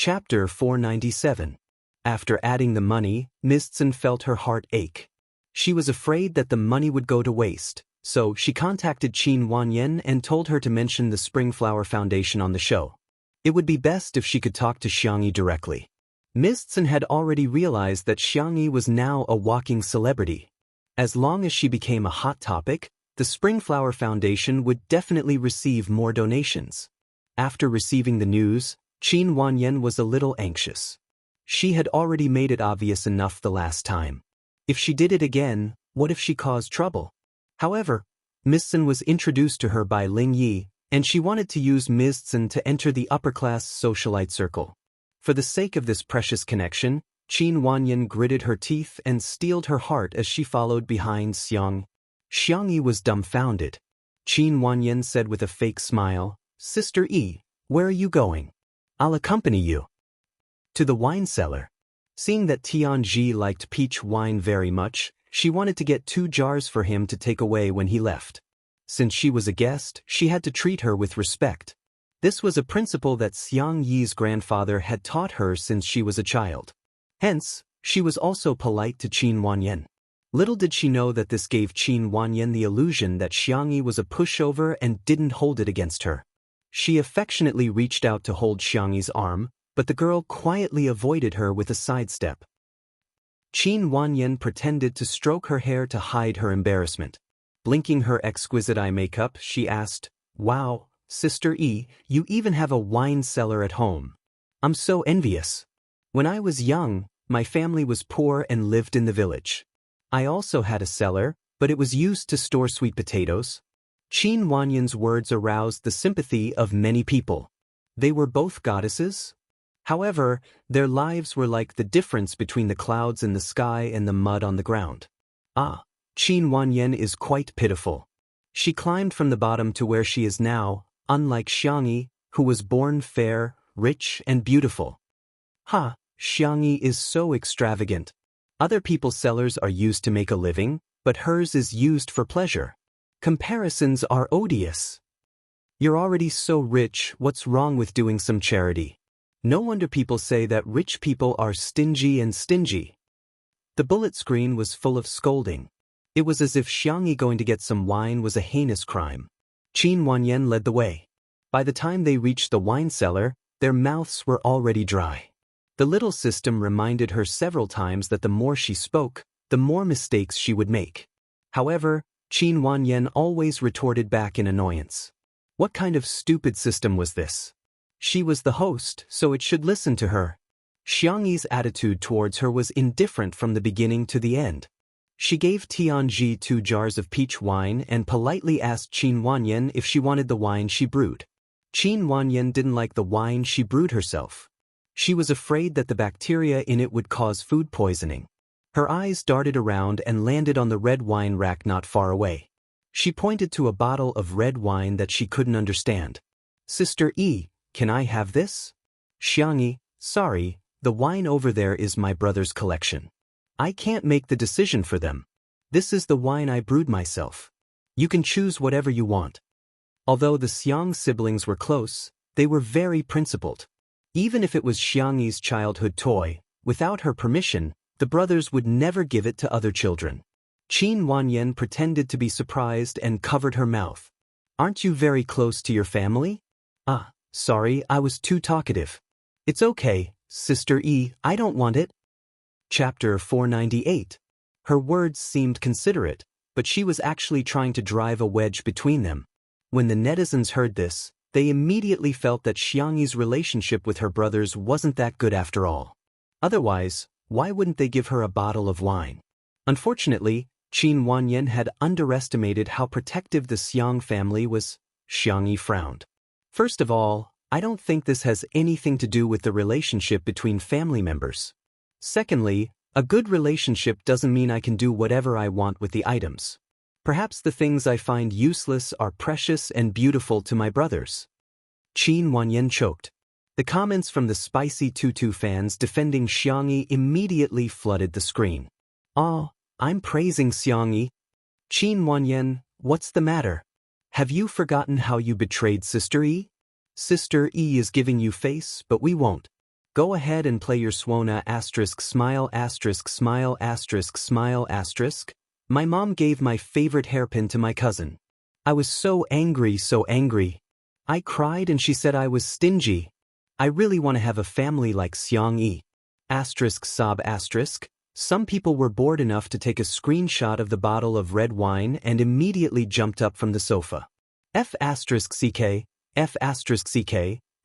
Chapter 497. After adding the money, Ms. Zhen felt her heart ache. She was afraid that the money would go to waste, so she contacted Qin Wanyan and told her to mention the Springflower Foundation on the show. It would be best if she could talk to Xiangyi directly. Ms. Zhen had already realized that Xiangyi was now a walking celebrity. As long as she became a hot topic, the Springflower Foundation would definitely receive more donations. After receiving the news, Qin Wanyan was a little anxious. She had already made it obvious enough the last time. If she did it again, what if she caused trouble? However, Ms. Zhen was introduced to her by Ling Yi, and she wanted to use Ms. Zhen to enter the upper-class socialite circle. For the sake of this precious connection, Qin Wanyan gritted her teeth and steeled her heart as she followed behind Xiangyi was dumbfounded. Qin Wanyan said with a fake smile, "Sister Yi, where are you going? I'll accompany you." To the wine cellar. Seeing that Tianji liked peach wine very much, she wanted to get 2 jars for him to take away when he left. Since she was a guest, she had to treat her with respect. This was a principle that Xiangyi's grandfather had taught her since she was a child. Hence, she was also polite to Qin Wanyan. Little did she know that this gave Qin Wanyan the illusion that Xiangyi was a pushover and didn't hold it against her. She affectionately reached out to hold Xiangyi's arm, but the girl quietly avoided her with a sidestep. Qin Wanyan pretended to stroke her hair to hide her embarrassment. Blinking her exquisite eye makeup, she asked, "Wow, Sister Yi, you even have a wine cellar at home. I'm so envious. When I was young, my family was poor and lived in the village. I also had a cellar, but it was used to store sweet potatoes." Qin Wanyan's words aroused the sympathy of many people. They were both goddesses. However, their lives were like the difference between the clouds in the sky and the mud on the ground. Qin Wanyan is quite pitiful. She climbed from the bottom to where she is now, unlike Xiangyi, who was born fair, rich, and beautiful. Xiangyi is so extravagant. Other people's cellars are used to make a living, but hers is used for pleasure. Comparisons are odious. You're already so rich, what's wrong with doing some charity? No wonder people say that rich people are stingy and stingy. The bullet screen was full of scolding. It was as if Xiangyi going to get some wine was a heinous crime. Qin Wanyan led the way. By the time they reached the wine cellar, their mouths were already dry. The little system reminded her several times that the more she spoke, the more mistakes she would make. However, Qin Wanyan always retorted back in annoyance. What kind of stupid system was this? She was the host, so it should listen to her. Xiangyi's attitude towards her was indifferent from the beginning to the end. She gave Tianji 2 jars of peach wine and politely asked Qin Wanyan if she wanted the wine she brewed. Qin Wanyan didn't like the wine she brewed herself. She was afraid that the bacteria in it would cause food poisoning. Her eyes darted around and landed on the red wine rack not far away. She pointed to a bottle of red wine that she couldn't understand. "Sister Yi, can I have this?" "Xiangyi, sorry, the wine over there is my brother's collection. I can't make the decision for them. This is the wine I brewed myself. You can choose whatever you want." Although the Xiang siblings were close, they were very principled. Even if it was Xiangyi's childhood toy, without her permission, the brothers would never give it to other children. Qin Wanyan pretended to be surprised and covered her mouth. "Aren't you very close to your family?" Sorry, I was too talkative." "It's okay, Sister Yi, I don't want it." Chapter 498. Her words seemed considerate, but she was actually trying to drive a wedge between them. When the netizens heard this, they immediately felt that Xiangyi's relationship with her brothers wasn't that good after all. Otherwise, why wouldn't they give her a bottle of wine? Unfortunately, Qin Wanyan had underestimated how protective the Xiang family was. Xiangyi frowned. "First of all, I don't think this has anything to do with the relationship between family members. Secondly, a good relationship doesn't mean I can do whatever I want with the items. Perhaps the things I find useless are precious and beautiful to my brothers." Qin Wanyan choked. The comments from the spicy tutu fans defending Xiangyi immediately flooded the screen. I'm praising Xiangyi." "Qin Wanyan, what's the matter? Have you forgotten how you betrayed Sister Yi? Sister Yi is giving you face, but we won't." Go ahead and play your Swona smile smile. My mom gave my favorite hairpin to my cousin. I was so angry, so angry. I cried and she said I was stingy. I really want to have a family like Xiangyi. Sob. Some people were bored enough to take a screenshot of the bottle of red wine and immediately jumped up from the sofa. F*ck,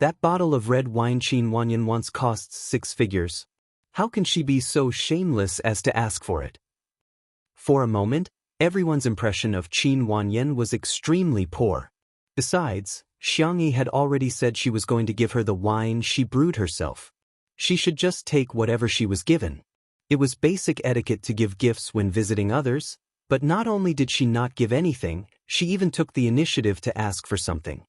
that bottle of red wine Qin Wanyan once costs 6 figures. How can she be so shameless as to ask for it? For a moment, everyone's impression of Qin Wanyan was extremely poor. Besides, Xiangyi had already said she was going to give her the wine she brewed herself. She should just take whatever she was given. It was basic etiquette to give gifts when visiting others, but not only did she not give anything, she even took the initiative to ask for something.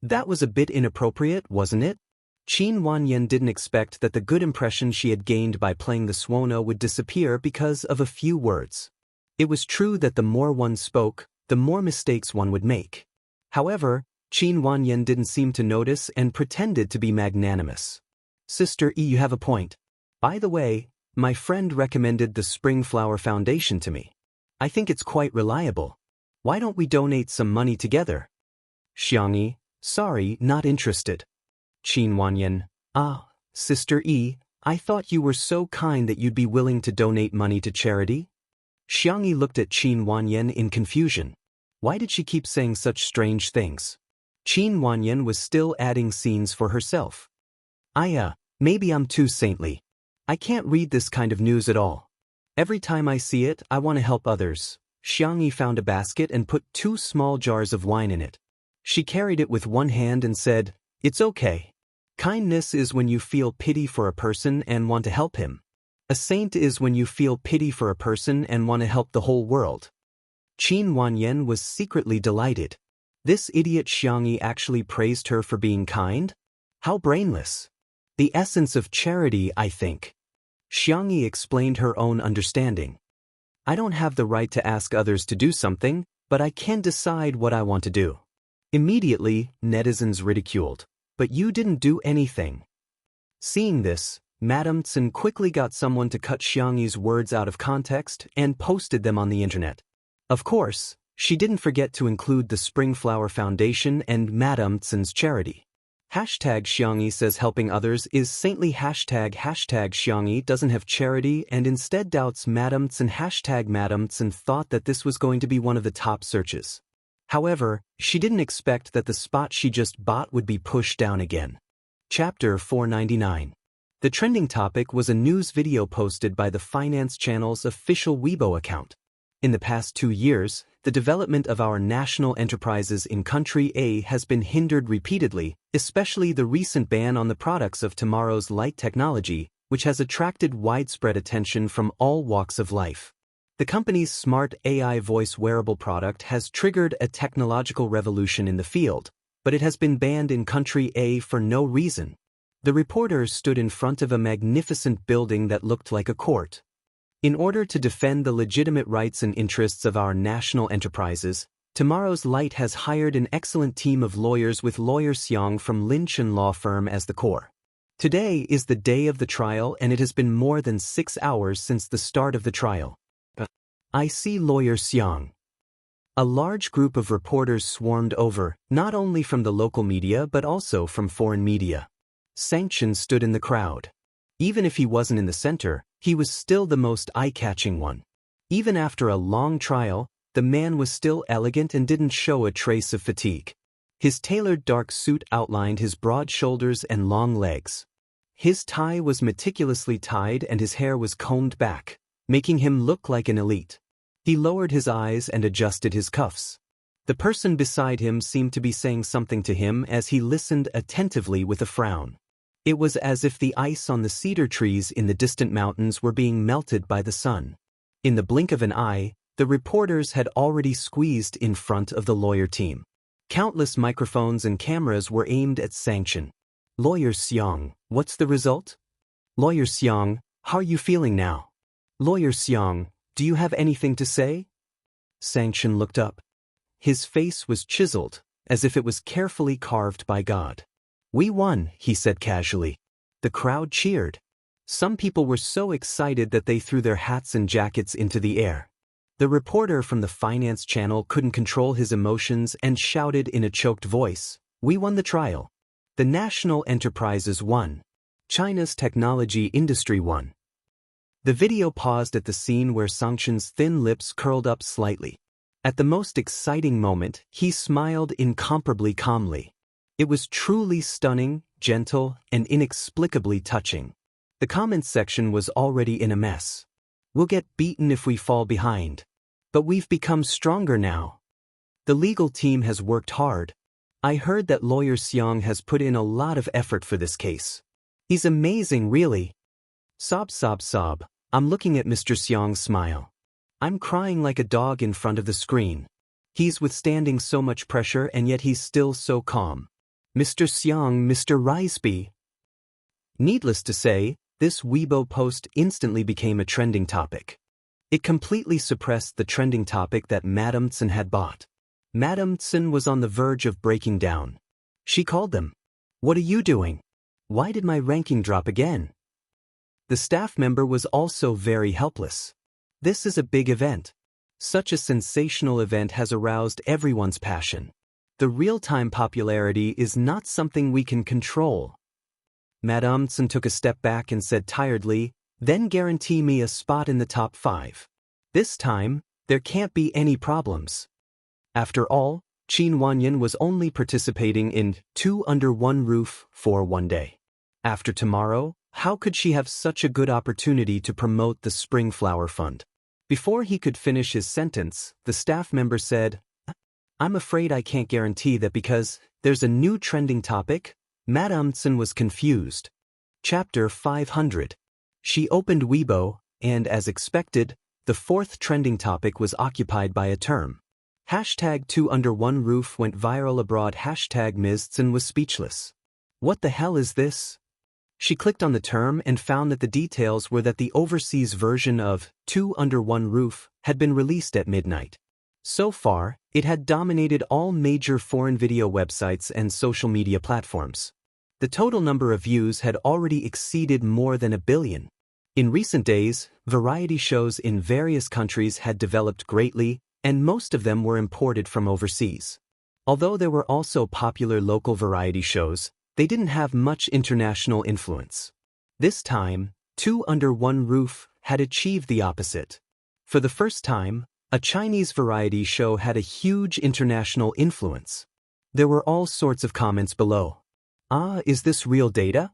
That was a bit inappropriate, wasn't it? Qin Wanyan didn't expect that the good impression she had gained by playing the Swona would disappear because of a few words. It was true that the more one spoke, the more mistakes one would make. However, Qin Wanyan didn't seem to notice and pretended to be magnanimous. Sister E, you have a point. By the way, my friend recommended the Spring Flower Foundation to me. I think it's quite reliable. Why don't we donate some money together? Xiangyi, sorry, not interested. Qin Wanyan, Sister E, I thought you were so kind that you'd be willing to donate money to charity? Xiangyi looked at Qin Wanyan in confusion. Why did she keep saying such strange things? Qin Wanyan was still adding scenes for herself. Maybe I'm too saintly. I can't read this kind of news at all. Every time I see it, I want to help others. Xiangyi found a basket and put 2 small jars of wine in it. She carried it with one hand and said, "It's okay. Kindness is when you feel pity for a person and want to help him. A saint is when you feel pity for a person and want to help the whole world." Qin Wanyan was secretly delighted. This idiot Xiangyi actually praised her for being kind? How brainless. The essence of charity, I think. Xiangyi explained her own understanding. I don't have the right to ask others to do something, but I can decide what I want to do. Immediately, netizens ridiculed. But you didn't do anything. Seeing this, Madame Tsen quickly got someone to cut Xiangyi's words out of context and posted them on the internet. Of course, she didn't forget to include the Spring Flower Foundation and Madame Tsen's charity. #Xiangyi says helping others is saintly. #Xiangyi doesn't have charity and instead doubts Madame Tsen. Madame Tsen thought that this was going to be one of the top searches. However, she didn't expect that the spot she just bought would be pushed down again. Chapter 499. The trending topic was a news video posted by the Finance Channel's official Weibo account. In the past 2 years, the development of our national enterprises in country A has been hindered repeatedly, especially the recent ban on the products of tomorrow's light technology, which has attracted widespread attention from all walks of life. The company's smart AI voice wearable product has triggered a technological revolution in the field, but it has been banned in country A for no reason. The reporters stood in front of a magnificent building that looked like a court. In order to defend the legitimate rights and interests of our national enterprises, Tomorrow's Light has hired an excellent team of lawyers with lawyer Xiang from Lin Chen Law Firm as the core. Today is the day of the trial and it has been more than 6 hours since the start of the trial. I see lawyer Xiang. A large group of reporters swarmed over, not only from the local media but also from foreign media. Xianxia stood in the crowd. Even if he wasn't in the center, he was still the most eye-catching one. Even after a long trial, the man was still elegant and didn't show a trace of fatigue. His tailored dark suit outlined his broad shoulders and long legs. His tie was meticulously tied and his hair was combed back, making him look like an elite. He lowered his eyes and adjusted his cuffs. The person beside him seemed to be saying something to him as he listened attentively with a frown. It was as if the ice on the cedar trees in the distant mountains were being melted by the sun. In the blink of an eye, the reporters had already squeezed in front of the lawyer team. Countless microphones and cameras were aimed at Xianxia. Lawyer Xiang, what's the result? Lawyer Xiang, how are you feeling now? Lawyer Xiang, do you have anything to say? Xianxia looked up. His face was chiseled, as if it was carefully carved by God. We won, he said casually. The crowd cheered. Some people were so excited that they threw their hats and jackets into the air. The reporter from the finance channel couldn't control his emotions and shouted in a choked voice, "We won the trial. The national enterprises won. China's technology industry won." The video paused at the scene where Xianxia's thin lips curled up slightly. At the most exciting moment, he smiled incomparably calmly. It was truly stunning, gentle, and inexplicably touching. The comments section was already in a mess. "We'll get beaten if we fall behind. But we've become stronger now. The legal team has worked hard. I heard that lawyer Xiang has put in a lot of effort for this case. He's amazing, really." Sob, sob, sob. I'm looking at Mr. Xiang's smile. I'm crying like a dog in front of the screen. He's withstanding so much pressure and yet he's still so calm. Mr. Xiang, Mr. Riseby. Needless to say, this Weibo post instantly became a trending topic. It completely suppressed the trending topic that Madame Tsen had bought. Madame Tsen was on the verge of breaking down. She called them. "What are you doing? Why did my ranking drop again?" The staff member was also very helpless. This is a big event. Such a sensational event has aroused everyone's passion. The real-time popularity is not something we can control. Madame Tsen took a step back and said tiredly, "Then guarantee me a spot in the top 5. This time, there can't be any problems." After all, Qin Wanyan was only participating in 2 under 1 roof for 1 day. After tomorrow, how could she have such a good opportunity to promote the Spring Flower Fund? Before he could finish his sentence, the staff member said, "I'm afraid I can't guarantee that because there's a new trending topic." Madame Tsen was confused. Chapter 500. She opened Weibo, and as expected, the 4th trending topic was occupied by a term. Hashtag 2 under 1 roof went viral abroad. Hashtag Ms. Tsen was speechless. What the hell is this? She clicked on the term and found that the details were that the overseas version of 2 under 1 roof had been released at midnight. So far, it had dominated all major foreign video websites and social media platforms. The total number of views had already exceeded more than 1 billion. In recent days, variety shows in various countries had developed greatly, and most of them were imported from overseas. Although there were also popular local variety shows, they didn't have much international influence. This time, 2 under 1 roof had achieved the opposite. For the first time, a Chinese variety show had a huge international influence. There were all sorts of comments below. "Ah, is this real data?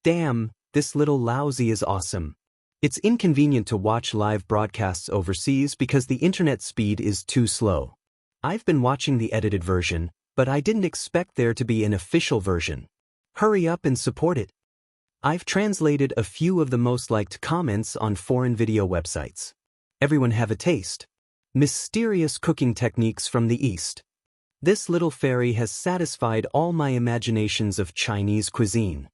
Damn, this little lousy is awesome. It's inconvenient to watch live broadcasts overseas because the internet speed is too slow. I've been watching the edited version, but I didn't expect there to be an official version. Hurry up and support it." I've translated a few of the most liked comments on foreign video websites. Everyone have a taste. Mysterious cooking techniques from the East. This little fairy has satisfied all my imaginations of Chinese cuisine.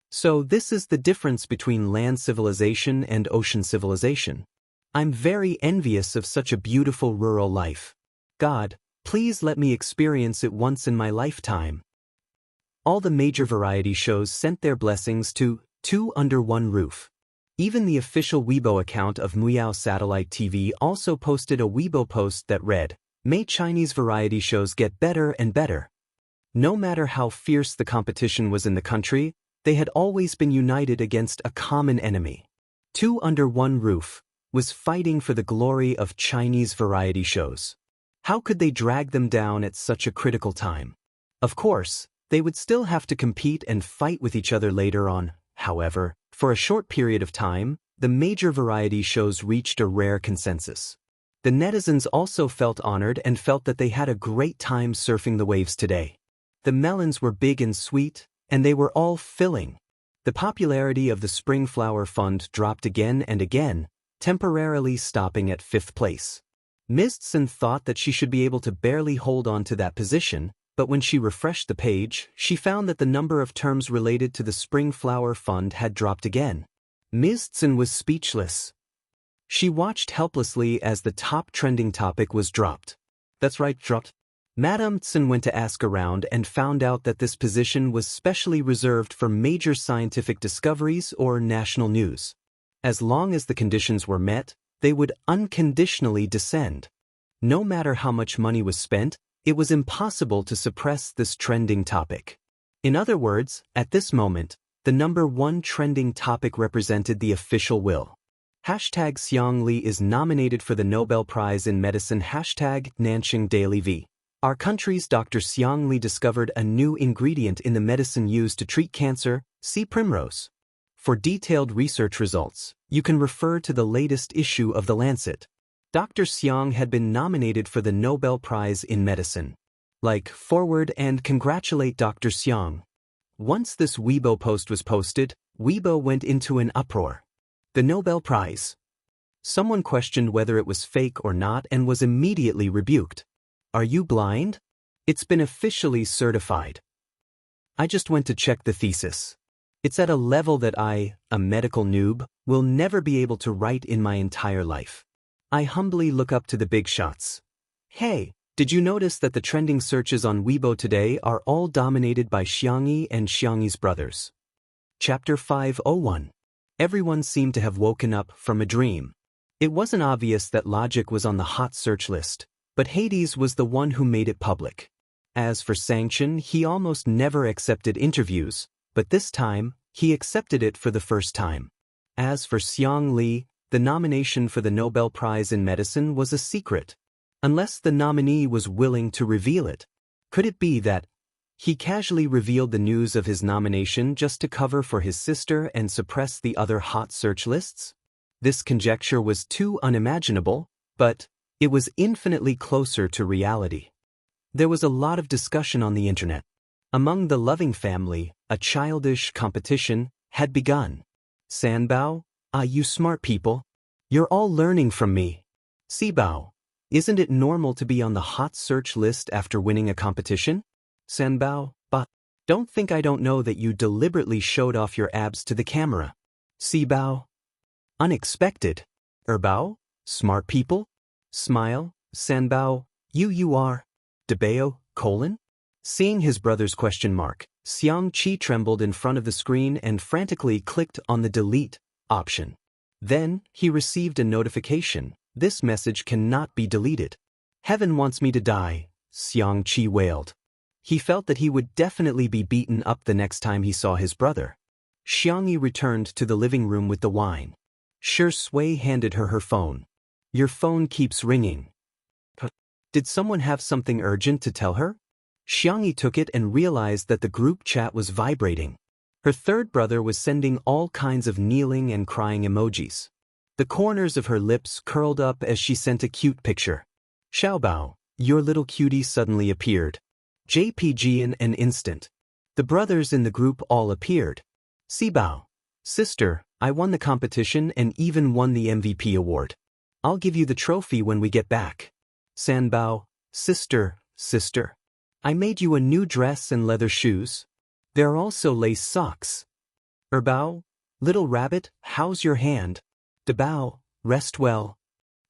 So this is the difference between land civilization and ocean civilization. I'm very envious of such a beautiful rural life. God, please let me experience it once in my lifetime. All the major variety shows sent their blessings to 2 under 1 roof. Even the official Weibo account of Muyao Satellite TV also posted a Weibo post that read, "May Chinese variety shows get better and better." No matter how fierce the competition was in the country, they had always been united against a common enemy. 2 under 1 roof was fighting for the glory of Chinese variety shows. How could they drag them down at such a critical time? Of course, they would still have to compete and fight with each other later on. However, for a short period of time, the major variety shows reached a rare consensus. The netizens also felt honored and felt that they had a great time surfing the waves today. The melons were big and sweet, and they were all filling. The popularity of the Spring Flower Fund dropped again and again, temporarily stopping at 5th place. Ms. Tsen thought that she should be able to barely hold on to that position, but when she refreshed the page, she found that the number of terms related to the Spring Flower Fund had dropped again. Ms. Tsen was speechless. She watched helplessly as the top trending topic was dropped. That's right, dropped. Madame Tsen went to ask around and found out that this position was specially reserved for major scientific discoveries or national news. As long as the conditions were met, they would unconditionally descend. No matter how much money was spent, it was impossible to suppress this trending topic. In other words, at this moment, the number one trending topic represented the official will. Hashtag Xiang Li is nominated for the Nobel Prize in Medicine. Hashtag Nanxing Daily V. Our country's Dr. Xiang Li discovered a new ingredient in the medicine used to treat cancer. See Primrose. For detailed research results, you can refer to the latest issue of The Lancet. Dr. Xiang had been nominated for the Nobel Prize in Medicine. Like, forward and congratulate Dr. Xiang. Once this Weibo post was posted, Weibo went into an uproar. The Nobel Prize. Someone questioned whether it was fake or not and was immediately rebuked. Are you blind? It's been officially certified. I just went to check the thesis. It's at a level that I, a medical noob, will never be able to write in my entire life. I humbly look up to the big shots. Hey, did you notice that the trending searches on Weibo today are all dominated by Xiangyi and Xiangyi's brothers? Chapter 501. Everyone seemed to have woken up from a dream. It wasn't obvious that Logic was on the hot search list, but Hades was the one who made it public. As for Sanction, he almost never accepted interviews, but this time, he accepted it for the first time. As for Xiang Li, the nomination for the Nobel Prize in Medicine was a secret, unless the nominee was willing to reveal it. Could it be that he casually revealed the news of his nomination just to cover for his sister and suppress the other hot search lists? This conjecture was too unimaginable, but it was infinitely closer to reality. There was a lot of discussion on the internet. Among the loving family, a childish competition had begun. Sanbao, you smart people. You're all learning from me. Sibao, isn't it normal to be on the hot search list after winning a competition? Sanbao, but don't think I don't know that you deliberately showed off your abs to the camera. Sibao, unexpected. Erbao, smart people. Smile, Sanbao, you are. Debao, colon? Seeing his brother's question mark, Xiangqi trembled in front of the screen and frantically clicked on the delete option. Then, he received a notification. This message cannot be deleted. Heaven wants me to die, Xiangqi wailed. He felt that he would definitely be beaten up the next time he saw his brother. Xiangyi returned to the living room with the wine. Shui handed her phone. Your phone keeps ringing. Did someone have something urgent to tell her? Xiangyi took it and realized that the group chat was vibrating. Her third brother was sending all kinds of kneeling and crying emojis. The corners of her lips curled up as she sent a cute picture. Xiaobao, your little cutie suddenly appeared. JPG in an instant. The brothers in the group all appeared. Sibao, sister, I won the competition and even won the MVP award. I'll give you the trophy when we get back. Sanbao, sister, I made you a new dress and leather shoes. There are also lace socks. Erbao, little rabbit, how's your hand? Debao, rest well.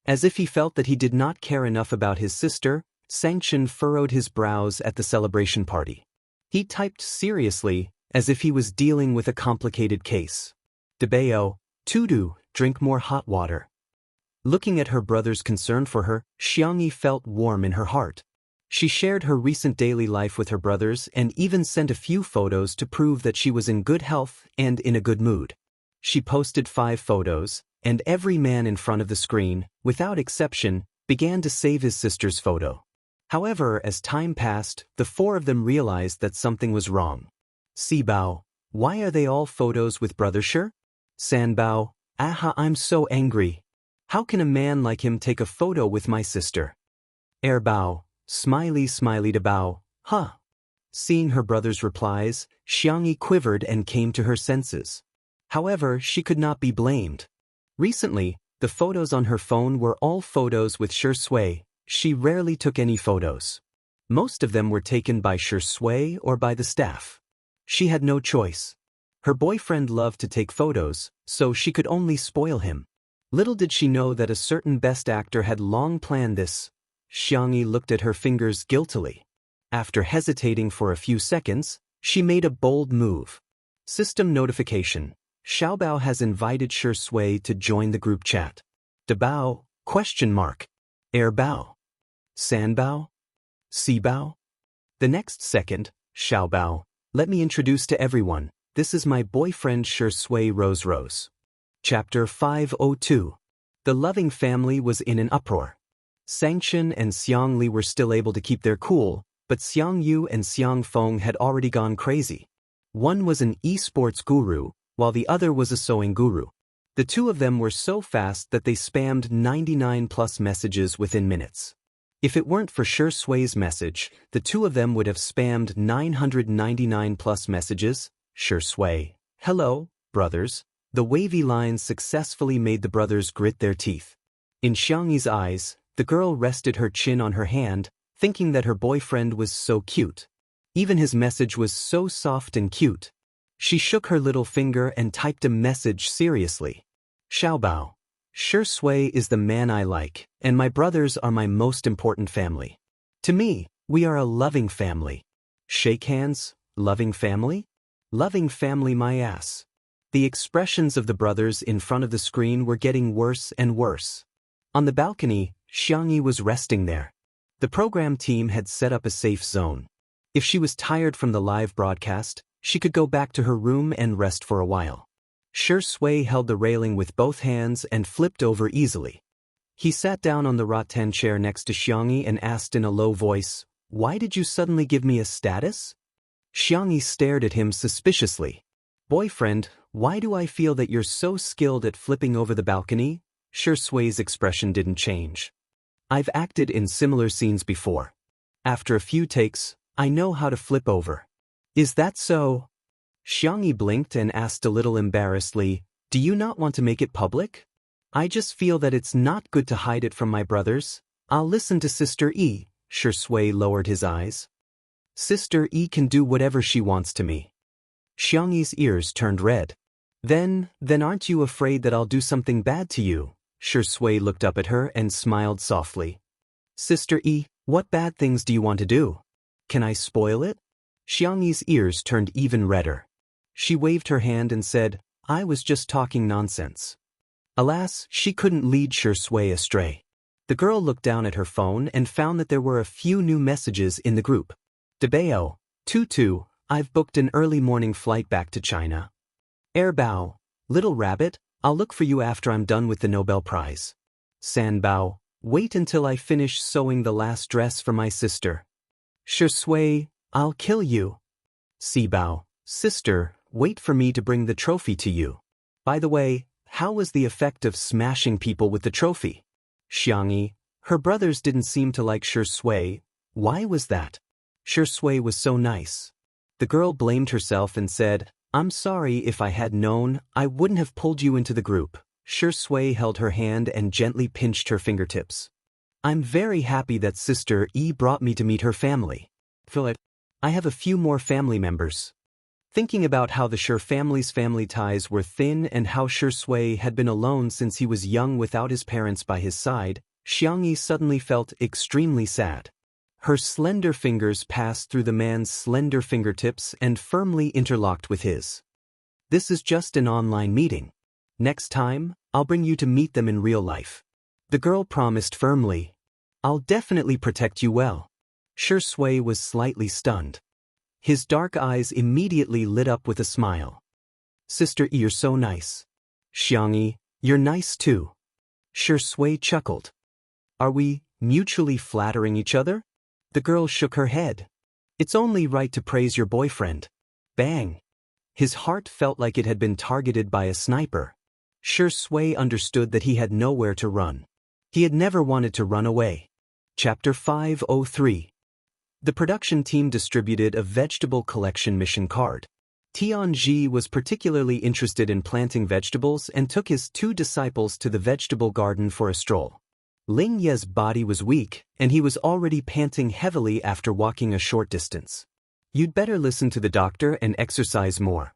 As if he felt that he did not care enough about his sister, Sanction furrowed his brows at the celebration party. He typed seriously, as if he was dealing with a complicated case. Debao, Tudu, drink more hot water. Looking at her brother's concern for her, Xiangyi felt warm in her heart. She shared her recent daily life with her brothers and even sent a few photos to prove that she was in good health and in a good mood. She posted 5 photos, and every man in front of the screen, without exception, began to save his sister's photo. However, as time passed, the 4 of them realized that something was wrong. Sibao, why are they all photos with brother Shi? Sanbao, aha, I'm so angry. How can a man like him take a photo with my sister? Erbao, smiley Debao, huh? Seeing her brother's replies, Xiangyi quivered and came to her senses. However, she could not be blamed. Recently, the photos on her phone were all photos with Shui. She rarely took any photos. Most of them were taken by Shui or by the staff. She had no choice. Her boyfriend loved to take photos, so she could only spoil him. Little did she know that a certain best actor had long planned this. Xiangyi looked at her fingers guiltily. After hesitating for a few seconds, she made a bold move. System notification. Xiaobao has invited Shui to join the group chat. Dabao? Airbao? Sanbao? Sibao? The next second, Xiaobao, let me introduce to everyone, this is my boyfriend Shui Rose. Chapter 502. The loving family was in an uproar. Xianxia and Xiangli were still able to keep their cool, but Xiangyu and Xiangfeng had already gone crazy. One was an esports guru, while the other was a sewing guru. The two of them were so fast that they spammed 99+ messages within minutes. If it weren't for Shui's message, the two of them would have spammed 999+ messages. Shui, hello, brothers. The wavy lines successfully made the brothers grit their teeth. In Xiangyi's eyes, the girl rested her chin on her hand, thinking that her boyfriend was so cute. Even his message was so soft and cute. She shook her little finger and typed a message seriously. Xiaobao. Shui is the man I like, and my brothers are my most important family. To me, we are a loving family. Shake hands, loving family? Loving family my ass. The expressions of the brothers in front of the screen were getting worse and worse. On the balcony, Xiangyi was resting there. The program team had set up a safe zone. If she was tired from the live broadcast, she could go back to her room and rest for a while. Shui held the railing with both hands and flipped over easily. He sat down on the rattan chair next to Xiangyi and asked in a low voice, "Why did you suddenly give me a status?" Xiangyi stared at him suspiciously. "Boyfriend, why do I feel that you're so skilled at flipping over the balcony?" Shui's expression didn't change. "I've acted in similar scenes before. After a few takes, I know how to flip over." "Is that so?" Xiangyi blinked and asked a little embarrassedly, "Do you not want to make it public?" "I just feel that it's not good to hide it from my brothers. I'll listen to Sister E." Shui lowered his eyes. "Sister E can do whatever she wants to me." Xiangyi's ears turned red. Then aren't you afraid that I'll do something bad to you?" Shui looked up at her and smiled softly. "Sister E, what bad things do you want to do? Can I spoil it?" Xiangyi's ears turned even redder. She waved her hand and said, "I was just talking nonsense." Alas, she couldn't lead Shui astray. The girl looked down at her phone and found that there were a few new messages in the group. Dabao, Tutu, I've booked an early morning flight back to China. Airbao, Little Rabbit, I'll look for you after I'm done with the Nobel Prize. Sanbao, wait until I finish sewing the last dress for my sister. Shui, I'll kill you. Sibao, sister, wait for me to bring the trophy to you. By the way, how was the effect of smashing people with the trophy? Xiangyi, her brothers didn't seem to like Shui. Why was that? Shui was so nice. The girl blamed herself and said, "I'm sorry, if I had known, I wouldn't have pulled you into the group." Shui held her hand and gently pinched her fingertips. "I'm very happy that Sister E brought me to meet her family. Philip, I have a few more family members." Thinking about how the family's family ties were thin and how Shui had been alone since he was young without his parents by his side, Xiangyi suddenly felt extremely sad. Her slender fingers passed through the man's slender fingertips and firmly interlocked with his. "This is just an online meeting. Next time, I'll bring you to meet them in real life." The girl promised firmly. "I'll definitely protect you well." Shui was slightly stunned. His dark eyes immediately lit up with a smile. "Sister E, you're so nice." "Xiangyi, you're nice too." Shui chuckled. "Are we mutually flattering each other?" The girl shook her head. "It's only right to praise your boyfriend." Bang! His heart felt like it had been targeted by a sniper. Shui understood that he had nowhere to run. He had never wanted to run away. Chapter 503. The production team distributed a vegetable collection mission card. Tianji was particularly interested in planting vegetables and took his 2 disciples to the vegetable garden for a stroll. Ling Ye's body was weak, and he was already panting heavily after walking a short distance. "You'd better listen to the doctor and exercise more."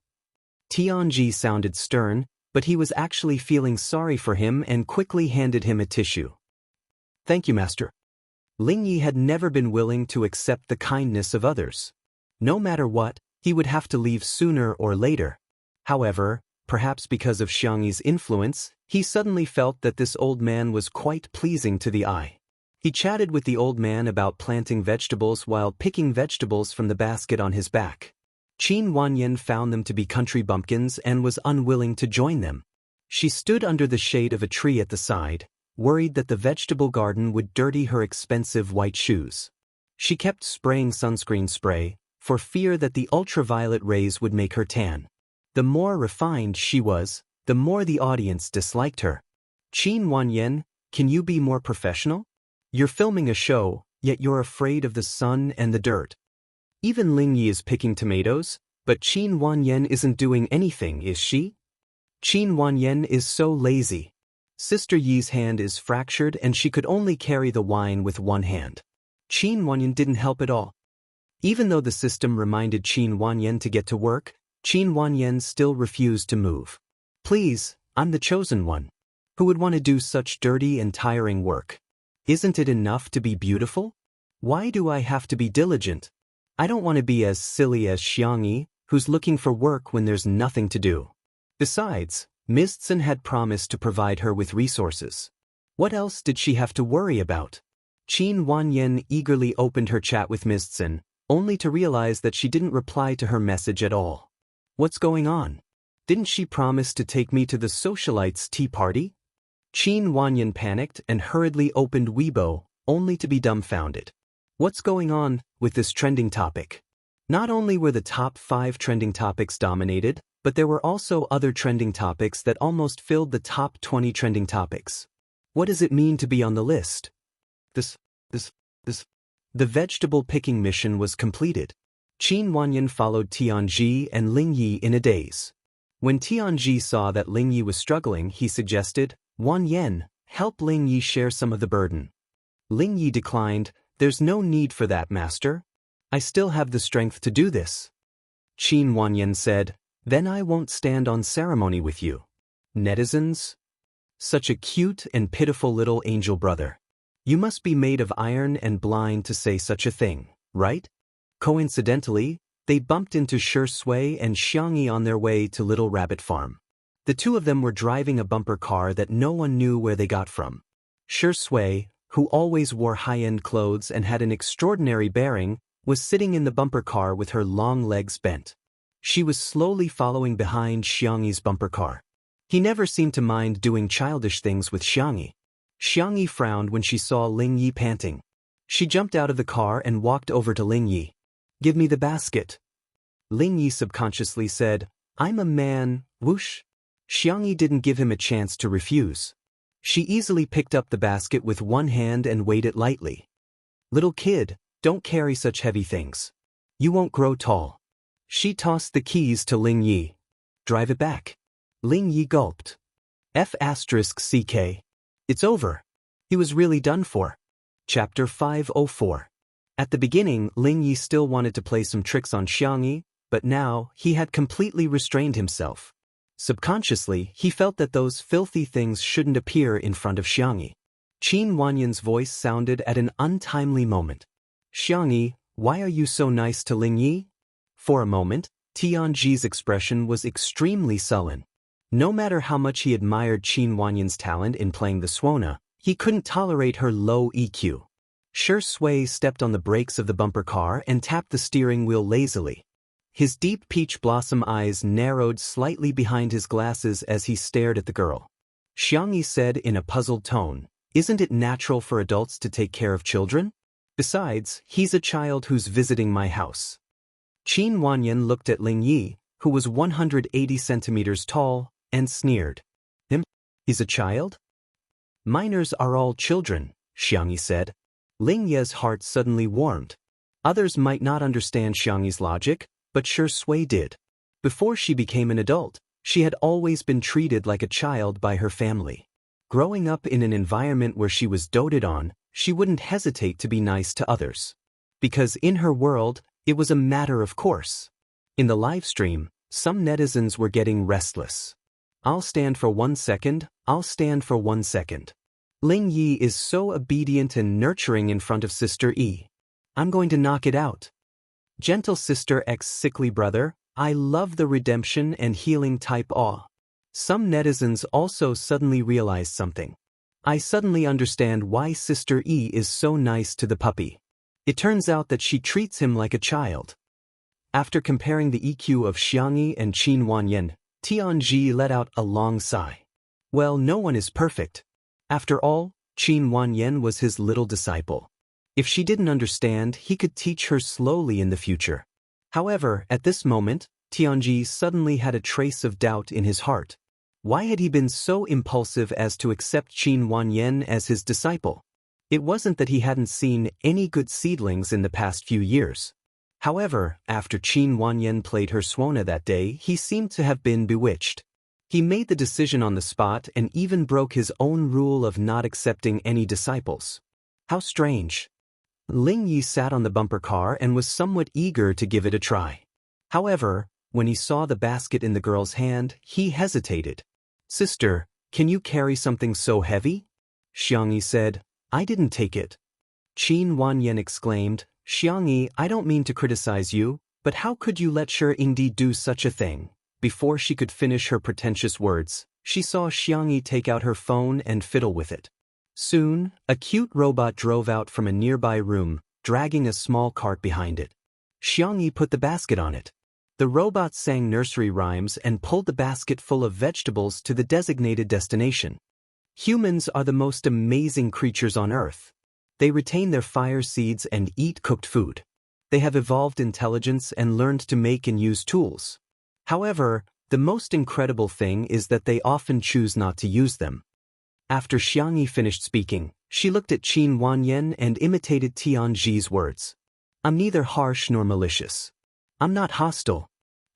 Tianji sounded stern, but he was actually feeling sorry for him and quickly handed him a tissue. "Thank you, master." Ling Yi had never been willing to accept the kindness of others. No matter what, he would have to leave sooner or later. However, perhaps because of Xiangyi's influence, he suddenly felt that this old man was quite pleasing to the eye. He chatted with the old man about planting vegetables while picking vegetables from the basket on his back. Qin Wanyan found them to be country bumpkins and was unwilling to join them. She stood under the shade of a tree at the side, worried that the vegetable garden would dirty her expensive white shoes. She kept spraying sunscreen spray, for fear that the ultraviolet rays would make her tan. The more refined she was, the more the audience disliked her. Qin Wanyan, can you be more professional? You're filming a show, yet you're afraid of the sun and the dirt. Even Ling Yi is picking tomatoes, but Qin Wanyan isn't doing anything, is she? Qin Wanyan is so lazy. Sister Yi's hand is fractured and she could only carry the wine with one hand. Qin Wanyan didn't help at all. Even though the system reminded Qin Wanyan to get to work, Qin Wanyan still refused to move. Please, I'm the chosen one. Who would want to do such dirty and tiring work? Isn't it enough to be beautiful? Why do I have to be diligent? I don't want to be as silly as Xiangyi, who's looking for work when there's nothing to do. Besides, Mistson had promised to provide her with resources. What else did she have to worry about? Qin Wanyan eagerly opened her chat with Mistson, only to realize that she didn't reply to her message at all. What's going on? Didn't she promise to take me to the socialites' tea party? Qin Wanyan panicked and hurriedly opened Weibo, only to be dumbfounded. What's going on with this trending topic? Not only were the top 5 trending topics dominated, but there were also other trending topics that almost filled the top 20 trending topics. What does it mean to be on the list? The vegetable picking mission was completed. Qin Wanyan followed Tianji and Ling Yi in a daze. When Tianji saw that Ling Yi was struggling, he suggested, Wanyan, help Ling Yi share some of the burden. Ling Yi declined, there's no need for that, master. I still have the strength to do this. Qin Wanyan said, then I won't stand on ceremony with you. Netizens? Such a cute and pitiful little angel brother. You must be made of iron and blind to say such a thing, right? Coincidentally, they bumped into Shi Sui and Xiangyi on their way to Little Rabbit Farm. The two of them were driving a bumper car that no one knew where they got from. Shi Sui, who always wore high-end clothes and had an extraordinary bearing, was sitting in the bumper car with her long legs bent. She was slowly following behind Xiangyi's bumper car. He never seemed to mind doing childish things with Xiangyi. Xiangyi frowned when she saw Ling Yi panting. She jumped out of the car and walked over to Ling Yi. Give me the basket. Ling Yi subconsciously said, I'm a man, whoosh. Xiangyi didn't give him a chance to refuse. She easily picked up the basket with one hand and weighed it lightly. Little kid, don't carry such heavy things. You won't grow tall. She tossed the keys to Ling Yi. Drive it back. Ling Yi gulped. F***ck. It's over. He was really done for. Chapter 504. At the beginning, Ling Yi still wanted to play some tricks on Xiangyi, but now he had completely restrained himself. Subconsciously, he felt that those filthy things shouldn't appear in front of Xiangyi. Qin Wanyan's voice sounded at an untimely moment. Xiangyi, why are you so nice to Ling Yi? For a moment, Tianji's expression was extremely sullen. No matter how much he admired Qin Wanyan's talent in playing the Suona, he couldn't tolerate her low EQ. Shi Sui stepped on the brakes of the bumper car and tapped the steering wheel lazily. His deep peach blossom eyes narrowed slightly behind his glasses as he stared at the girl. Xiangyi said in a puzzled tone, isn't it natural for adults to take care of children? Besides, he's a child who's visiting my house. Qin Wanyan looked at Ling Yi, who was 180 centimeters tall, and sneered. He's a child? Minors are all children, Xiangyi said. Ling Yi's heart suddenly warmed. Others might not understand Xiangyi's logic, but Shi Sui did. Before she became an adult, she had always been treated like a child by her family. Growing up in an environment where she was doted on, she wouldn't hesitate to be nice to others. Because in her world, it was a matter of course. In the live stream, some netizens were getting restless. I'll stand for 1 second, I'll stand for 1 second. Ling Yi is so obedient and nurturing in front of Sister E. I'm going to knock it out. Gentle Sister X sickly brother, I love the redemption and healing type awe. Some netizens also suddenly realized something. I suddenly understand why Sister E is so nice to the puppy. It turns out that she treats him like a child. After comparing the EQ of Xiangyi and Qin Wanyan, Tianji let out a long sigh. Well, no one is perfect. After all, Qin Wanyan was his little disciple. If she didn't understand, he could teach her slowly in the future. However, at this moment, Tianji suddenly had a trace of doubt in his heart. Why had he been so impulsive as to accept Qin Wanyan as his disciple? It wasn't that he hadn't seen any good seedlings in the past few years. However, after Qin Wanyan played her Suona that day, he seemed to have been bewitched. He made the decision on the spot and even broke his own rule of not accepting any disciples. How strange. Ling Yi sat on the bumper car and was somewhat eager to give it a try. However, when he saw the basket in the girl's hand, he hesitated. Sister, can you carry something so heavy? Xiangyi said, I didn't take it. Qin Wanyan exclaimed, Xiangyi, I don't mean to criticize you, but how could you let Shi Yingdi do such a thing? Before she could finish her pretentious words, she saw Xiangyi take out her phone and fiddle with it. Soon, a cute robot drove out from a nearby room, dragging a small cart behind it. Xiangyi put the basket on it. The robot sang nursery rhymes and pulled the basket full of vegetables to the designated destination. Humans are the most amazing creatures on Earth. They retain their fire seeds and eat cooked food. They have evolved intelligence and learned to make and use tools. However, the most incredible thing is that they often choose not to use them. After Xiangyi finished speaking, she looked at Qin Wanyan and imitated Tianji's words. I'm neither harsh nor malicious. I'm not hostile.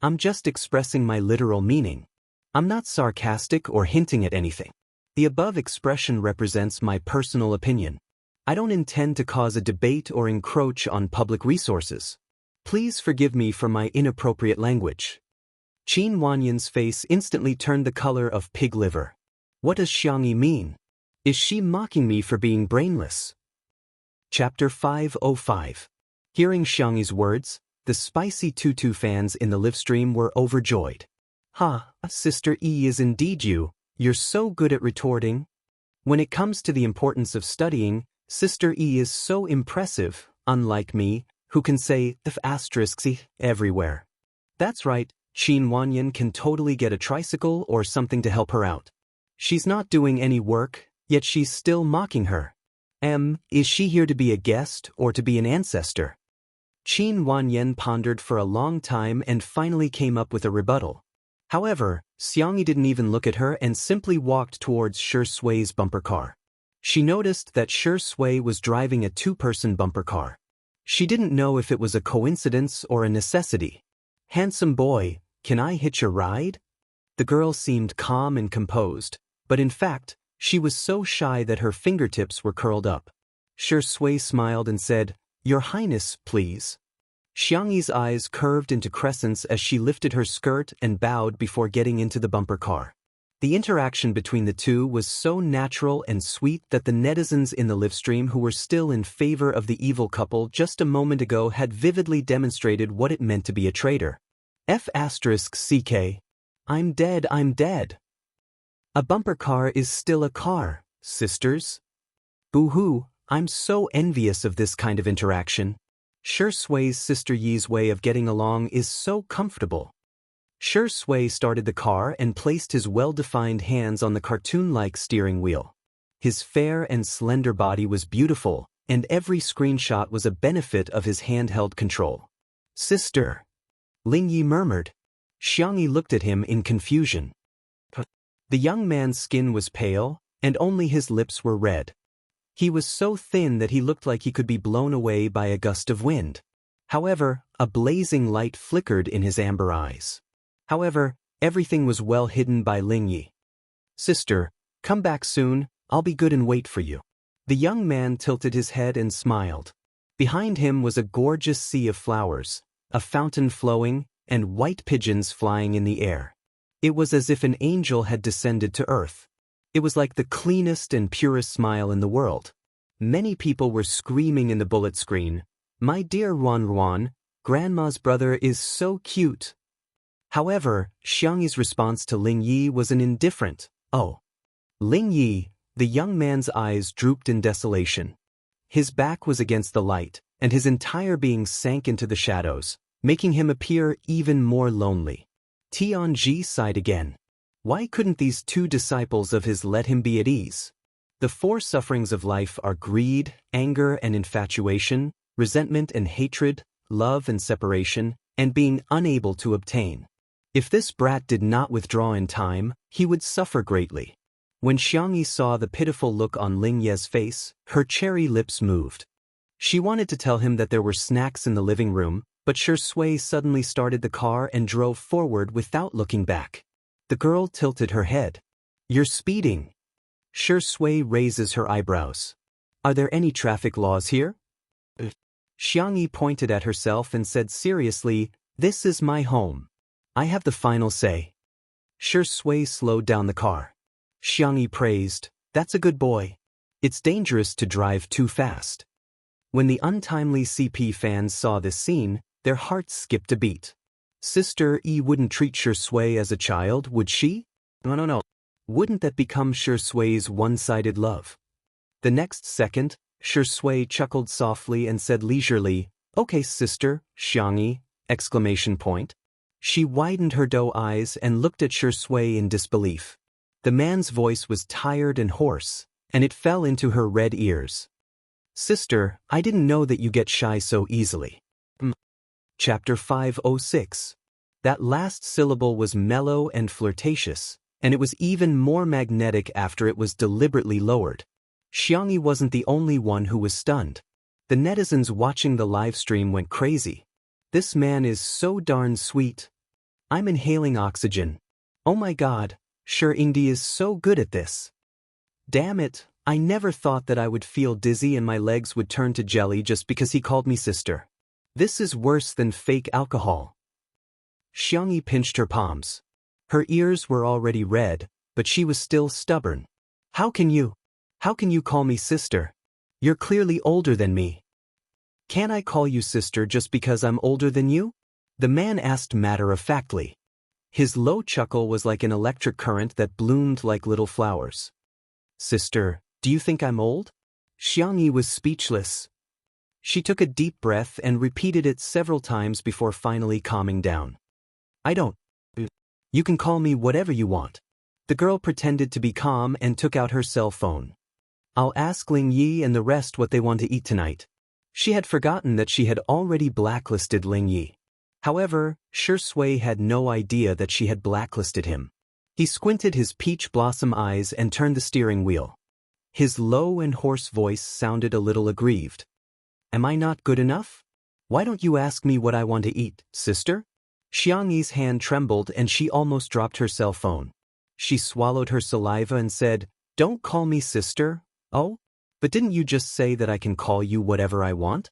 I'm just expressing my literal meaning. I'm not sarcastic or hinting at anything. The above expression represents my personal opinion. I don't intend to cause a debate or encroach on public resources. Please forgive me for my inappropriate language. Qin Wanyan's face instantly turned the color of pig liver. What does Xiangyi mean? Is she mocking me for being brainless? Chapter 505. Hearing Xiangyi's words, the spicy tutu fans in the livestream were overjoyed. Ha, Sister E is indeed you. You're so good at retorting. When it comes to the importance of studying, Sister E is so impressive, unlike me, who can say if asterisks everywhere. That's right, Qin Wanyan can totally get a tricycle or something to help her out. She's not doing any work, yet she's still mocking her. Is she here to be a guest or to be an ancestor? Qin Wanyan pondered for a long time and finally came up with a rebuttal. However, Xiangyi didn't even look at her and simply walked towards Shi Sui's bumper car. She noticed that Shi Sui was driving a two-person bumper car. She didn't know if it was a coincidence or a necessity. Handsome boy, can I hitch a ride? The girl seemed calm and composed, but in fact, she was so shy that her fingertips were curled up. Shi Sui smiled and said, Your Highness, please. Xiangyi's eyes curved into crescents as she lifted her skirt and bowed before getting into the bumper car. The interaction between the two was so natural and sweet that the netizens in the livestream who were still in favor of the evil couple just a moment ago had vividly demonstrated what it meant to be a traitor. F***CK. I'm dead, I'm dead. A bumper car is still a car, sisters. Boo-hoo, I'm so envious of this kind of interaction. Shi Sui's Sister Yi's way of getting along is so comfortable. Shi Sui started the car and placed his well-defined hands on the cartoon-like steering wheel. His fair and slender body was beautiful, and every screenshot was a benefit of his handheld control. Sister. Ling Yi murmured. Xiangyi looked at him in confusion. The young man's skin was pale, and only his lips were red. He was so thin that he looked like he could be blown away by a gust of wind. However, a blazing light flickered in his amber eyes. However, everything was well hidden by Ling Yi. Sister, come back soon, I'll be good and wait for you. The young man tilted his head and smiled. Behind him was a gorgeous sea of flowers, a fountain flowing, and white pigeons flying in the air. It was as if an angel had descended to earth. It was like the cleanest and purest smile in the world. Many people were screaming in the bullet screen, "My dear Ruan, Grandma's brother is so cute." However, Xiangyi's response to Ling Yi was an indifferent, "Oh." Ling Yi, the young man's eyes drooped in desolation. His back was against the light, and his entire being sank into the shadows, making him appear even more lonely. Tianji sighed again. Why couldn't these two disciples of his let him be at ease? The four sufferings of life are greed, anger and infatuation, resentment and hatred, love and separation, and being unable to obtain. If this brat did not withdraw in time, he would suffer greatly. When Xiangyi saw the pitiful look on Ling Ye's face, her cherry lips moved. She wanted to tell him that there were snacks in the living room, but Shui suddenly started the car and drove forward without looking back. The girl tilted her head. "You're speeding." Shui raises her eyebrows. "Are there any traffic laws here?" Xiangyi pointed at herself and said seriously, "This is my home. I have the final say." Shui slowed down the car. Xiangyi praised, "That's a good boy. It's dangerous to drive too fast." When the untimely CP fans saw this scene, their hearts skipped a beat. Sister Yi wouldn't treat Shui as a child, would she? No. Wouldn't that become Shui's one-sided love? The next second, Shui chuckled softly and said leisurely, "Okay, sister, Xiangyi!" exclamation point. She widened her doe eyes and looked at Shui in disbelief. The man's voice was tired and hoarse, and it fell into her red ears. "Sister, I didn't know that you get shy so easily." Chapter 506. That last syllable was mellow and flirtatious, and it was even more magnetic after it was deliberately lowered. Xiangyi wasn't the only one who was stunned. The netizens watching the live stream went crazy. "This man is so darn sweet. I'm inhaling oxygen. Oh my god, Ingdi is so good at this. Damn it, I never thought that I would feel dizzy and my legs would turn to jelly just because he called me sister. This is worse than fake alcohol." Xiangyi pinched her palms. Her ears were already red, but she was still stubborn. How can you call me sister? You're clearly older than me." "Can't I call you sister just because I'm older than you?" the man asked matter-of-factly. His low chuckle was like an electric current that bloomed like little flowers. "Sister, do you think I'm old?" Xiangyi was speechless. She took a deep breath and repeated it several times before finally calming down. "I don't. You can call me whatever you want." The girl pretended to be calm and took out her cell phone. "I'll ask Ling Yi and the rest what they want to eat tonight." She had forgotten that she had already blacklisted Ling Yi. However, Shui had no idea that she had blacklisted him. He squinted his peach blossom eyes and turned the steering wheel. His low and hoarse voice sounded a little aggrieved. "Am I not good enough? Why don't you ask me what I want to eat, sister?" Xiangyi's hand trembled and she almost dropped her cell phone. She swallowed her saliva and said, "Don't call me sister." "Oh? But didn't you just say that I can call you whatever I want?"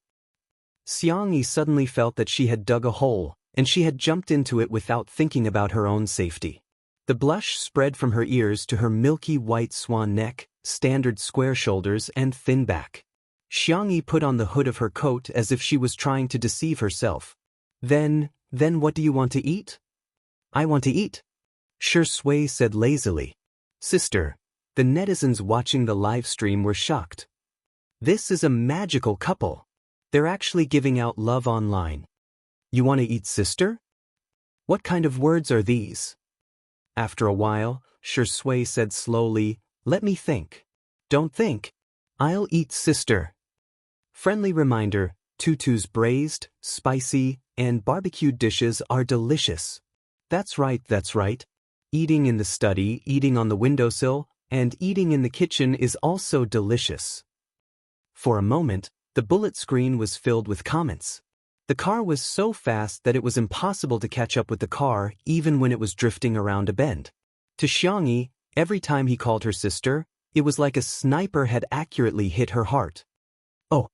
Xiangyi suddenly felt that she had dug a hole, and she had jumped into it without thinking about her own safety. The blush spread from her ears to her milky white swan neck, standard square shoulders and thin back. Xiangyi put on the hood of her coat as if she was trying to deceive herself. Then what do you want to eat?" "I want to eat," Shui said lazily. "Sister." The netizens watching the live stream were shocked. "This is a magical couple. They're actually giving out love online. You want to eat, sister? What kind of words are these?" After a while, Shui said slowly, "Let me think." "Don't think. I'll eat, sister." Friendly reminder, Tutu's braised, spicy, and barbecued dishes are delicious. That's right. Eating in the study, eating on the windowsill, and eating in the kitchen is also delicious. For a moment, the bullet screen was filled with comments. The car was so fast that it was impossible to catch up with the car even when it was drifting around a bend. To Xiangyi, every time he called her sister, it was like a sniper had accurately hit her heart. "Oh."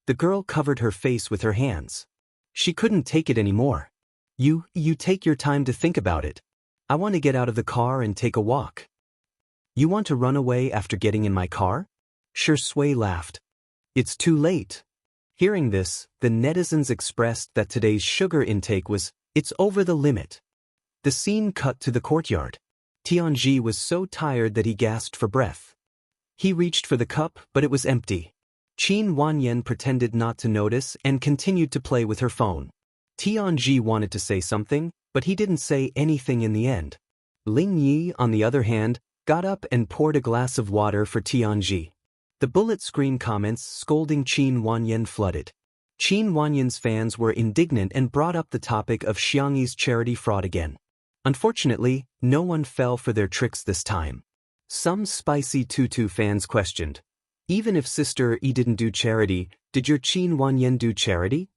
The girl covered her face with her hands. She couldn't take it anymore. You take your time to think about it. I want to get out of the car and take a walk." You want to run away after getting in my car? Shui laughed. It's too late. Hearing this, the netizens expressed that today's sugar intake it's over the limit. The scene cut to the courtyard. Tianji was so tired that he gasped for breath. He reached for the cup, but it was empty. Qin Wanyan pretended not to notice and continued to play with her phone. Tianji wanted to say something, but he didn't say anything in the end. Ling Yi, on the other hand, got up and poured a glass of water for Tianji. The bullet screen comments scolding Qin Wanyan flooded. Qin Wanyan's fans were indignant and brought up the topic of Xianxi's charity fraud again. Unfortunately, no one fell for their tricks this time. Some spicy Tutu fans questioned, even if Sister E didn't do charity, did your Qin Wanyan do charity?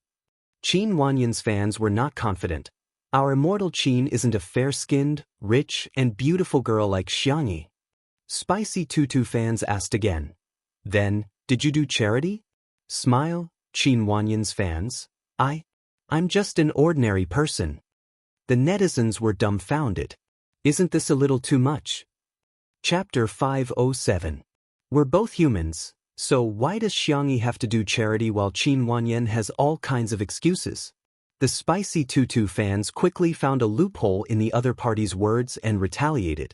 Qin Wanyan's fans were not confident. Our immortal Qin isn't a fair-skinned, rich, and beautiful girl like Xianxi. Spicy Tutu fans asked again. Then, did you do charity? Smile, Qin Wanyan's fans. I'm just an ordinary person. The netizens were dumbfounded. Isn't this a little too much? Chapter 507. We're both humans, so why does Xianxi have to do charity while Qin Wanyan has all kinds of excuses? The spicy Tutu fans quickly found a loophole in the other party's words and retaliated.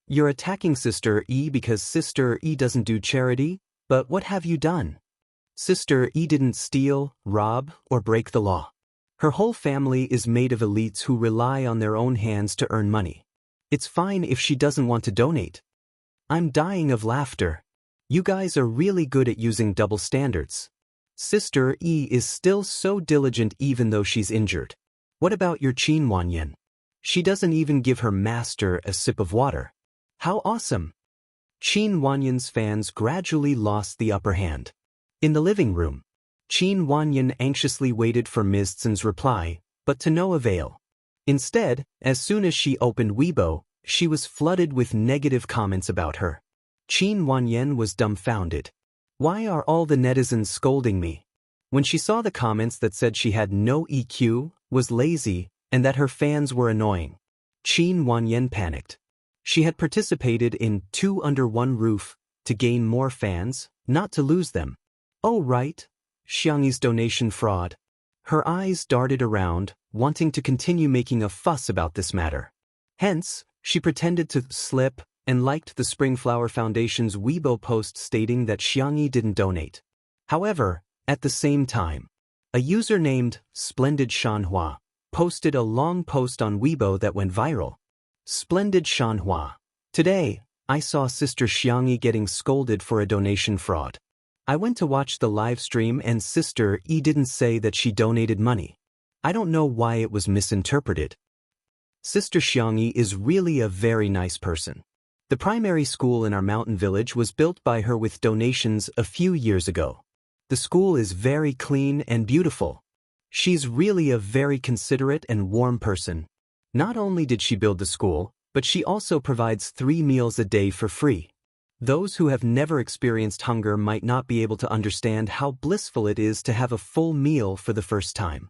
You're attacking Sister E because Sister E doesn't do charity, but what have you done? Sister E didn't steal, rob, or break the law. Her whole family is made of elites who rely on their own hands to earn money. It's fine if she doesn't want to donate. I'm dying of laughter. You guys are really good at using double standards. Sister E is still so diligent even though she's injured. What about your Qin Wanyan? She doesn't even give her master a sip of water. How awesome! Qin Wanyan's fans gradually lost the upper hand. In the living room, Qin Wanyan anxiously waited for Ms. Tsun's reply, but to no avail. Instead, as soon as she opened Weibo, she was flooded with negative comments about her. Qin Wanyan was dumbfounded. Why are all the netizens scolding me? When she saw the comments that said she had no EQ, was lazy, and that her fans were annoying, Qin Wanyan panicked. She had participated in 2 Under One Roof to gain more fans, not to lose them. Oh right, Xianxi's donation fraud. Her eyes darted around, wanting to continue making a fuss about this matter. Hence, she pretended to slip and liked the Springflower Foundation's Weibo post stating that Xianxi didn't donate. However, at the same time, a user named Splendid Shanhua posted a long post on Weibo that went viral. Splendid Shanhua. Today, I saw Sister Xianxi getting scolded for a donation fraud. I went to watch the live stream and Sister E didn't say that she donated money. I don't know why it was misinterpreted. Sister Xianxi is really a very nice person. The primary school in our mountain village was built by her with donations a few years ago. The school is very clean and beautiful. She's really a very considerate and warm person. Not only did she build the school, but she also provides 3 meals a day for free. Those who have never experienced hunger might not be able to understand how blissful it is to have a full meal for the first time.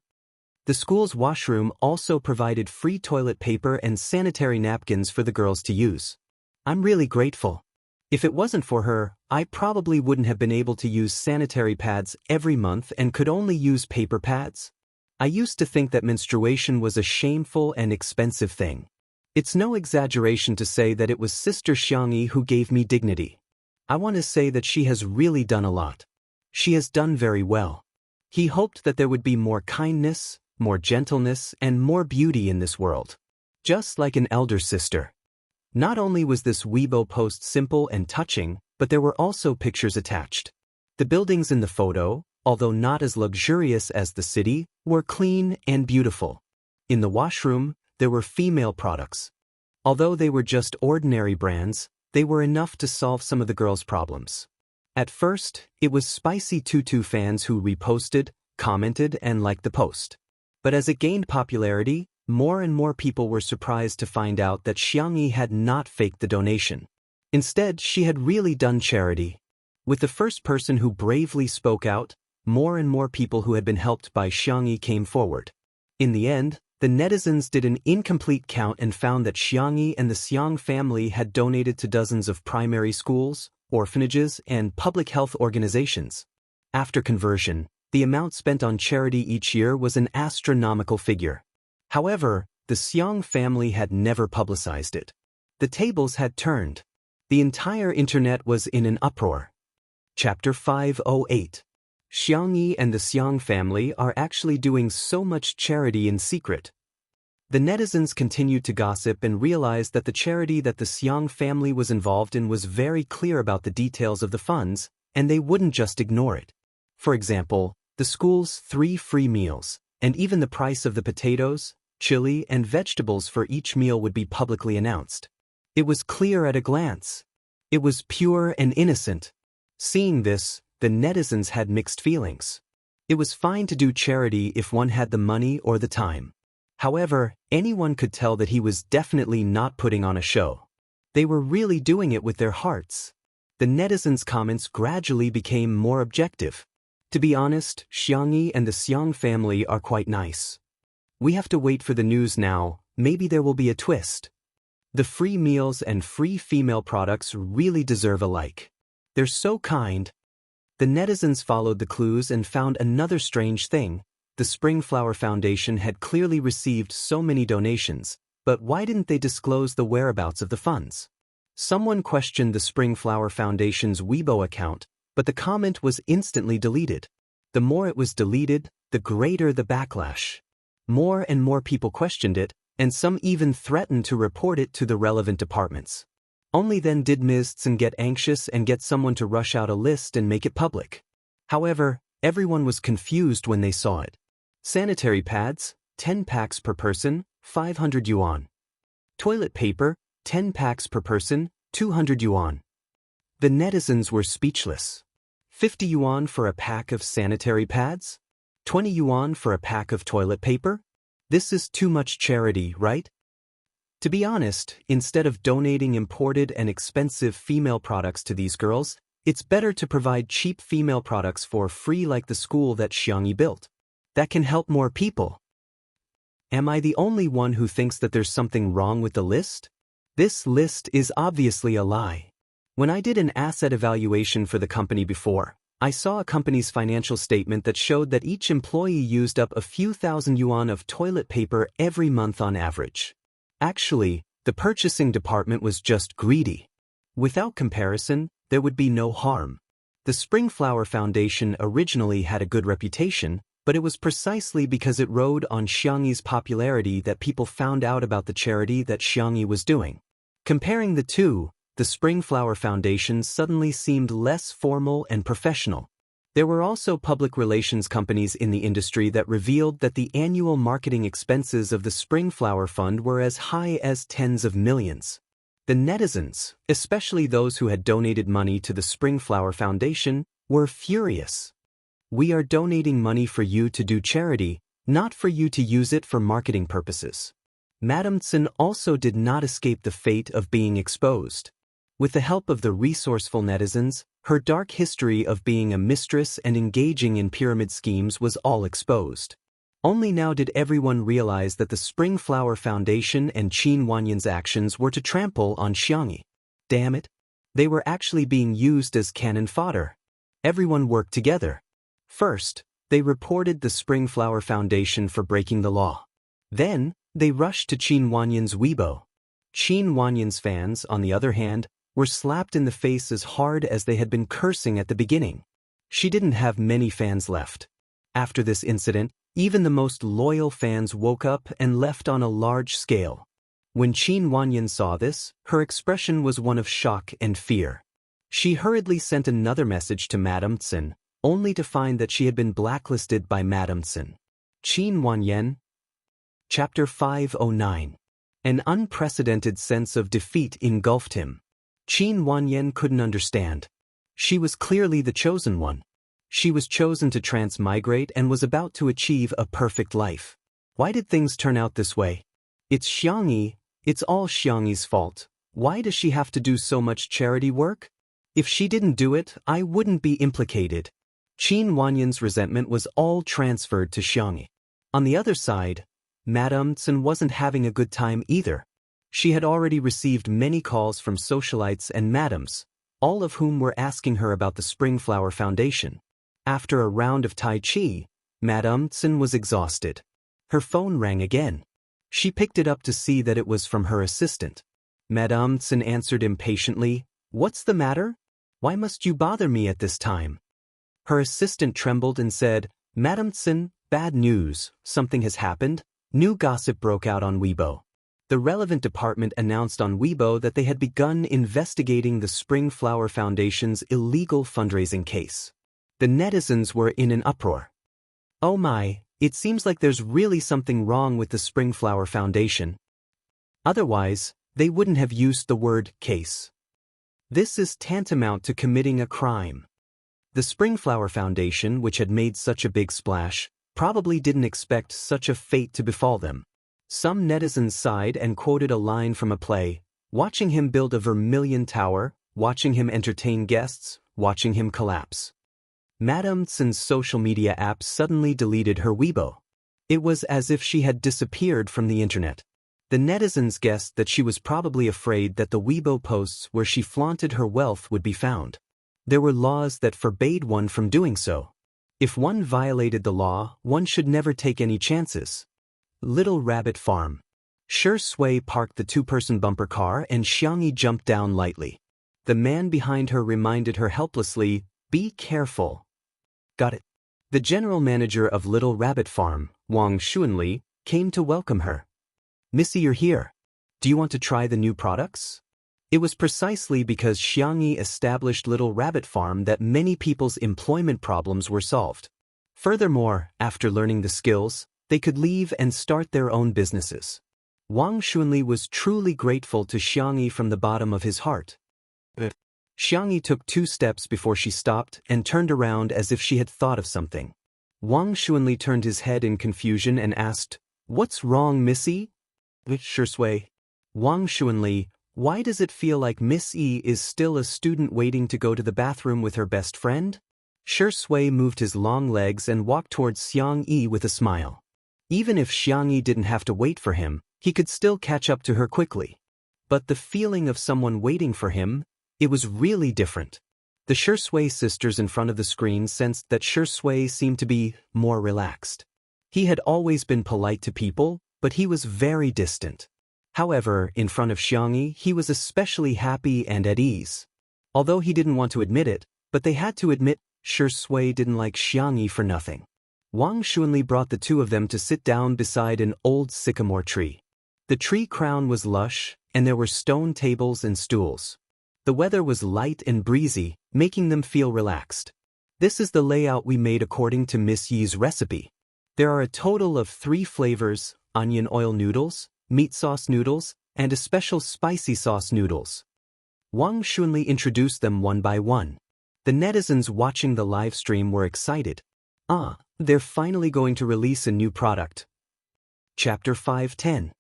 The school's washroom also provided free toilet paper and sanitary napkins for the girls to use. I'm really grateful. If it wasn't for her, I probably wouldn't have been able to use sanitary pads every month and could only use paper pads. I used to think that menstruation was a shameful and expensive thing. It's no exaggeration to say that it was Sister Xianxi who gave me dignity. I want to say that she has really done a lot. She has done very well. He hoped that there would be more kindness, more gentleness, and more beauty in this world. Just like an elder sister. Not only was this Weibo post simple and touching, but there were also pictures attached. The buildings in the photo, although not as luxurious as the city, were clean and beautiful. In the washroom, there were female products. Although they were just ordinary brands, they were enough to solve some of the girls' problems. At first, it was spicy Tutu fans who reposted, commented, and liked the post. But as it gained popularity, more and more people were surprised to find out that Xianxi had not faked the donation. Instead, she had really done charity. With the first person who bravely spoke out, more and more people who had been helped by Xianxi came forward. In the end, The netizens did an incomplete count and found that Xianxia and the Xiang family had donated to dozens of primary schools, orphanages, and public health organizations. After conversion, the amount spent on charity each year was an astronomical figure. However, the Xiang family had never publicized it. The tables had turned. The entire internet was in an uproar. Chapter 508. Xianxia and the Xiang family are actually doing so much charity in secret. The netizens continued to gossip and realized that the charity that the Xiang family was involved in was very clear about the details of the funds, and they wouldn't just ignore it. For example, the school's 3 free meals, and even the price of the potatoes, chili, and vegetables for each meal would be publicly announced. It was clear at a glance. It was pure and innocent. Seeing this, the netizens had mixed feelings. It was fine to do charity if one had the money or the time. However, anyone could tell that he was definitely not putting on a show. They were really doing it with their hearts. The netizens' comments gradually became more objective. To be honest, Xianxia and the Xiang family are quite nice. We have to wait for the news now, maybe there will be a twist. The free meals and free female products really deserve a like. They're so kind. The netizens followed the clues and found another strange thing. The Spring Flower Foundation had clearly received so many donations, but why didn't they disclose the whereabouts of the funds? Someone questioned the Spring Flower Foundation's Weibo account, but the comment was instantly deleted. The more it was deleted, the greater the backlash. More and more people questioned it, and some even threatened to report it to the relevant departments. Only then did Ms. Tsen get anxious and get someone to rush out a list and make it public. However, everyone was confused when they saw it. Sanitary pads, 10 packs per person, 500 yuan. Toilet paper, 10 packs per person, 200 yuan. The netizens were speechless. 50 yuan for a pack of sanitary pads? 20 yuan for a pack of toilet paper? This is too much charity, right? To be honest, instead of donating imported and expensive female products to these girls, it's better to provide cheap female products for free like the school that Xianxia built. That can help more people. Am I the only one who thinks that there's something wrong with the list? This list is obviously a lie. When I did an asset evaluation for the company before, I saw a company's financial statement that showed that each employee used up a few thousand yuan of toilet paper every month on average. Actually, the purchasing department was just greedy. Without comparison, there would be no harm. The Spring Flower Foundation originally had a good reputation, but it was precisely because it rode on Xianxia's popularity that people found out about the charity that Xianxia was doing. Comparing the two, the Spring Flower Foundation suddenly seemed less formal and professional. There were also public relations companies in the industry that revealed that the annual marketing expenses of the Spring Flower Fund were as high as tens of millions. The netizens, especially those who had donated money to the Spring Flower Foundation, were furious. We are donating money for you to do charity, not for you to use it for marketing purposes. Madame Tsen also did not escape the fate of being exposed. With the help of the resourceful netizens, her dark history of being a mistress and engaging in pyramid schemes was all exposed. Only now did everyone realize that the Spring Flower Foundation and Qin Wanyan's actions were to trample on Xianxia. Damn it! They were actually being used as cannon fodder. Everyone worked together. First, they reported the Spring Flower Foundation for breaking the law. Then, they rushed to Qin Wanyan's Weibo. Qin Wanyan's fans, on the other hand, were slapped in the face as hard as they had been cursing at the beginning. She didn't have many fans left. After this incident, even the most loyal fans woke up and left on a large scale. When Qin Wanyan saw this, her expression was one of shock and fear. She hurriedly sent another message to Madame Tsen, only to find that she had been blacklisted by Madame Tsen. Qin Wanyan. Chapter 509. An unprecedented sense of defeat engulfed him. Qin Wanyan couldn't understand. She was clearly the chosen one. She was chosen to transmigrate and was about to achieve a perfect life. Why did things turn out this way? It's Xianxia. It's all Xianxia's fault. Why does she have to do so much charity work? If she didn't do it, I wouldn't be implicated. Qin Wanyan's resentment was all transferred to Xianxia. On the other side, Madame Tsen wasn't having a good time either. She had already received many calls from socialites and madams, all of whom were asking her about the Spring Flower Foundation. After a round of Tai Chi, Madame Tsen was exhausted. Her phone rang again. She picked it up to see that it was from her assistant. Madame Tsen answered impatiently, "What's the matter? Why must you bother me at this time?" Her assistant trembled and said, "Madame Tsen, bad news, something has happened. New gossip broke out on Weibo." The relevant department announced on Weibo that they had begun investigating the Spring Flower Foundation's illegal fundraising case. The netizens were in an uproar. "Oh my, it seems like there's really something wrong with the Spring Flower Foundation. Otherwise, they wouldn't have used the word case. This is tantamount to committing a crime." The Spring Flower Foundation, which had made such a big splash, probably didn't expect such a fate to befall them. Some netizens sighed and quoted a line from a play, "Watching him build a vermilion tower, watching him entertain guests, watching him collapse." Madame Tsen's social media app suddenly deleted her Weibo. It was as if she had disappeared from the internet. The netizens guessed that she was probably afraid that the Weibo posts where she flaunted her wealth would be found. There were laws that forbade one from doing so. If one violated the law, one should never take any chances. Little Rabbit Farm. Shui parked the two-person bumper car and Xianxia jumped down lightly. The man behind her reminded her helplessly, "Be careful." "Got it." The general manager of Little Rabbit Farm, Wang Lin, came to welcome her. "Missy, you're here. Do you want to try the new products?" It was precisely because Xianxia established Little Rabbit Farm that many people's employment problems were solved. Furthermore, after learning the skills, they could leave and start their own businesses. Wang Lin was truly grateful to Xianxia from the bottom of his heart. Xianxia took 2 steps before she stopped and turned around as if she had thought of something. Wang Lin turned his head in confusion and asked, "What's wrong, Missy?" Shui. Wang Lin, why does it feel like Miss E is still a student waiting to go to the bathroom with her best friend? Shui moved his long legs and walked towards Xianxia with a smile. Even if Xianxia didn't have to wait for him, he could still catch up to her quickly. But the feeling of someone waiting for him, it was really different. The Shui sisters in front of the screen sensed that Shui seemed to be more relaxed. He had always been polite to people, but he was very distant. However, in front of Xianxia, he was especially happy and at ease. Although he didn't want to admit it, but they had to admit, Shui didn't like Xianxia for nothing. Wang Lin brought the two of them to sit down beside an old sycamore tree. The tree crown was lush, and there were stone tables and stools. The weather was light and breezy, making them feel relaxed. "This is the layout we made according to Miss Yi's recipe. There are a total of 3 flavors, onion oil noodles, meat sauce noodles, and a special spicy sauce noodles." Wang Lin introduced them one by one. The netizens watching the live stream were excited. They're finally going to release a new product. Chapter 5:10.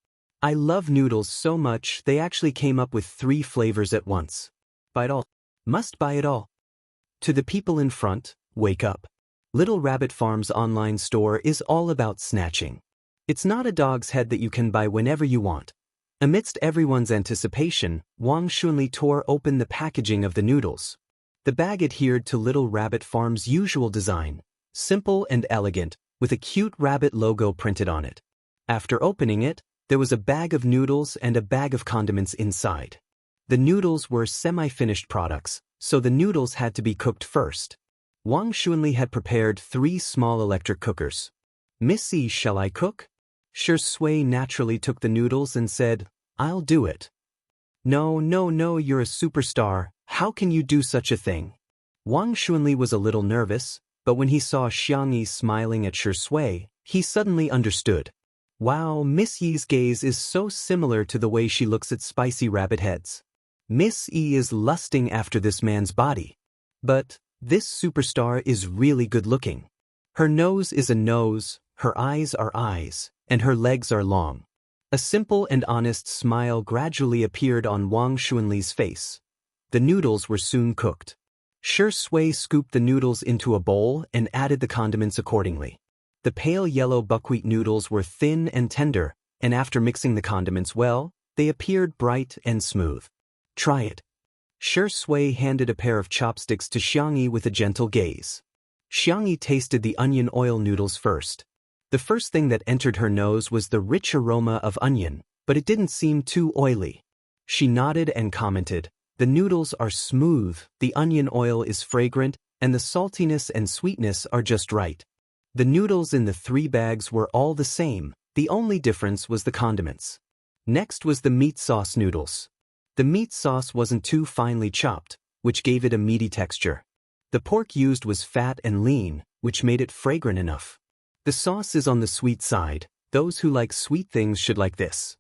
I love noodles so much they actually came up with 3 flavors at once. Buy it all. Must buy it all. To the people in front, wake up. Little Rabbit Farm's online store is all about snatching. It's not a dog's head that you can buy whenever you want. Amidst everyone's anticipation, Wang Lin tore open the packaging of the noodles. The bag adhered to Little Rabbit Farm's usual design, simple and elegant, with a cute rabbit logo printed on it. After opening it, there was a bag of noodles and a bag of condiments inside. The noodles were semi-finished products, so the noodles had to be cooked first. Wang Lin had prepared 3 small electric cookers. "Missy, shall I cook?" Shui naturally took the noodles and said, "I'll do it." No, you're a superstar. How can you do such a thing?" Wang Lin was a little nervous, but when he saw Xianxia smiling at Shui, he suddenly understood. Wow, Miss Yi's gaze is so similar to the way she looks at spicy rabbit heads. Miss E is lusting after this man's body. But this superstar is really good looking. Her nose is a nose, her eyes are eyes, and her legs are long. A simple and honest smile gradually appeared on Wang Lin's face. The noodles were soon cooked. Shui scooped the noodles into a bowl and added the condiments accordingly. The pale yellow buckwheat noodles were thin and tender, and after mixing the condiments well, they appeared bright and smooth. Try it. Shui handed a pair of chopsticks to Xianxia with a gentle gaze. Xianxia tasted the onion oil noodles first. The first thing that entered her nose was the rich aroma of onion, but it didn't seem too oily. She nodded and commented, "The noodles are smooth, the onion oil is fragrant, and the saltiness and sweetness are just right." The noodles in the 3 bags were all the same, the only difference was the condiments. Next was the meat sauce noodles. The meat sauce wasn't too finely chopped, which gave it a meaty texture. The pork used was fat and lean, which made it fragrant enough. The sauce is on the sweet side. Those who like sweet things should like this.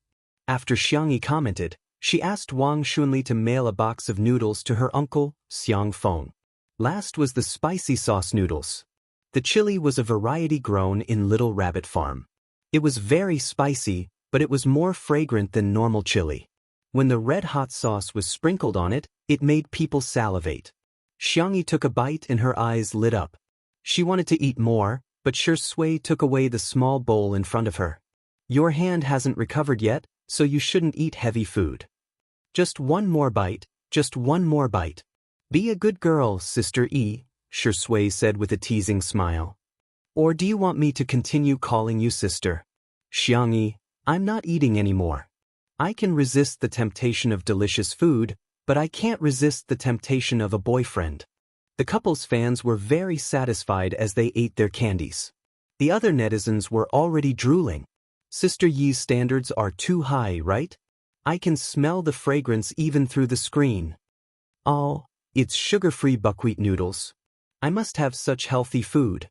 After Xianxia commented, she asked Wang Xunli to mail a box of noodles to her uncle, Xiang Feng. Last was the spicy sauce noodles. The chili was a variety grown in Little Rabbit Farm. It was very spicy, but it was more fragrant than normal chili. When the red-hot sauce was sprinkled on it, it made people salivate. Xianxia took a bite and her eyes lit up. She wanted to eat more, but Shui took away the small bowl in front of her. "Your hand hasn't recovered yet, so you shouldn't eat heavy food. Just one more bite, just one more bite. Be a good girl, Sister E," Shui said with a teasing smile. "Or do you want me to continue calling you sister?" "Xianxia, I'm not eating anymore. I can resist the temptation of delicious food, but I can't resist the temptation of a boyfriend." The couple's fans were very satisfied as they ate their candies. The other netizens were already drooling. "Sister Yi's standards are too high, right? I can smell the fragrance even through the screen. Oh, it's sugar-free buckwheat noodles. I must have such healthy food.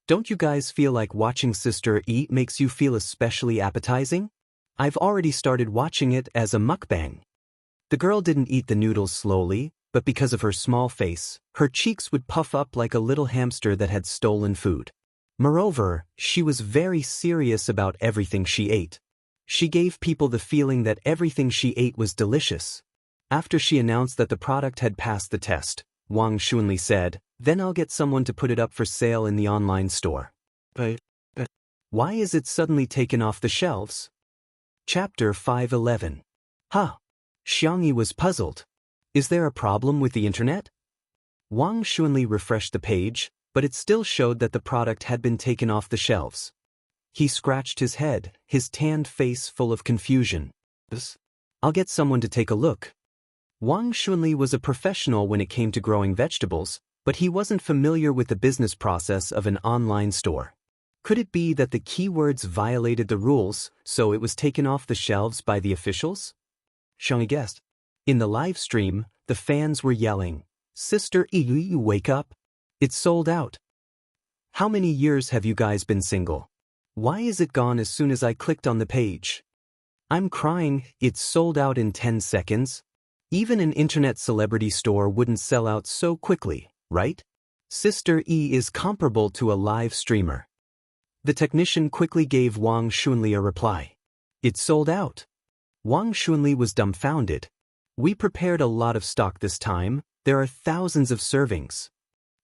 Don't you guys feel like watching Sister eat makes you feel especially appetizing? I've already started watching it as a mukbang." The girl didn't eat the noodles slowly, but because of her small face, her cheeks would puff up like a little hamster that had stolen food. Moreover, she was very serious about everything she ate. She gave people the feeling that everything she ate was delicious. After she announced that the product had passed the test, Wang Xunli said, "Then I'll get someone to put it up for sale in the online store." But why is it suddenly taken off the shelves? Chapter 511. Huh. Xianxia was puzzled. Is there a problem with the internet? Wang Xunli refreshed the page, but it still showed that the product had been taken off the shelves. He scratched his head, his tanned face full of confusion. "I'll get someone to take a look." Wang Xunli was a professional when it came to growing vegetables, but he wasn't familiar with the business process of an online store. Could it be that the keywords violated the rules, so it was taken off the shelves by the officials? Xianxia guessed. In the live stream, the fans were yelling, "Sister E, wake up! It's sold out. How many years have you guys been single? Why is it gone as soon as I clicked on the page? I'm crying, it's sold out in 10 seconds. Even an internet celebrity store wouldn't sell out so quickly, right? Sister E is comparable to a live streamer." The technician quickly gave Wang Xunli a reply. "It's sold out." Wang Xunli was dumbfounded. "We prepared a lot of stock this time. There are thousands of servings."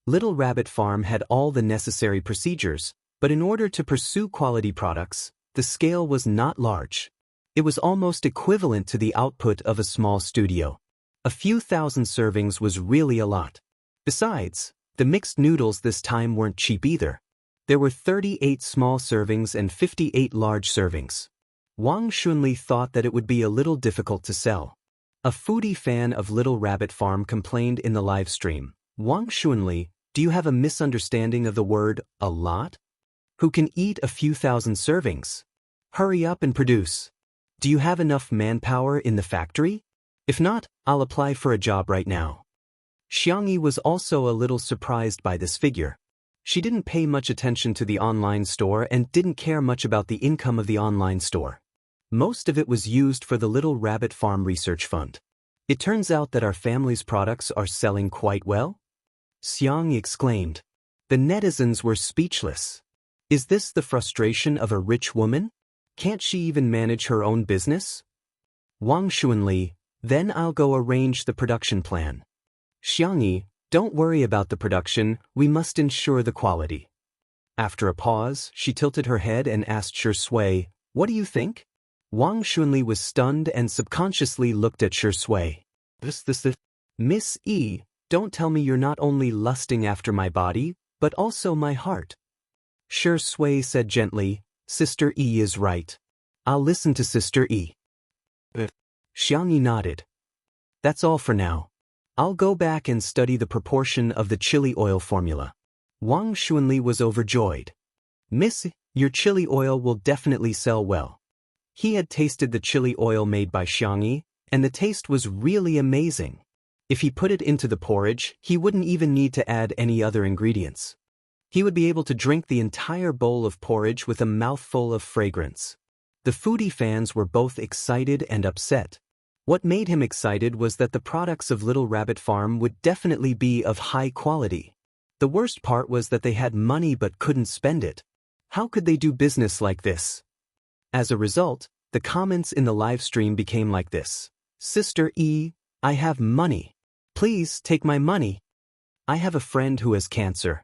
Little Rabbit Farm had all the necessary procedures, but in order to pursue quality products, the scale was not large. It was almost equivalent to the output of a small studio. A few thousand servings was really a lot. Besides, the mixed noodles this time weren't cheap either. There were 38 small servings and 58 large servings. Wang Xunli thought that it would be a little difficult to sell. A foodie fan of Little Rabbit Farm complained in the live stream, "Wang Xunli, do you have a misunderstanding of the word, a lot? Who can eat a few thousand servings? Hurry up and produce. Do you have enough manpower in the factory? If not, I'll apply for a job right now." Xianxia was also a little surprised by this figure. She didn't pay much attention to the online store and didn't care much about the income of the online store. Most of it was used for the Little Rabbit Farm Research Fund. "It turns out that our family's products are selling quite well?" Xianxia exclaimed. The netizens were speechless. Is this the frustration of a rich woman? Can't she even manage her own business? Wang Xunli, "Then I'll go arrange the production plan." Xianxia, "Don't worry about the production, we must ensure the quality." After a pause, she tilted her head and asked Shui, "What do you think?" Wang Xunli was stunned and subconsciously looked at Shui. This. Miss E, don't tell me you're not only lusting after my body, but also my heart. Shui said gently, "Sister E is right. I'll listen to Sister E." Xianxia nodded. "That's all for now. I'll go back and study the proportion of the chili oil formula." Wang Xunli was overjoyed. "Miss, your chili oil will definitely sell well." He had tasted the chili oil made by Xianxia, and the taste was really amazing. If he put it into the porridge, he wouldn't even need to add any other ingredients. He would be able to drink the entire bowl of porridge with a mouthful of fragrance. The foodie fans were both excited and upset. What made him excited was that the products of Little Rabbit Farm would definitely be of high quality. The worst part was that they had money but couldn't spend it. How could they do business like this? As a result, the comments in the live stream became like this. "Sister E, I have money. Please take my money. I have a friend who has cancer.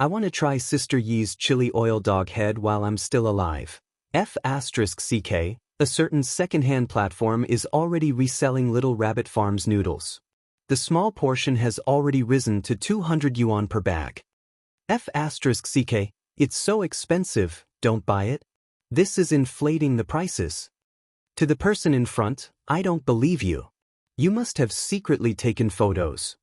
I want to try Sister Ye's chili oil dog head while I'm still alive." F***CK, a certain second-hand platform is already reselling Little Rabbit Farm's noodles. The small portion has already risen to 200 yuan per bag. F***CK, it's so expensive, don't buy it. This is inflating the prices. To the person in front, "I don't believe you. You must have secretly taken photos."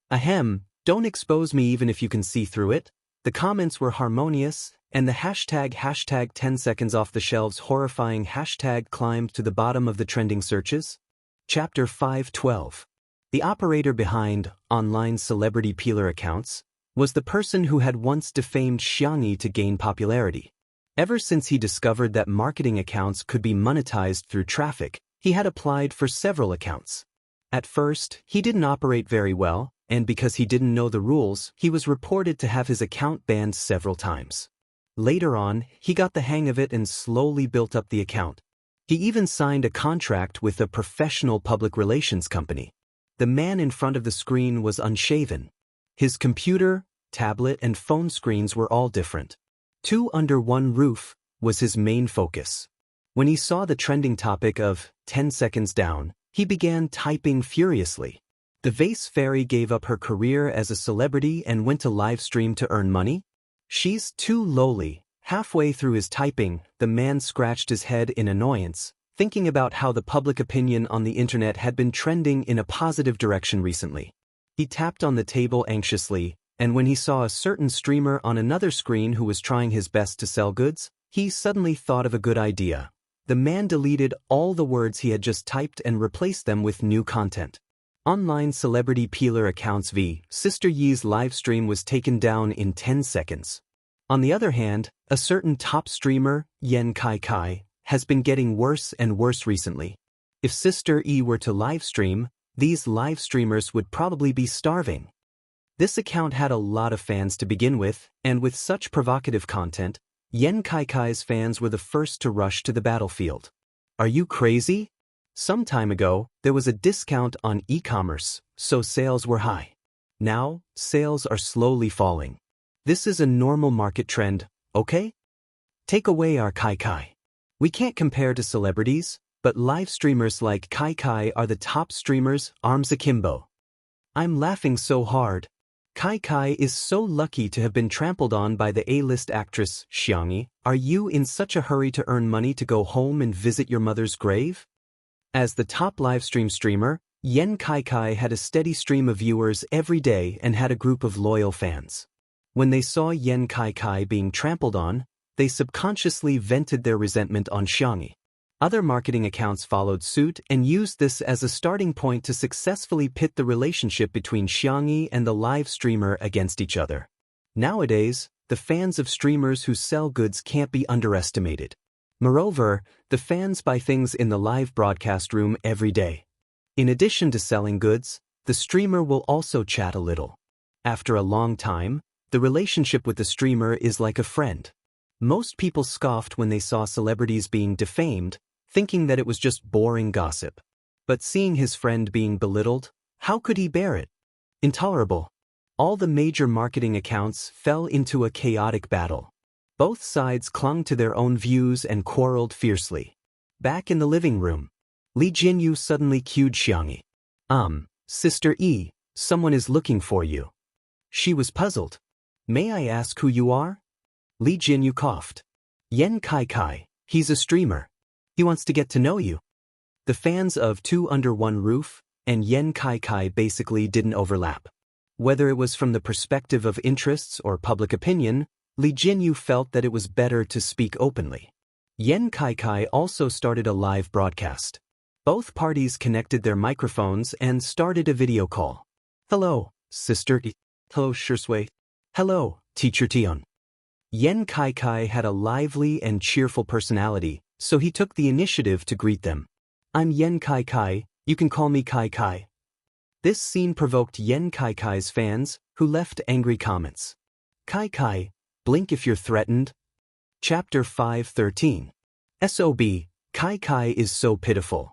Ahem, don't expose me even if you can see through it. The comments were harmonious, and the hashtag 10 seconds off the shelves horrifying hashtag climbed to the bottom of the trending searches. Chapter 512. The operator behind online celebrity peeler accounts was the person who had once defamed Xianxia to gain popularity. Ever since he discovered that marketing accounts could be monetized through traffic, he had applied for several accounts. At first, he didn't operate very well, and because he didn't know the rules, he was reported to have his account banned several times. Later on, he got the hang of it and slowly built up the account. He even signed a contract with a professional public relations company. The man in front of the screen was unshaven. His computer, tablet, and phone screens were all different. Two under one roof was his main focus. When he saw the trending topic of 10 seconds down, he began typing furiously. The vase fairy gave up her career as a celebrity and went to live stream to earn money? She's too lowly. Halfway through his typing, the man scratched his head in annoyance, thinking about how the public opinion on the internet had been trending in a positive direction recently. He tapped on the table anxiously, and when he saw a certain streamer on another screen who was trying his best to sell goods, he suddenly thought of a good idea. The man deleted all the words he had just typed and replaced them with new content. Online celebrity peeler accounts v. Sister Ye's live stream was taken down in 10 seconds. On the other hand, a certain top streamer, Yen Kai Kai, has been getting worse and worse recently. If Sister E were to live stream, these live streamers would probably be starving. This account had a lot of fans to begin with, and with such provocative content, Yen Kai Kai's fans were the first to rush to the battlefield. Are you crazy? Some time ago, there was a discount on e-commerce, so sales were high. Now, sales are slowly falling. This is a normal market trend, okay? Take away our Kai Kai. We can't compare to celebrities, but live streamers like Kai Kai are the top streamers, arms akimbo. I'm laughing so hard. Kai Kai is so lucky to have been trampled on by the A-list actress, Xianxia. Are you in such a hurry to earn money to go home and visit your mother's grave? As the top livestream streamer, Yen Kai Kai had a steady stream of viewers every day and had a group of loyal fans. When they saw Yen Kai Kai being trampled on, they subconsciously vented their resentment on Xianxia. Other marketing accounts followed suit and used this as a starting point to successfully pit the relationship between Xianxia and the live streamer against each other. Nowadays, the fans of streamers who sell goods can't be underestimated. Moreover, the fans buy things in the live broadcast room every day. In addition to selling goods, the streamer will also chat a little. After a long time, the relationship with the streamer is like a friend. Most people scoffed when they saw celebrities being defamed, thinking that it was just boring gossip. But seeing his friend being belittled, how could he bear it? Intolerable. All the major marketing accounts fell into a chaotic battle. Both sides clung to their own views and quarreled fiercely. Back in the living room, Li Jinyu suddenly cued Xianxia. Sister E, someone is looking for you. She was puzzled. May I ask who you are? Li Jinyu coughed. Yan Kai Kai, he's a streamer. He wants to get to know you. The fans of Two Under One Roof and Yan Kai Kai basically didn't overlap. Whether it was from the perspective of interests or public opinion, Li Jinyu felt that it was better to speak openly. Yan Kai Kai also started a live broadcast. Both parties connected their microphones and started a video call. Hello, Sister E. Hello, Shui. Hello, Teacher Tion. Yan Kai Kai had a lively and cheerful personality, so he took the initiative to greet them. I'm Yan Kai Kai, you can call me Kai Kai. This scene provoked Yan Kai Kai's fans, who left angry comments. Kai Kai, blink if you're threatened. Chapter 5:13. SOB, Kai Kai is so pitiful.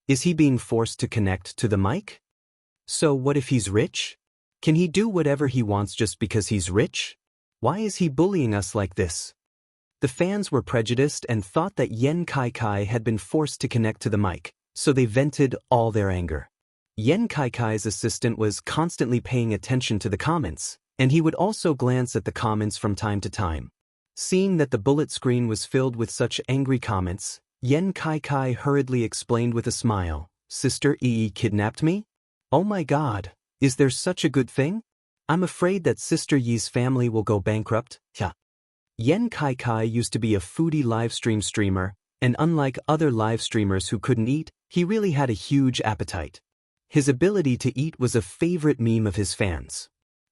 Is he being forced to connect to the mic? So what if he's rich? Can he do whatever he wants just because he's rich? Why is he bullying us like this? The fans were prejudiced and thought that Yan Kai Kai had been forced to connect to the mic, so they vented all their anger. Yan Kai Kai's assistant was constantly paying attention to the comments, and he would also glance at the comments from time to time. Seeing that the bullet screen was filled with such angry comments, Yan Kai Kai hurriedly explained with a smile, Sister E kidnapped me? Oh my god, is there such a good thing? I'm afraid that Sister Yi's family will go bankrupt. Yeah. Yan Kai Kai used to be a foodie livestream streamer, and unlike other live streamers who couldn't eat, he really had a huge appetite. His ability to eat was a favorite meme of his fans.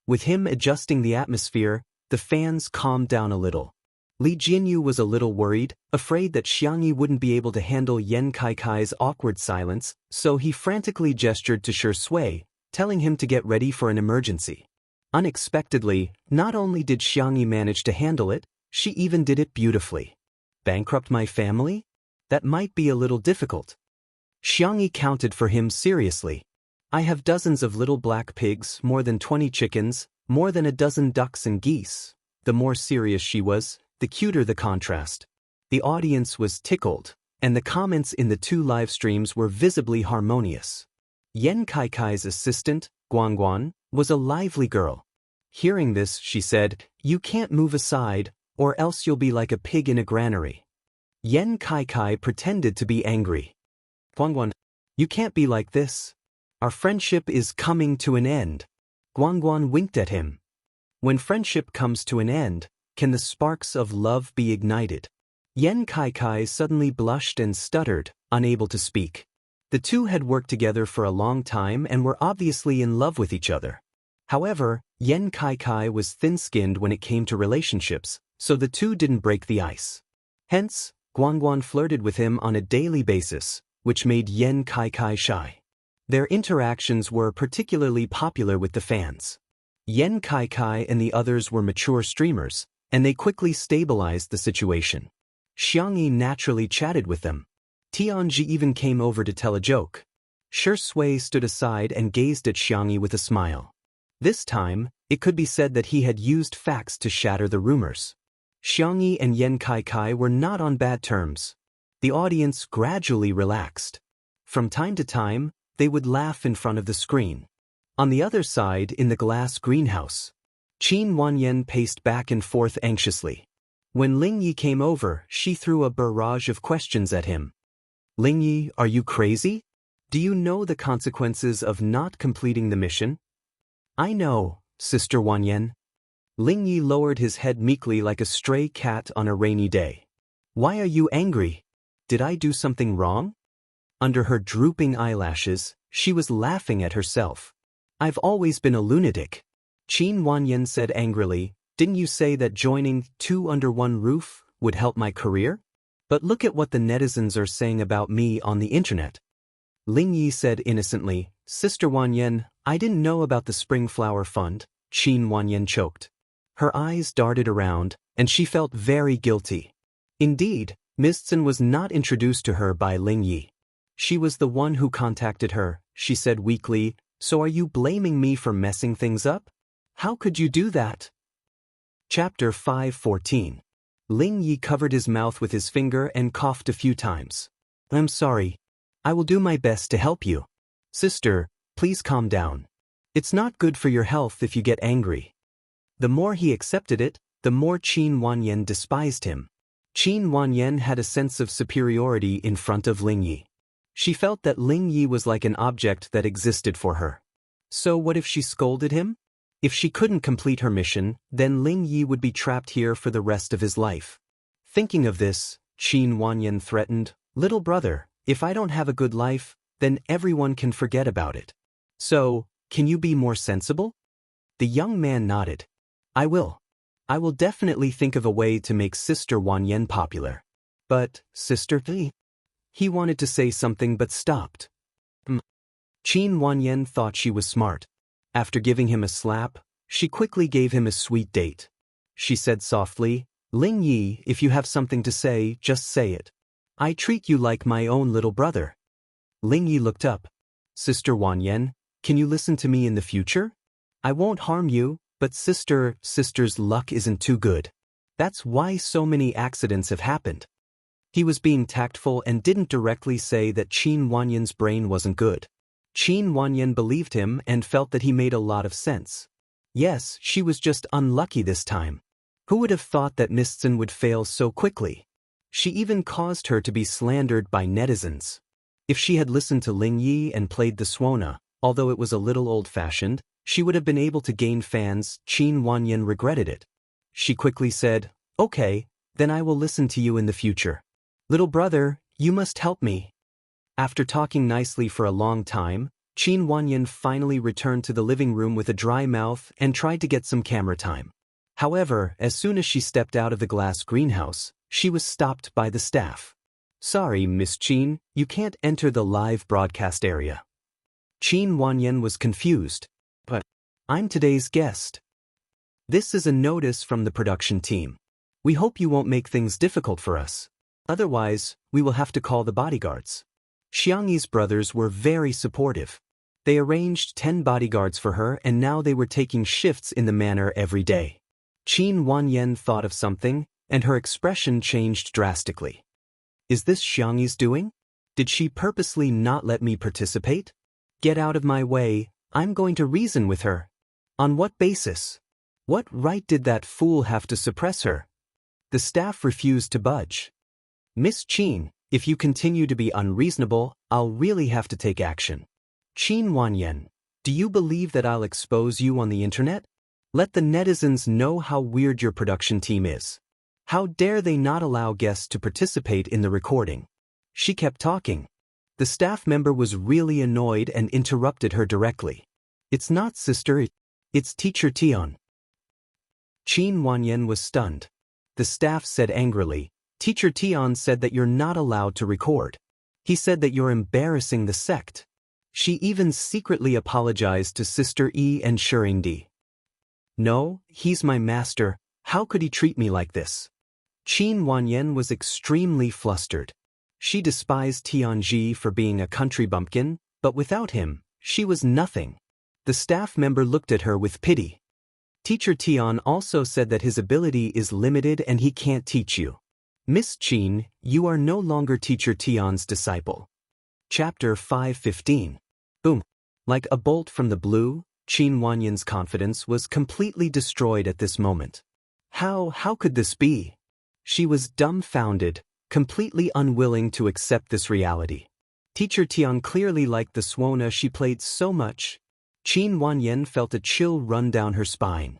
With him adjusting the atmosphere, the fans calmed down a little. Li Jinyu was a little worried, afraid that Xianxia wouldn't be able to handle Yan Kai Kai's awkward silence, so he frantically gestured to Shui, telling him to get ready for an emergency. Unexpectedly, not only did Xianxia manage to handle it, she even did it beautifully. Bankrupt my family? That might be a little difficult. Xianxia counted for him seriously. I have dozens of little black pigs, more than 20 chickens, more than a dozen ducks and geese. The more serious she was, the cuter the contrast. The audience was tickled, and the comments in the two live streams were visibly harmonious. Yan Kai Kai's assistant, Guangguan, was a lively girl. Hearing this, she said, You can't move aside, or else you'll be like a pig in a granary. Yan Kai Kai pretended to be angry. Guangguan, you can't be like this. Our friendship is coming to an end. Guangguan winked at him. When friendship comes to an end, can the sparks of love be ignited? Yan Kai Kai suddenly blushed and stuttered, unable to speak. The two had worked together for a long time and were obviously in love with each other. However, Yan Kai Kai was thin-skinned when it came to relationships, so the two didn't break the ice. Hence, Guangguan flirted with him on a daily basis, which made Yan Kai Kai shy. Their interactions were particularly popular with the fans. Yan Kai Kai and the others were mature streamers, and they quickly stabilized the situation. Xianxia naturally chatted with them. Tianji even came over to tell a joke. Shui stood aside and gazed at Xianxia with a smile. This time, it could be said that he had used facts to shatter the rumors. Xianxia and Yan Kai Kai were not on bad terms. The audience gradually relaxed. From time to time, they would laugh in front of the screen. On the other side, in the glass greenhouse, Qin Wanyan paced back and forth anxiously. When Ling Yi came over, she threw a barrage of questions at him. Ling Yi, are you crazy? Do you know the consequences of not completing the mission? I know, Sister Wanyan. Ling Yi lowered his head meekly like a stray cat on a rainy day. Why are you angry? Did I do something wrong? Under her drooping eyelashes, she was laughing at herself. I've always been a lunatic. Qin Wanyan said angrily, didn't you say that joining Two Under One Roof would help my career? But look at what the netizens are saying about me on the internet. Ling Yi said innocently, Sister Wanyan, I didn't know about the Spring Flower Fund. Qin Wanyan choked. Her eyes darted around, and she felt very guilty. Indeed, Mistson was not introduced to her by Ling Yi. She was the one who contacted her, she said weakly, so are you blaming me for messing things up? How could you do that? Chapter 5:14. Ling Yi covered his mouth with his finger and coughed a few times. I'm sorry. I will do my best to help you. Sister, please calm down. It's not good for your health if you get angry. The more he accepted it, the more Qin Wanyan despised him. Qin Wanyan had a sense of superiority in front of Ling Yi. She felt that Ling Yi was like an object that existed for her. So what if she scolded him? If she couldn't complete her mission, then Ling Yi would be trapped here for the rest of his life. Thinking of this, Qin Wanyan threatened, Little brother, if I don't have a good life, then everyone can forget about it. So, can you be more sensible? The young man nodded. I will. I will definitely think of a way to make Sister Wanyan popular. But, Sister Li? He wanted to say something but stopped. Qin Wanyan thought she was smart. After giving him a slap, she quickly gave him a sweet date. She said softly, Ling Yi, if you have something to say, just say it. I treat you like my own little brother. Ling Yi looked up. Sister Wanyan, can you listen to me in the future? I won't harm you, but sister's luck isn't too good. That's why so many accidents have happened. He was being tactful and didn't directly say that Qin Wanyan's brain wasn't good. Qin Wanyan believed him and felt that he made a lot of sense. Yes, she was just unlucky this time. Who would have thought that Mistson would fail so quickly? She even caused her to be slandered by netizens. If she had listened to Ling Yi and played the Suona, although it was a little old-fashioned, she would have been able to gain fans. Qin Wanyan regretted it. She quickly said, Okay, then I will listen to you in the future. Little brother, you must help me. After talking nicely for a long time, Qin Wanyan finally returned to the living room with a dry mouth and tried to get some camera time. However, as soon as she stepped out of the glass greenhouse, she was stopped by the staff. Sorry, Miss Qin, you can't enter the live broadcast area. Qin Wanyan was confused. But I'm today's guest. This is a notice from the production team. We hope you won't make things difficult for us. Otherwise, we will have to call the bodyguards. Xiangyi's brothers were very supportive. They arranged 10 bodyguards for her and now they were taking shifts in the manor every day. Qin Wanyan thought of something, and her expression changed drastically. Is this Xiangyi's doing? Did she purposely not let me participate? Get out of my way, I'm going to reason with her. On what basis? What right did that fool have to suppress her? The staff refused to budge. Miss Qin, if you continue to be unreasonable, I'll really have to take action. Qin Wanyan, do you believe that I'll expose you on the internet? Let the netizens know how weird your production team is. How dare they not allow guests to participate in the recording? She kept talking. The staff member was really annoyed and interrupted her directly. It's not sister, it's Teacher Tian. Qin Wanyan was stunned. The staff said angrily, Teacher Tian said that you're not allowed to record. He said that you're embarrassing the sect. She even secretly apologized to Sister E and Shurindi. No, he's my master, how could he treat me like this? Qin Wanyan was extremely flustered. She despised Tianji for being a country bumpkin, but without him, she was nothing. The staff member looked at her with pity. Teacher Tian also said that his ability is limited and he can't teach you. Miss Qin, you are no longer Teacher Tian's disciple. Chapter 5:15. Boom. Like a bolt from the blue, Qin Wanyan's confidence was completely destroyed at this moment. How could this be? She was dumbfounded, completely unwilling to accept this reality. Teacher Tian clearly liked the Suona she played so much. Qin Wanyan felt a chill run down her spine.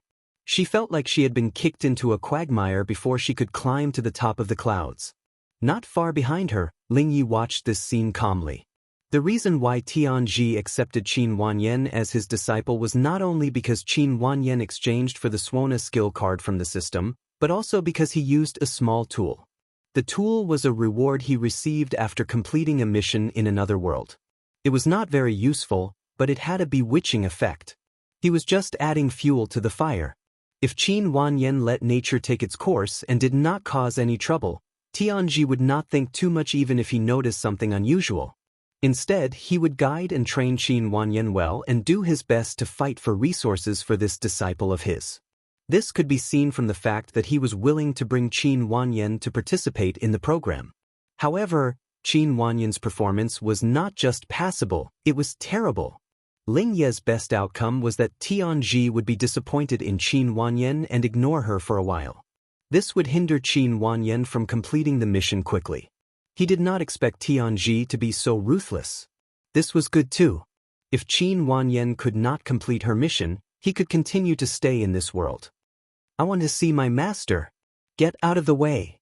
She felt like she had been kicked into a quagmire before she could climb to the top of the clouds. Not far behind her, Ling Yi watched this scene calmly. The reason why Tianji accepted Qin Wanyan as his disciple was not only because Qin Wanyan exchanged for the Suona skill card from the system, but also because he used a small tool. The tool was a reward he received after completing a mission in another world. It was not very useful, but it had a bewitching effect. He was just adding fuel to the fire. If Qin Wanyan let nature take its course and did not cause any trouble, Tianji would not think too much even if he noticed something unusual. Instead, he would guide and train Qin Wanyan well and do his best to fight for resources for this disciple of his. This could be seen from the fact that he was willing to bring Qin Wanyan to participate in the program. However, Qin Wanyan's performance was not just passable, it was terrible. Ling Ye's best outcome was that Tianji would be disappointed in Qin Wanyan and ignore her for a while. This would hinder Qin Wanyan from completing the mission quickly. He did not expect Tianji to be so ruthless. This was good too. If Qin Wanyan could not complete her mission, he could continue to stay in this world. I want to see my master. Get out of the way.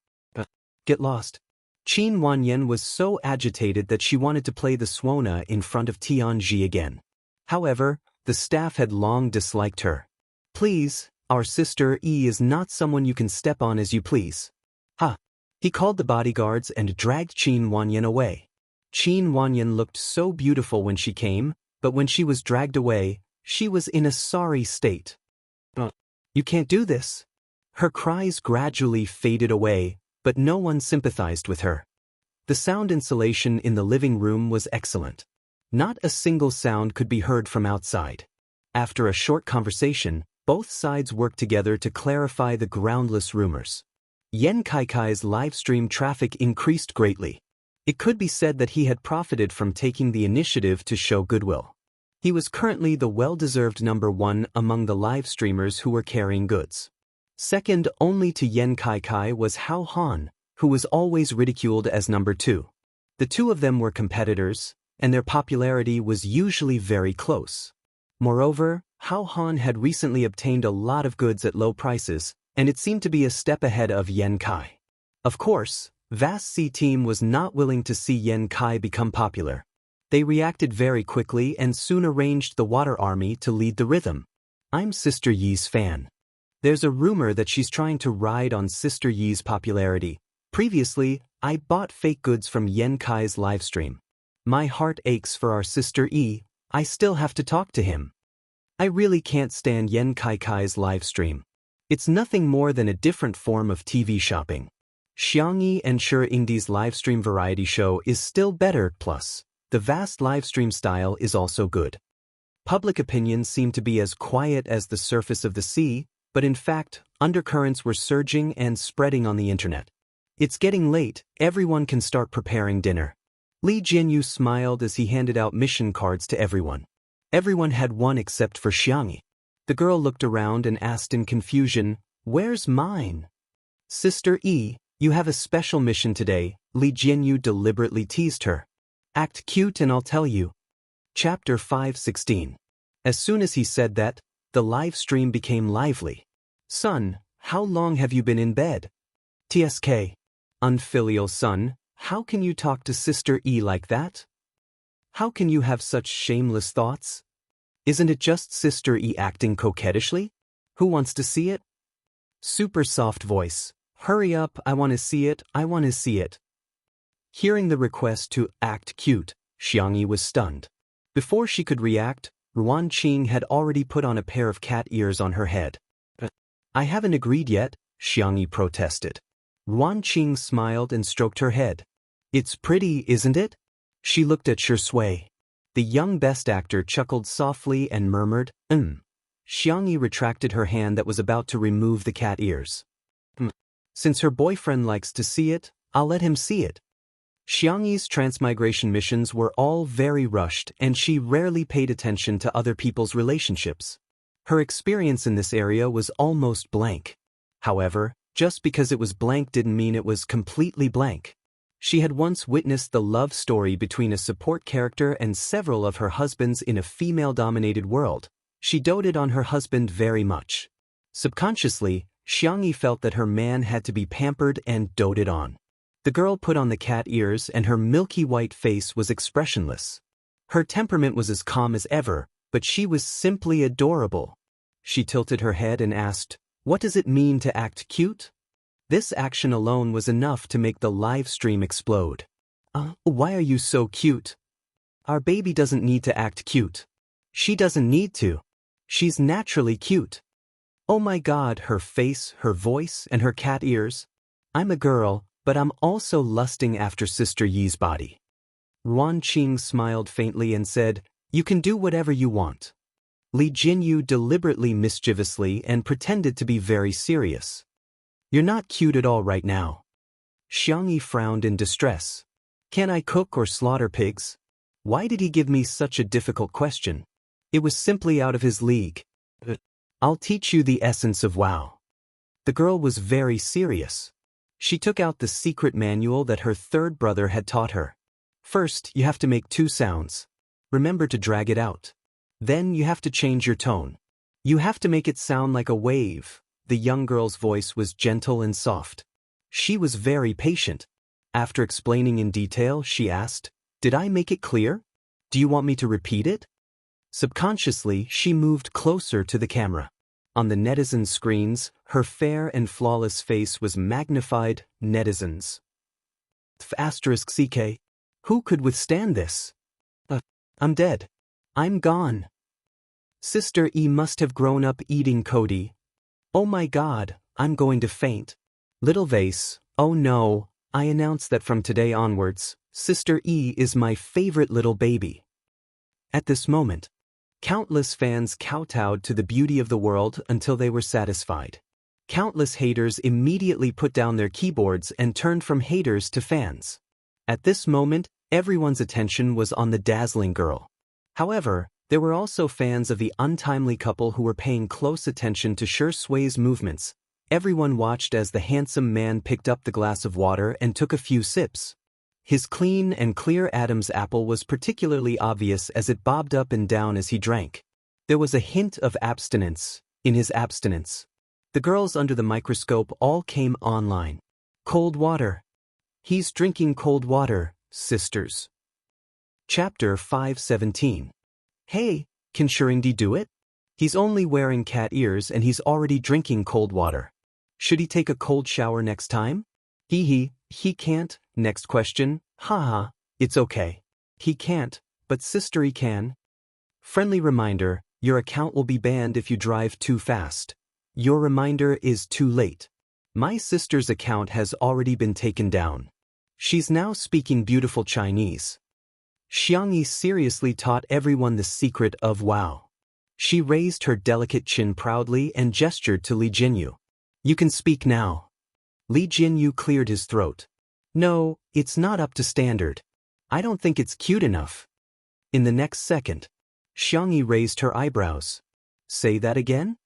Get lost. Qin Wanyan was so agitated that she wanted to play the Suona in front of Tianji again. However, the staff had long disliked her. Please, our sister E is not someone you can step on as you please. Ha! He called the bodyguards and dragged Qin Wanyan away. Qin Wanyan looked so beautiful when she came, but when she was dragged away, she was in a sorry state. You can't do this. Her cries gradually faded away, but no one sympathized with her. The sound insulation in the living room was excellent. Not a single sound could be heard from outside. After a short conversation, both sides worked together to clarify the groundless rumors. Yan Kaikai's livestream traffic increased greatly. It could be said that he had profited from taking the initiative to show goodwill. He was currently the well-deserved #1 among the live streamers who were carrying goods. Second only to Yan Kaikai was Hao Han, who was always ridiculed as #2. The two of them were competitors, and their popularity was usually very close. Moreover, Hao Han had recently obtained a lot of goods at low prices, and it seemed to be a step ahead of Yan Kai. Of course, Vast C Team was not willing to see Yan Kai become popular. They reacted very quickly and soon arranged the Water Army to lead the rhythm. I'm Sister Yi's fan. There's a rumor that she's trying to ride on Sister Yi's popularity. Previously, I bought fake goods from Yan Kai's livestream. My heart aches for our Sister Yi. I still have to talk to him. I really can't stand Yan Kaikai's livestream. It's nothing more than a different form of TV shopping. Xiangyi and Shuringdi's livestream variety show is still better, plus, the vast livestream style is also good. Public opinion seemed to be as quiet as the surface of the sea, but in fact, undercurrents were surging and spreading on the internet. It's getting late, everyone can start preparing dinner. Li Jianyu smiled as he handed out mission cards to everyone. Everyone had one except for Xiangyi. The girl looked around and asked in confusion, "Where's mine?" Sister E, you have a special mission today, Li Jianyu deliberately teased her. Act cute and I'll tell you. Chapter 5:16. As soon as he said that, the live stream became lively. Son, how long have you been in bed? TSK. Unfilial son, how can you talk to Sister E like that? How can you have such shameless thoughts? Isn't it just Sister E acting coquettishly? Who wants to see it? Super soft voice. Hurry up, I want to see it, I want to see it. Hearing the request to act cute, Xiangyi was stunned. Before she could react, Ruan Qing had already put on a pair of cat ears on her head. I haven't agreed yet, Xiangyi protested. Ruan Qing smiled and stroked her head. It's pretty, isn't it? She looked at Shui. The young best actor chuckled softly and murmured, Xiangyi retracted her hand that was about to remove the cat ears. Since her boyfriend likes to see it, I'll let him see it. Xiangyi's transmigration missions were all very rushed and she rarely paid attention to other people's relationships. Her experience in this area was almost blank. However, just because it was blank didn't mean it was completely blank. She had once witnessed the love story between a support character and several of her husbands in a female-dominated world. She doted on her husband very much. Subconsciously, Xiangyi felt that her man had to be pampered and doted on. The girl put on the cat ears and her milky white face was expressionless. Her temperament was as calm as ever, but she was simply adorable. She tilted her head and asked, "What does it mean to act cute?" This action alone was enough to make the live stream explode. Why are you so cute? Our baby doesn't need to act cute. She doesn't need to. She's naturally cute. Oh my God, her face, her voice, and her cat ears. I'm a girl, but I'm also lusting after Sister Yi's body. Ruan Qing smiled faintly and said, "You can do whatever you want." Li Jinyu deliberately mischievously and pretended to be very serious. "You're not cute at all right now." Xiangyi frowned in distress. "Can I cook or slaughter pigs?" Why did he give me such a difficult question? It was simply out of his league. "I'll teach you the essence of WoW." The girl was very serious. She took out the secret manual that her third brother had taught her. First, you have to make 2 sounds. Remember to drag it out. Then you have to change your tone. You have to make it sound like a wave. The young girl's voice was gentle and soft. She was very patient. After explaining in detail, she asked, "Did I make it clear? Do you want me to repeat it?" Subconsciously, she moved closer to the camera. On the netizen screens, her fair and flawless face was magnified. Netizens. *CK. Who could withstand this? I'm dead. I'm gone. Sister E must have grown up eating Cody. Oh my god, I'm going to faint. Little Vase, oh no, I announce that from today onwards, Sister E is my favorite little baby. At this moment, countless fans kowtowed to the beauty of the world until they were satisfied. Countless haters immediately put down their keyboards and turned from haters to fans. At this moment, everyone's attention was on the dazzling girl. However, there were also fans of the untimely couple who were paying close attention to Sher Sui's movements. Everyone watched as the handsome man picked up the glass of water and took a few sips. His clean and clear Adam's apple was particularly obvious as it bobbed up and down as he drank. There was a hint of abstinence in his abstinence. The girls under the microscope all came online. Cold water. He's drinking cold water, sisters. Chapter 517. Hey, can Shirindi do it? He's only wearing cat ears and he's already drinking cold water. Should he take a cold shower next time? He can't. Next question. Haha, it's okay. He can't, but Sistery can. Friendly reminder, your account will be banned if you drive too fast. Your reminder is too late. My sister's account has already been taken down. She's now speaking beautiful Chinese. Xiangyi seriously taught everyone the secret of WoW. She raised her delicate chin proudly and gestured to Li Jinyu. You can speak now. Li Jinyu cleared his throat. No, it's not up to standard. I don't think it's cute enough. In the next second, Xiangyi raised her eyebrows. Say that again?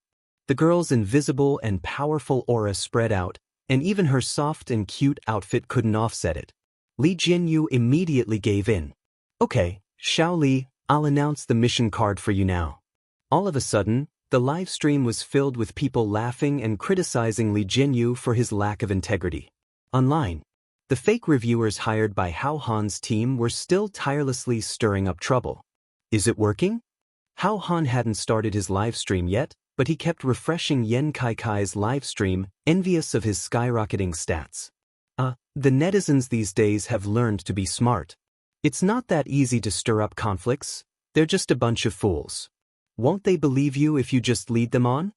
The girl's invisible and powerful aura spread out, and even her soft and cute outfit couldn't offset it. Li Jinyu immediately gave in. Okay, Xiao Li, I'll announce the mission card for you now. All of a sudden, the live stream was filled with people laughing and criticizing Li Jinyu for his lack of integrity. Online, the fake reviewers hired by Hao Han's team were still tirelessly stirring up trouble. Is it working? Hao Han hadn't started his live stream yet, but he kept refreshing Yan Kaikai's live stream, envious of his skyrocketing stats. The netizens these days have learned to be smart. It's not that easy to stir up conflicts. They're just a bunch of fools. Won't they believe you if you just lead them on?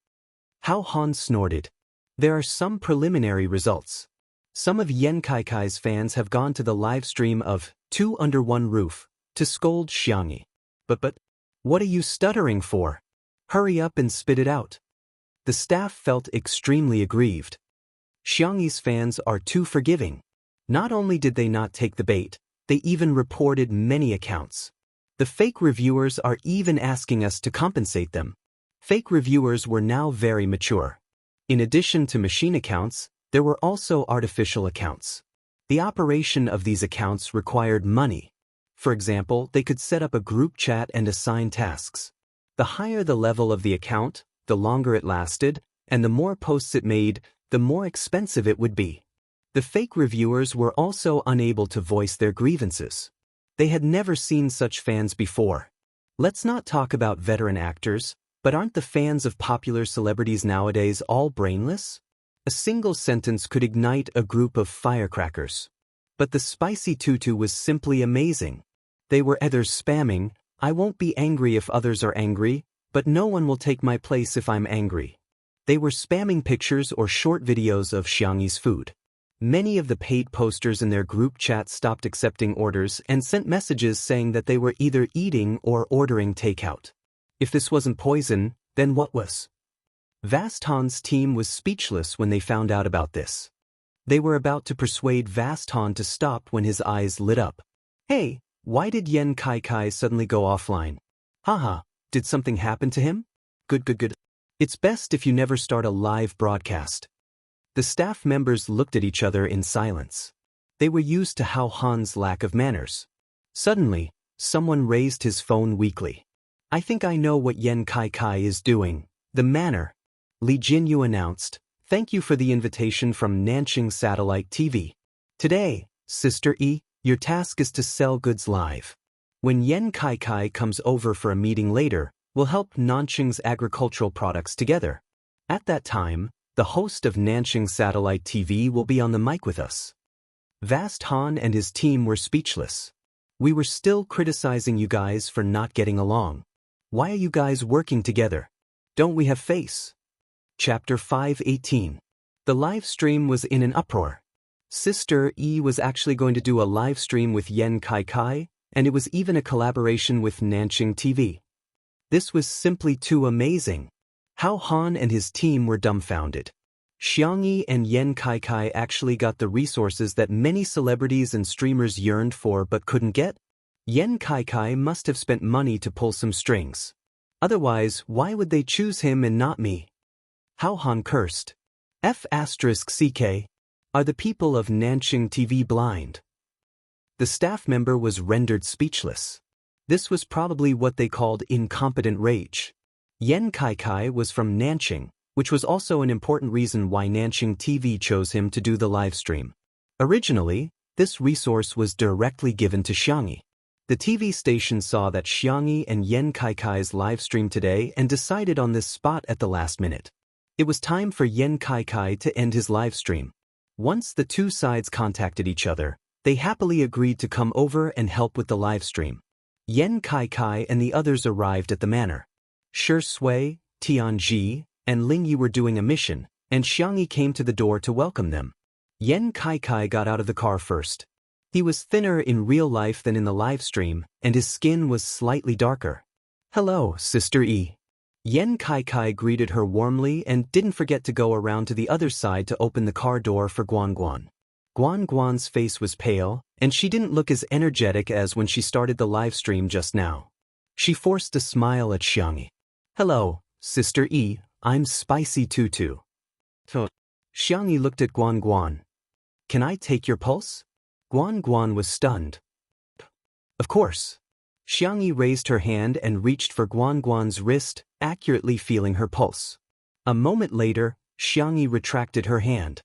Hao Han snorted. There are some preliminary results. Some of Yan Kaikai's fans have gone to the live stream of Two Under One Roof to scold Xiangyi. But, what are you stuttering for? Hurry up and spit it out. The staff felt extremely aggrieved. Xiangyi's fans are too forgiving. Not only did they not take the bait, they even reported many accounts. The fake reviewers are even asking us to compensate them. Fake reviewers were now very mature. In addition to machine accounts, there were also artificial accounts. The operation of these accounts required money. For example, they could set up a group chat and assign tasks. The higher the level of the account, the longer it lasted, and the more posts it made, the more expensive it would be. The fake reviewers were also unable to voice their grievances. They had never seen such fans before. Let's not talk about veteran actors, but aren't the fans of popular celebrities nowadays all brainless? A single sentence could ignite a group of firecrackers. But the spicy tutu was simply amazing. They were either spamming, I won't be angry if others are angry, but no one will take my place if I'm angry. They were spamming pictures or short videos of Xiangyi's food. Many of the paid posters in their group chat stopped accepting orders and sent messages saying that they were either eating or ordering takeout. If this wasn't poison, then what was? Vast Han's team was speechless when they found out about this. They were about to persuade Vast Han to stop when his eyes lit up. Hey, why did Yen Kai Kai suddenly go offline? Haha, did something happen to him? Good. It's best if you never start a live broadcast. The staff members looked at each other in silence. They were used to Hao Han's lack of manners. Suddenly, someone raised his phone weakly. I think I know what Yen Kai Kai is doing. The manner. Li Jinyu announced, thank you for the invitation from Nanxing Satellite TV. Today, Sister E, your task is to sell goods live. When Yen Kai Kai comes over for a meeting later, we'll help Nanxing's agricultural products together. At that time, the host of Nanxing Satellite TV will be on the mic with us. Vast Han and his team were speechless. We were still criticizing you guys for not getting along. Why are you guys working together? Don't we have face? Chapter 5:18. The live stream was in an uproar. Sister E was actually going to do a live stream with Yen Kai Kai, and it was even a collaboration with Nanxing TV. This was simply too amazing. Hao Han and his team were dumbfounded. Xianxia and Yen Kai Kai actually got the resources that many celebrities and streamers yearned for but couldn't get? Yen Kai Kai must have spent money to pull some strings. Otherwise, why would they choose him and not me? Hao Han cursed. F***CK. Are the people of Nanxing TV blind? The staff member was rendered speechless. This was probably what they called incompetent rage. Yen Kai Kai was from Nanxing, which was also an important reason why Nanxing TV chose him to do the live stream. Originally, this resource was directly given to Xianxia. The TV station saw that Xianxia and Yen Kai Kai's live stream today and decided on this spot at the last minute. It was time for Yen Kai Kai to end his live stream. Once the two sides contacted each other, they happily agreed to come over and help with the live stream. Yen Kai Kai and the others arrived at the manor. Shi Sui, Tianji, and Ling Yi were doing a mission, and Xianxia came to the door to welcome them. Yen Kai Kai got out of the car first. He was thinner in real life than in the live stream, and his skin was slightly darker. Hello, Sister E. Yen Kai Kai greeted her warmly and didn't forget to go around to the other side to open the car door for Guan Guan. Guan Guan's face was pale, and she didn't look as energetic as when she started the live stream just now. She forced a smile at Xianxia. Hello, Sister E, I'm Spicy Tutu. Xianxia looked at Guan Guan. Can I take your pulse? Guan Guan was stunned. Of course. Xianxia raised her hand and reached for Guan Guan's wrist, accurately feeling her pulse. A moment later, Xianxia retracted her hand.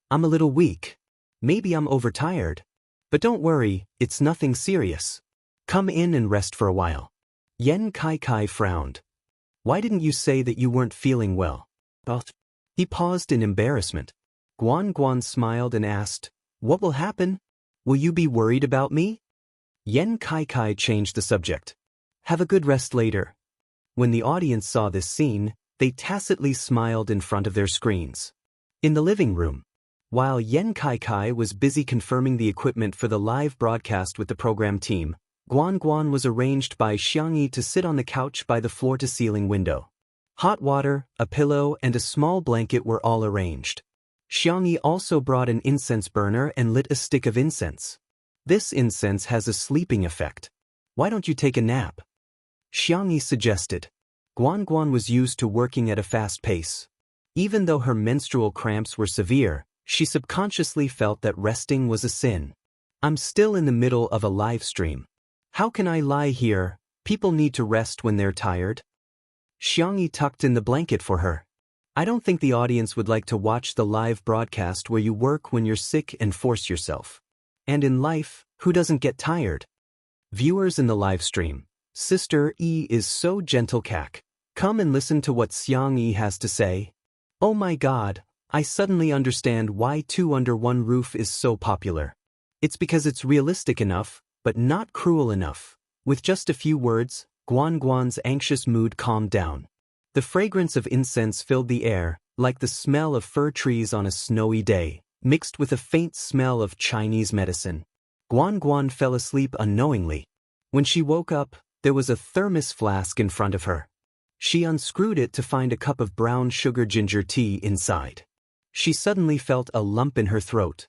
I'm a little weak. Maybe I'm overtired. But don't worry, it's nothing serious. Come in and rest for a while. Yen Kai Kai frowned. Why didn't you say that you weren't feeling well? He paused in embarrassment. Guan Guan smiled and asked, What will happen? Will you be worried about me? Yen Kai Kai changed the subject. Have a good rest later. When the audience saw this scene, they tacitly smiled in front of their screens. In the living room, while Yen Kai Kai was busy confirming the equipment for the live broadcast with the program team, Guan Guan was arranged by Xianxia to sit on the couch by the floor-to-ceiling window. Hot water, a pillow, and a small blanket were all arranged. Xianxia also brought an incense burner and lit a stick of incense. This incense has a sleeping effect. Why don't you take a nap? Xianxia suggested. Guan Guan was used to working at a fast pace. Even though her menstrual cramps were severe, she subconsciously felt that resting was a sin. I'm still in the middle of a live stream. How can I lie here? People need to rest when they're tired. Xianxia tucked in the blanket for her. I don't think the audience would like to watch the live broadcast where you work when you're sick and force yourself. And in life, who doesn't get tired? Viewers in the live stream, Sister E is so gentle cack. Come and listen to what Xianxia has to say. Oh my god, I suddenly understand why Two Under One Roof is so popular. It's because it's realistic enough, but not cruel enough. With just a few words, Guan Guan's anxious mood calmed down. The fragrance of incense filled the air, like the smell of fir trees on a snowy day. mixed with a faint smell of Chinese medicine. Guan Guan fell asleep unknowingly. When she woke up, there was a thermos flask in front of her. She unscrewed it to find a cup of brown sugar ginger tea inside. She suddenly felt a lump in her throat.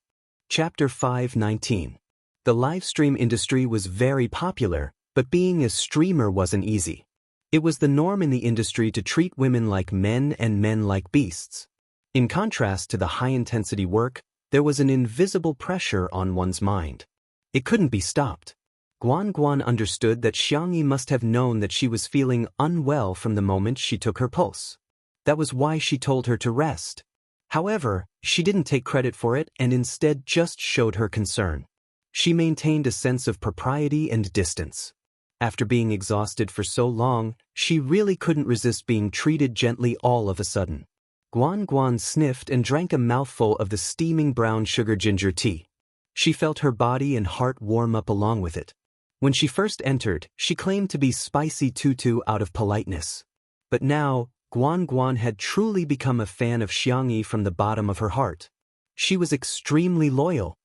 Chapter 5:19. The livestream industry was very popular, but being a streamer wasn't easy. It was the norm in the industry to treat women like men and men like beasts. In contrast to the high-intensity work, there was an invisible pressure on one's mind. It couldn't be stopped. Guan Guan understood that Xianxia must have known that she was feeling unwell from the moment she took her pulse. That was why she told her to rest. However, she didn't take credit for it and instead just showed her concern. She maintained a sense of propriety and distance. After being exhausted for so long, she really couldn't resist being treated gently all of a sudden. Guan Guan sniffed and drank a mouthful of the steaming brown sugar ginger tea. She felt her body and heart warm up along with it. When she first entered, she claimed to be Spicy Tutu out of politeness. But now, Guan Guan had truly become a fan of Xianxia from the bottom of her heart. She was extremely loyal.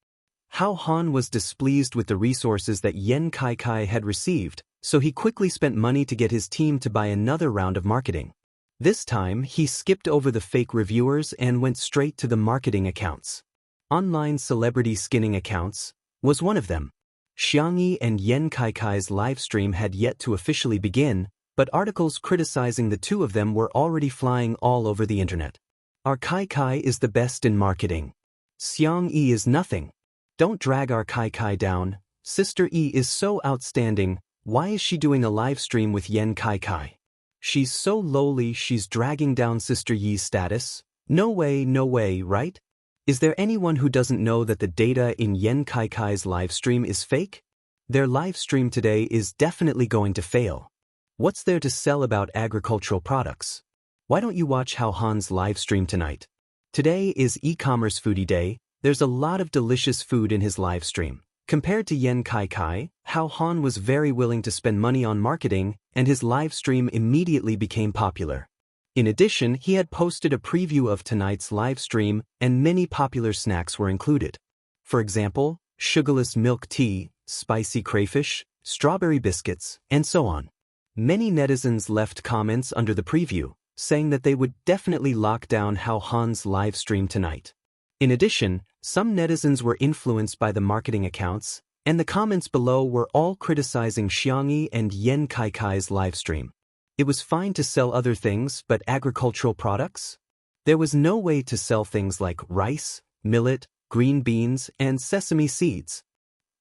Hao Han was displeased with the resources that Yan Kai had received, so he quickly spent money to get his team to buy another round of marketing. This time, he skipped over the fake reviewers and went straight to the marketing accounts. Online celebrity skinning accounts was one of them. Xianxia and Yan Kai's livestream had yet to officially begin, but articles criticizing the two of them were already flying all over the internet. Our Kai is the best in marketing. Xianxia is nothing. Don't drag our Kai down. Sister E is so outstanding. Why is she doing a livestream with Yan Kai? She's so lowly she's dragging down Sister Yi's status. No way, right? Is there anyone who doesn't know that the data in Yan Kai's livestream is fake? Their livestream today is definitely going to fail. What's there to sell about agricultural products? Why don't you watch Hao Han's livestream tonight? Today is e-commerce foodie day. There's a lot of delicious food in his livestream. Compared to Yan Kai, Hao Han was very willing to spend money on marketing, and his livestream immediately became popular. In addition, he had posted a preview of tonight's livestream, and many popular snacks were included. For example, sugarless milk tea, spicy crayfish, strawberry biscuits, and so on. Many netizens left comments under the preview, saying that they would definitely lock down Hao Han's livestream tonight. In addition, some netizens were influenced by the marketing accounts, and the comments below were all criticizing Xianxia and Yan Kai's livestream. It was fine to sell other things, but agricultural products? There was no way to sell things like rice, millet, green beans, and sesame seeds.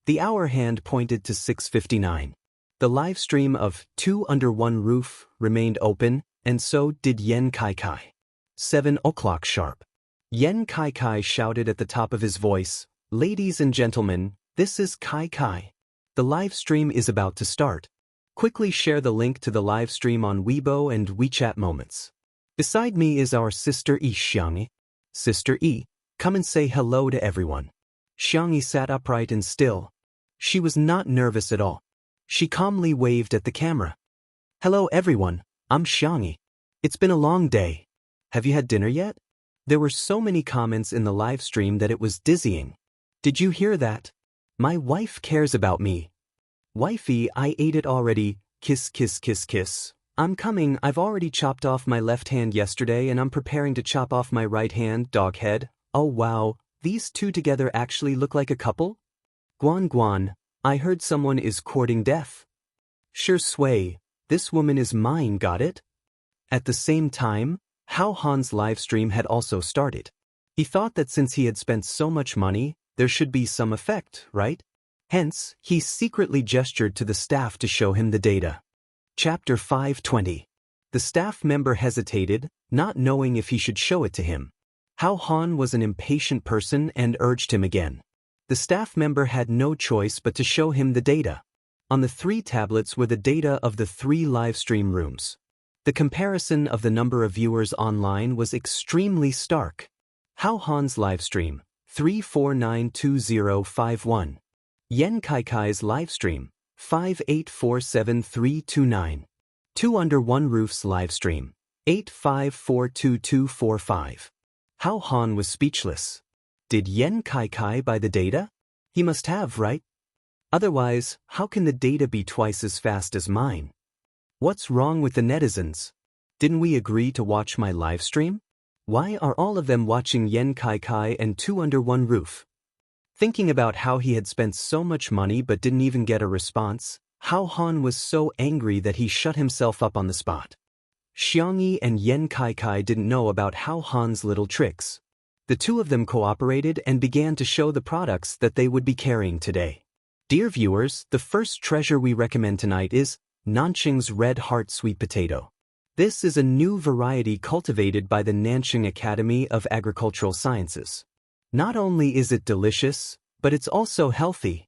The hour hand pointed to 6:59. The livestream of Two Under One Roof remained open, and so did Yan Kai. 7 o'clock sharp. Yan Kai shouted at the top of his voice, "Ladies and gentlemen, this is Kai. The livestream is about to start. Quickly share the link to the livestream on Weibo and WeChat Moments. Beside me is our Sister E Xianxia. Sister E, come and say hello to everyone." Xianxia sat upright and still. She was not nervous at all. She calmly waved at the camera. "Hello everyone, I'm Xianxia. It's been a long day. Have you had dinner yet?" There were so many comments in the livestream that it was dizzying. "Did you hear that? My wife cares about me. Wifey, I ate it already. Kiss, kiss, kiss, kiss. I'm coming. I've already chopped off my left hand yesterday and I'm preparing to chop off my right hand, dog head. Oh wow, these two together actually look like a couple? Guan, I heard someone is courting death. Sure sway, this woman is mine, got it?" At the same time, Hao Han's livestream had also started. He thought that since he had spent so much money, there should be some effect, right? Hence, he secretly gestured to the staff to show him the data. Chapter 5:20. The staff member hesitated, not knowing if he should show it to him. Hao Han was an impatient person and urged him again. The staff member had no choice but to show him the data. On the 3 tablets were the data of the 3 livestream rooms. The comparison of the number of viewers online was extremely stark. Hao Han's livestream, 3492051. Yan Kai's livestream, 5847329. Two Under One Roof's livestream, 8542245. Hao Han was speechless. Did Yen Kai buy the data? He must have, right? Otherwise, how can the data be twice as fast as mine? What's wrong with the netizens? Didn't we agree to watch my live stream? Why are all of them watching Yen Kai and two under one roof? Thinking about how he had spent so much money but didn't even get a response, Hao Han was so angry that he shut himself up on the spot. Xianxia and Yen Kai didn't know about Hao Han's little tricks. The two of them cooperated and began to show the products that they would be carrying today. Dear viewers, the first treasure we recommend tonight is Nanqing's Red Heart Sweet Potato. This is a new variety cultivated by the Nanqing Academy of Agricultural Sciences. Not only is it delicious, but it's also healthy.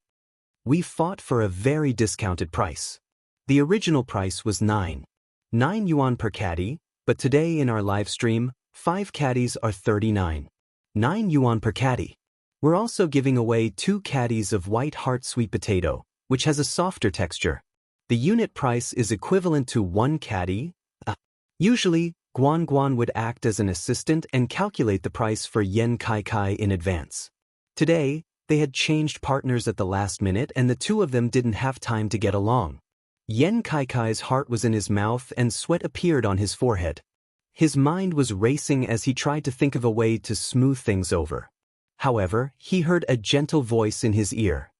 We fought for a very discounted price. The original price was 9 yuan per caddy, but today in our live stream, 5 caddies are 39 yuan per caddy. We're also giving away 2 caddies of White Heart Sweet Potato, which has a softer texture. The unit price is equivalent to 1 caddy. Usually, Guan would act as an assistant and calculate the price for Yen Kai in advance. Today, they had changed partners at the last minute and the two of them didn't have time to get along. Yen Kai's heart was in his mouth and sweat appeared on his forehead. His mind was racing as he tried to think of a way to smooth things over. However, he heard a gentle voice in his ear.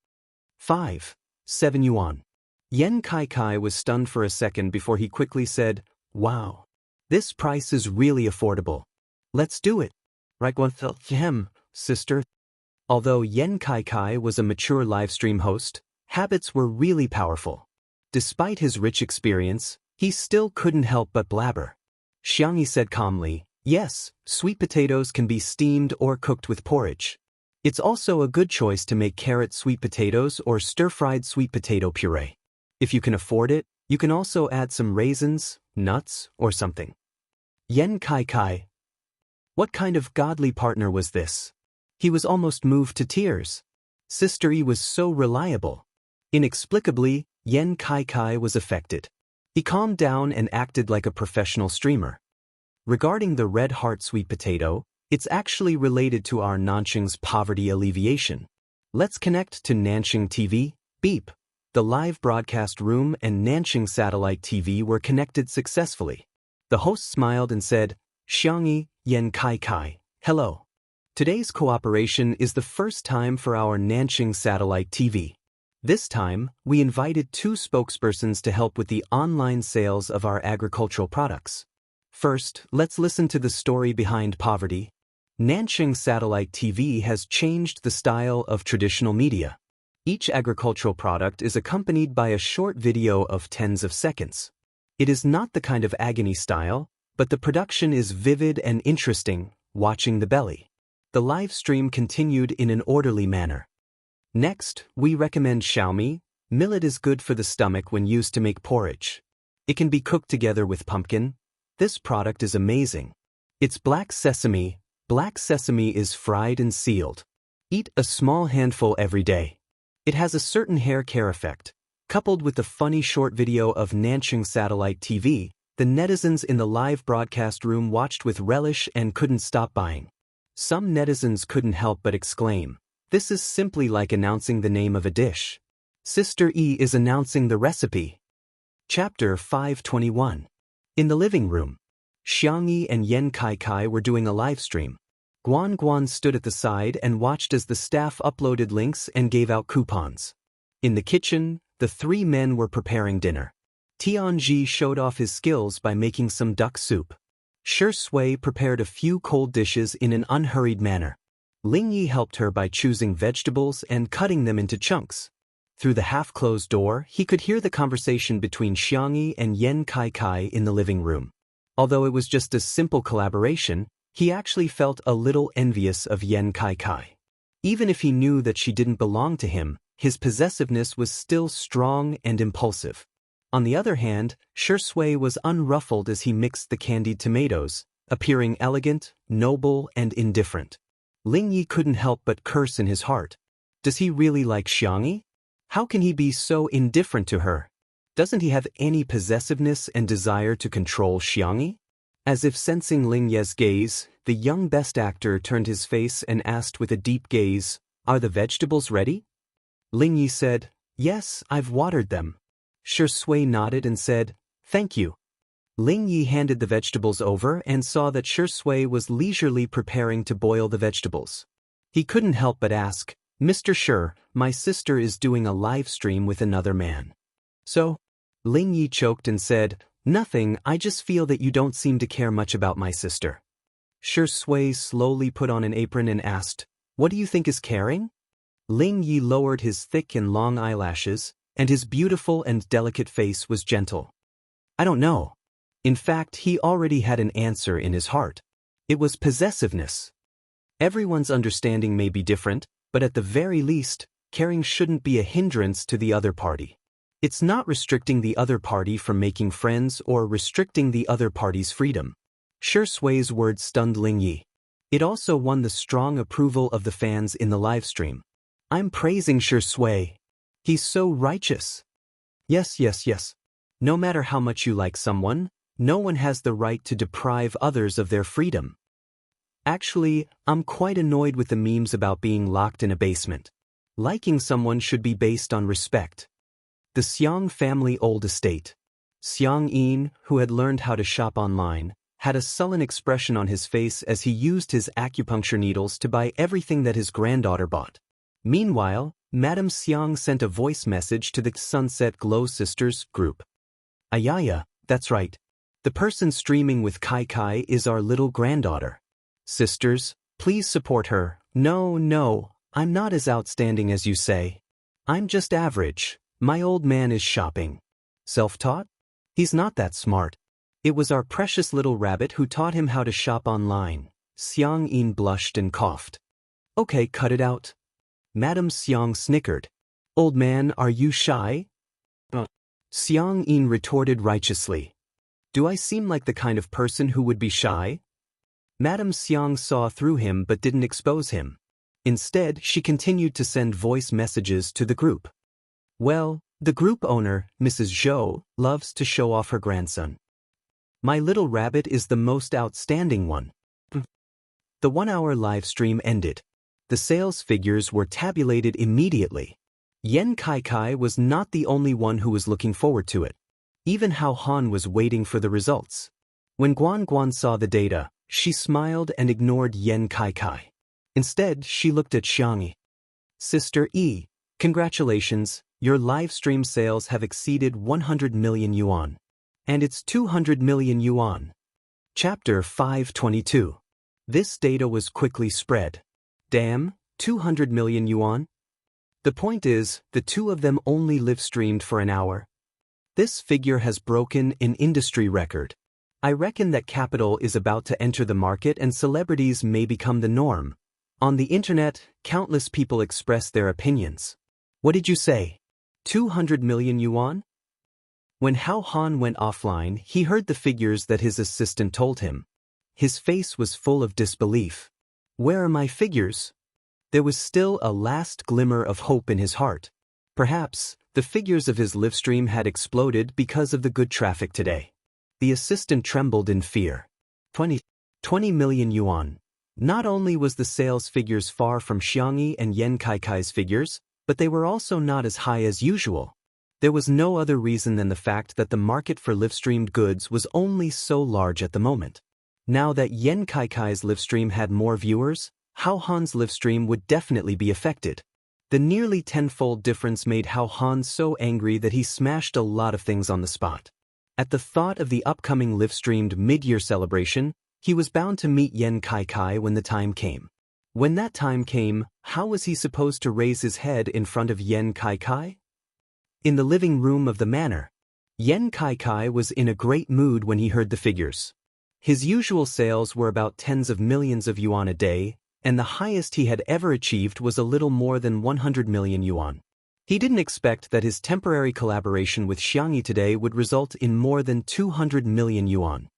7 yuan. Yen Kai was stunned for a second before he quickly said, "Wow. This price is really affordable. Let's do it." Right, sister. Although Yen Kai was a mature livestream host, habits were really powerful. Despite his rich experience, he still couldn't help but blabber. Xianxia said calmly, "Yes, sweet potatoes can be steamed or cooked with porridge. It's also a good choice to make carrot sweet potatoes or stir-fried sweet potato puree. If you can afford it, you can also add some raisins, nuts, or something." Yen Kai. What kind of godly partner was this? He was almost moved to tears. Sister Yi was so reliable. Inexplicably, Yen Kai was affected. He calmed down and acted like a professional streamer. Regarding the Red Heart Sweet Potato, it's actually related to our Nanqing's poverty alleviation. Let's connect to Nanqing TV, beep. The live broadcast room and Nanqing satellite TV were connected successfully. The host smiled and said, "Xianxia, Yen Kai, hello. Today's cooperation is the first time for our Nanqing satellite TV. This time, we invited 2 spokespersons to help with the online sales of our agricultural products. First, let's listen to the story behind poverty. Nanqing Satellite TV has changed the style of traditional media. Each agricultural product is accompanied by a short video of tens of seconds. It is not the kind of agony style, but the production is vivid and interesting, watching the belly. The live stream continued in an orderly manner. Next, we recommend Xiaomi. Millet is good for the stomach when used to make porridge. It can be cooked together with pumpkin. This product is amazing. It's black sesame. Black sesame is fried and sealed. Eat a small handful every day. It has a certain hair care effect. Coupled with the funny short video of Nanqing Satellite TV, the netizens in the live broadcast room watched with relish and couldn't stop buying. Some netizens couldn't help but exclaim, "This is simply like announcing the name of a dish." Sister Yi is announcing the recipe. Chapter 521. In the living room, Xianxia and Yen Kai were doing a live stream. Guan stood at the side and watched as the staff uploaded links and gave out coupons. In the kitchen, the 3 men were preparing dinner. Tianji showed off his skills by making some duck soup. Shui prepared a few cold dishes in an unhurried manner. Lingyi helped her by choosing vegetables and cutting them into chunks. Through the half-closed door, he could hear the conversation between Xianxia and Yen Kai in the living room. Although it was just a simple collaboration, he actually felt a little envious of Yen Kai. Even if he knew that she didn't belong to him, his possessiveness was still strong and impulsive. On the other hand, Shui was unruffled as he mixed the candied tomatoes, appearing elegant, noble, and indifferent. Lingyi couldn't help but curse in his heart. Does he really like Xianxia? How can he be so indifferent to her? Doesn't he have any possessiveness and desire to control Xianxia? As if sensing Ling Ye's gaze, the young best actor turned his face and asked with a deep gaze, "Are the vegetables ready?" Ling Yi said, "Yes, I've watered them." Shui nodded and said, "Thank you." Ling Yi handed the vegetables over and saw that Shui was leisurely preparing to boil the vegetables. He couldn't help but ask, "Mr. Shi, my sister is doing a live stream with another man." "So?" Ling Yi choked and said, "Nothing, I just feel that you don't seem to care much about my sister." Shui slowly put on an apron and asked, "What do you think is caring?" Ling Yi lowered his thick and long eyelashes, and his beautiful and delicate face was gentle. "I don't know." In fact, he already had an answer in his heart. It was possessiveness. Everyone's understanding may be different, but at the very least, caring shouldn't be a hindrance to the other party. It's not restricting the other party from making friends or restricting the other party's freedom. Shui's words stunned Ling Yi. It also won the strong approval of the fans in the livestream. "I'm praising Shui. He's so righteous." Yes. No matter how much you like someone, no one has the right to deprive others of their freedom. Actually, I'm quite annoyed with the memes about being locked in a basement. Liking someone should be based on respect. The Xiang family old estate. Xiang Yin, who had learned how to shop online, had a sullen expression on his face as he used his acupuncture needles to buy everything that his granddaughter bought. Meanwhile, Madame Xiang sent a voice message to the Sunset Glow Sisters group. "Ayaya, that's right. The person streaming with Kai is our little granddaughter. Sisters, please support her." No, I'm not as outstanding as you say. I'm just average. My old man is shopping." Self-taught? He's not that smart. It was our precious little rabbit who taught him how to shop online. Xiang Yin blushed and coughed. "Okay, cut it out." Madame Xiang snickered. "Old man, are you shy?" Xiang Yin retorted righteously. "Do I seem like the kind of person who would be shy?" Madame Xiang saw through him but didn't expose him. Instead, she continued to send voice messages to the group. "Well, the group owner, Mrs. Zhou, loves to show off her grandson. My little rabbit is the most outstanding one." The 1-hour live stream ended. The sales figures were tabulated immediately. Yen Kai was not the only one who was looking forward to it. Even Hao Han was waiting for the results. When Guan saw the data, she smiled and ignored Yen Kai. Instead, she looked at Xiangyi. "Sister E, congratulations, your live stream sales have exceeded 100 million yuan. And it's 200 million yuan. Chapter 522. This data was quickly spread. Damn, 200 million yuan? The point is, the two of them only live-streamed for an hour. This figure has broken an industry record. I reckon that capital is about to enter the market and celebrities may become the norm. On the internet, countless people express their opinions. What did you say? 200 million yuan? When Hao Han went offline, he heard the figures that his assistant told him. His face was full of disbelief. Where are my figures? There was still a last glimmer of hope in his heart. Perhaps, the figures of his livestream had exploded because of the good traffic today. The assistant trembled in fear. 20 million yuan. Not only was the sales figures far from Xiangyi and Yen Kai's figures, but they were also not as high as usual. There was no other reason than the fact that the market for live-streamed goods was only so large at the moment. Now that Yen Kai's livestream had more viewers, Hao Han's livestream would definitely be affected. The nearly tenfold difference made Hao Han so angry that he smashed a lot of things on the spot. At the thought of the upcoming live-streamed mid-year celebration, he was bound to meet Yen Kai when the time came. When that time came, how was he supposed to raise his head in front of Yen Kai? In the living room of the manor, Yen Kai was in a great mood when he heard the figures. His usual sales were about tens of millions of yuan a day, and the highest he had ever achieved was a little more than 100 million yuan. He didn't expect that his temporary collaboration with Xiangyi today would result in more than 200 million yuan.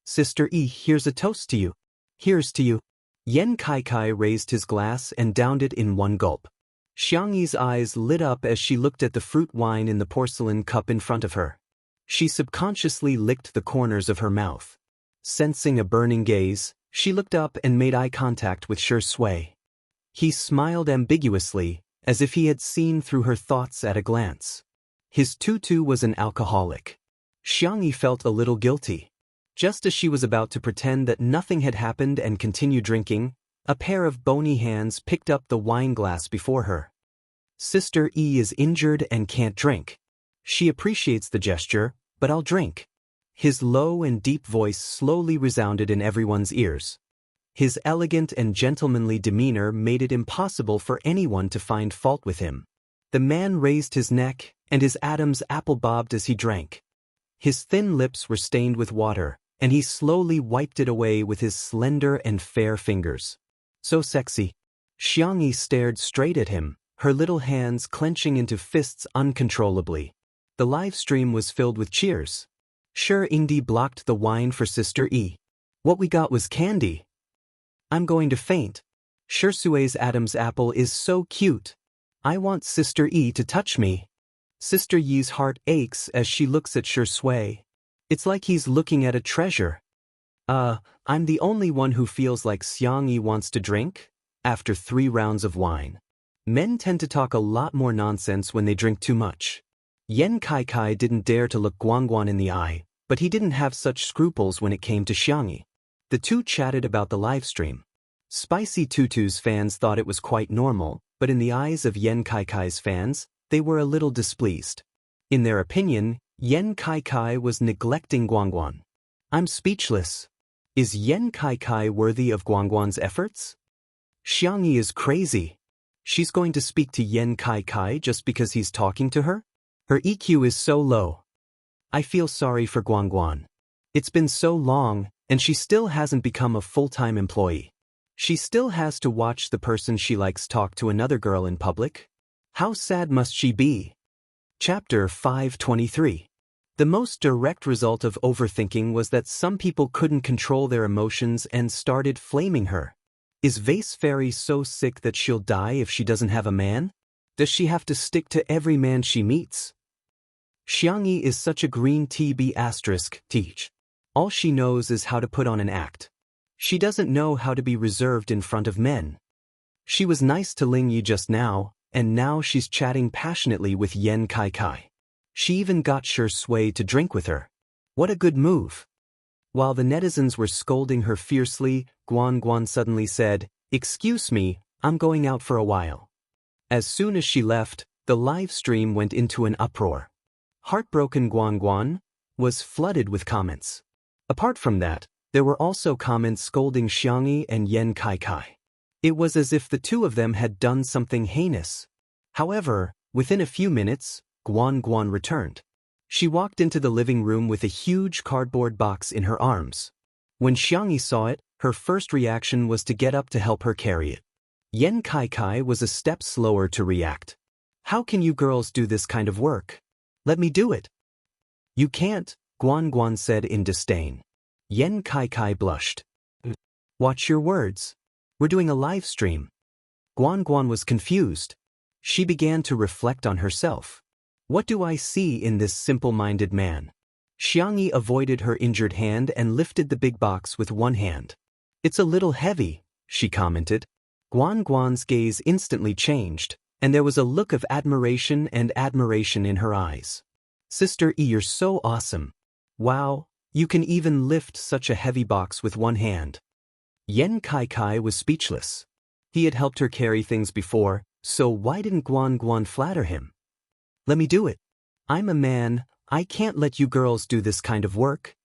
Sister E, here's a toast to you. Here's to you. Yen Kai raised his glass and downed it in one gulp. Xiangyi's eyes lit up as she looked at the fruit wine in the porcelain cup in front of her. She subconsciously licked the corners of her mouth. Sensing a burning gaze, she looked up and made eye contact with Shui. He smiled ambiguously, as if he had seen through her thoughts at a glance. His tutu was an alcoholic. Xianxia felt a little guilty. Just as she was about to pretend that nothing had happened and continue drinking, a pair of bony hands picked up the wine glass before her. Sister E is injured and can't drink. She appreciates the gesture, but I'll drink. His low and deep voice slowly resounded in everyone's ears. His elegant and gentlemanly demeanor made it impossible for anyone to find fault with him. The man raised his neck, and his Adam's apple bobbed as he drank. His thin lips were stained with water, and he slowly wiped it away with his slender and fair fingers. So sexy. Xianxia stared straight at him, her little hands clenching into fists uncontrollably. The live stream was filled with cheers. Sure, Ingdi blocked the wine for Sister E. What we got was candy. I'm going to faint. Sure, Sue's Adam's apple is so cute. I want Sister E to touch me. Sister Yi's heart aches as she looks at Shui. It's like he's looking at a treasure. I'm the only one who feels like Xianxia wants to drink? After 3 rounds of wine. Men tend to talk a lot more nonsense when they drink too much. Yan Kai didn't dare to look Guangguan in the eye, but he didn't have such scruples when it came to Xianxia. The two chatted about the livestream. Spicy Tutu's fans thought it was quite normal, but in the eyes of Yan Kai's fans, they were a little displeased. In their opinion, Yan Kai was neglecting Guangguan. I'm speechless. Is Yan Kai worthy of Guangguan's efforts? Xianxia is crazy. She's going to speak to Yan Kai just because he's talking to her? Her EQ is so low. I feel sorry for Guangguan. It's been so long, and she still hasn't become a full-time employee. She still has to watch the person she likes talk to another girl in public. How sad must she be? Chapter 523. The most direct result of overthinking was that some people couldn't control their emotions and started flaming her. Is Vase Fairy so sick that she'll die if she doesn't have a man? Does she have to stick to every man she meets? Xianxia is such a green TB asterisk teach. All she knows is how to put on an act. She doesn't know how to be reserved in front of men. She was nice to Ling Yi just now, and now she's chatting passionately with Yan Kai. She even got Shui to drink with her. What a good move. While the netizens were scolding her fiercely, Guangguan suddenly said, "Excuse me, I'm going out for a while." As soon as she left, the live stream went into an uproar. Heartbroken Guangguan was flooded with comments. Apart from that, there were also comments scolding Xianxia and Yan Kai. It was as if the two of them had done something heinous. However, within a few minutes, Guangguan returned. She walked into the living room with a huge cardboard box in her arms. When Xianxia saw it, her first reaction was to get up to help her carry it. Yan Kai was a step slower to react. How can you girls do this kind of work? Let me do it. You can't, Guangguan said in disdain. Yan Kai blushed. Watch your words. We're doing a live stream. Guangguan was confused. She began to reflect on herself. What do I see in this simple-minded man? Xianxia avoided her injured hand and lifted the big box with one hand. It's a little heavy, she commented. Guangguan's gaze instantly changed, and there was a look of admiration in her eyes. Sister E, you're so awesome. Wow, you can even lift such a heavy box with one hand. Yan Kai was speechless. He had helped her carry things before, so why didn't Guangguan flatter him? Let me do it. I'm a man, I can't let you girls do this kind of work.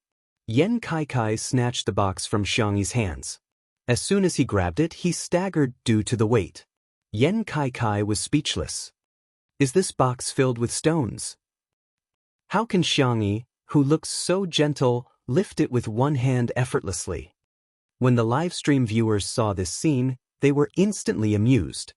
Yan Kai snatched the box from Xianxia's hands. As soon as he grabbed it, he staggered due to the weight. Yan Kai was speechless. Is this box filled with stones? How can Xianxia, who looks so gentle, lift it with one hand effortlessly? When the livestream viewers saw this scene, they were instantly amused.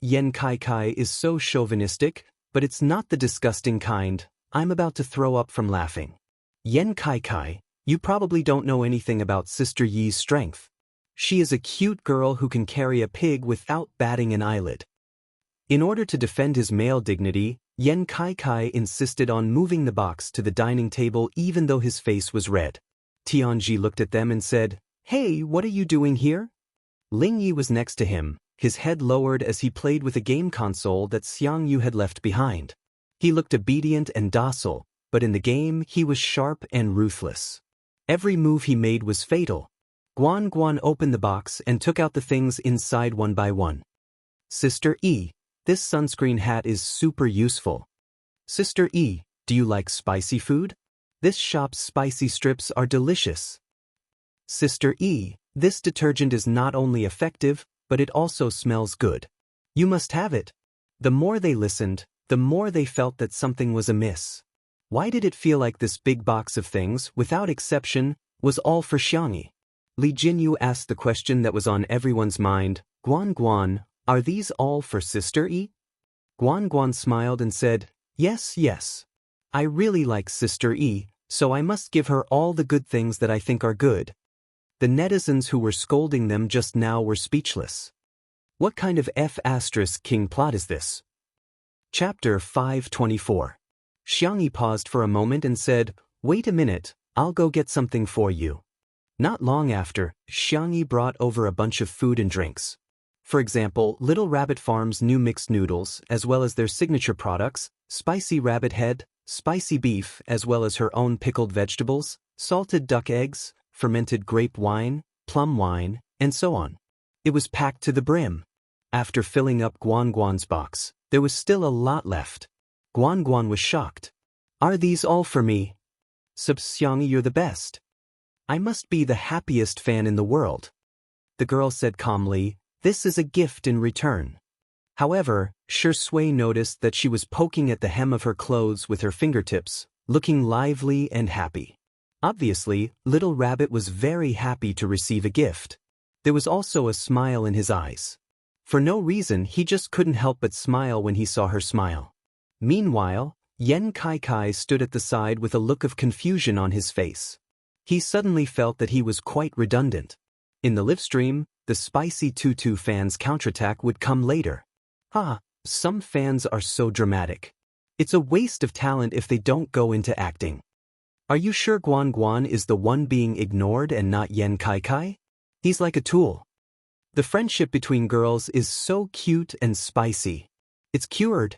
Yan Kai is so chauvinistic, but it's not the disgusting kind. I'm about to throw up from laughing. Yan Kai, you probably don't know anything about Sister Yi's strength. She is a cute girl who can carry a pig without batting an eyelid. In order to defend his male dignity, Yan Kai insisted on moving the box to the dining table even though his face was red. Tianji looked at them and said, "Hey, what are you doing here?" Ling Yi was next to him, his head lowered as he played with a game console that Xiang Yu had left behind. He looked obedient and docile, but in the game he was sharp and ruthless. Every move he made was fatal. Guan Guan opened the box and took out the things inside one by one. "Sister E, this sunscreen hat is super useful." "Sister E, do you like spicy food? This shop's spicy strips are delicious." "Sister E, this detergent is not only effective, but it also smells good. You must have it." The more they listened, the more they felt that something was amiss. Why did it feel like this big box of things, without exception, was all for Xiangyi? Li Jinyu asked the question that was on everyone's mind, "Guan Guan, are these all for Sister E?" Guan Guan smiled and said, "Yes, yes. I really like Sister E, so I must give her all the good things that I think are good." The netizens who were scolding them just now were speechless. What kind of F***king plot is this? Chapter 524. Xiangyi paused for a moment and said, "Wait a minute, I'll go get something for you." Not long after, Xiangyi brought over a bunch of food and drinks. For example, Little Rabbit Farm's new mixed noodles, as well as their signature products, spicy rabbit head, spicy beef, as well as her own pickled vegetables, salted duck eggs, fermented grape wine, plum wine, and so on. It was packed to the brim. After filling up Guan Guan's box, there was still a lot left. Guan Guan was shocked. "Are these all for me?" "Xiangyi, you're the best. I must be the happiest fan in the world." The girl said calmly, "This is a gift in return." However, Shui noticed that she was poking at the hem of her clothes with her fingertips, looking lively and happy. Obviously, Little Rabbit was very happy to receive a gift. There was also a smile in his eyes. For no reason, he just couldn't help but smile when he saw her smile. Meanwhile, Yen Kai stood at the side with a look of confusion on his face. He suddenly felt that he was quite redundant. In the livestream, the spicy tutu fans' counterattack would come later. Some fans are so dramatic. It's a waste of talent if they don't go into acting. Are you sure Guan Guan is the one being ignored and not Yen Kai? He's like a tool. The friendship between girls is so cute and spicy. It's cured.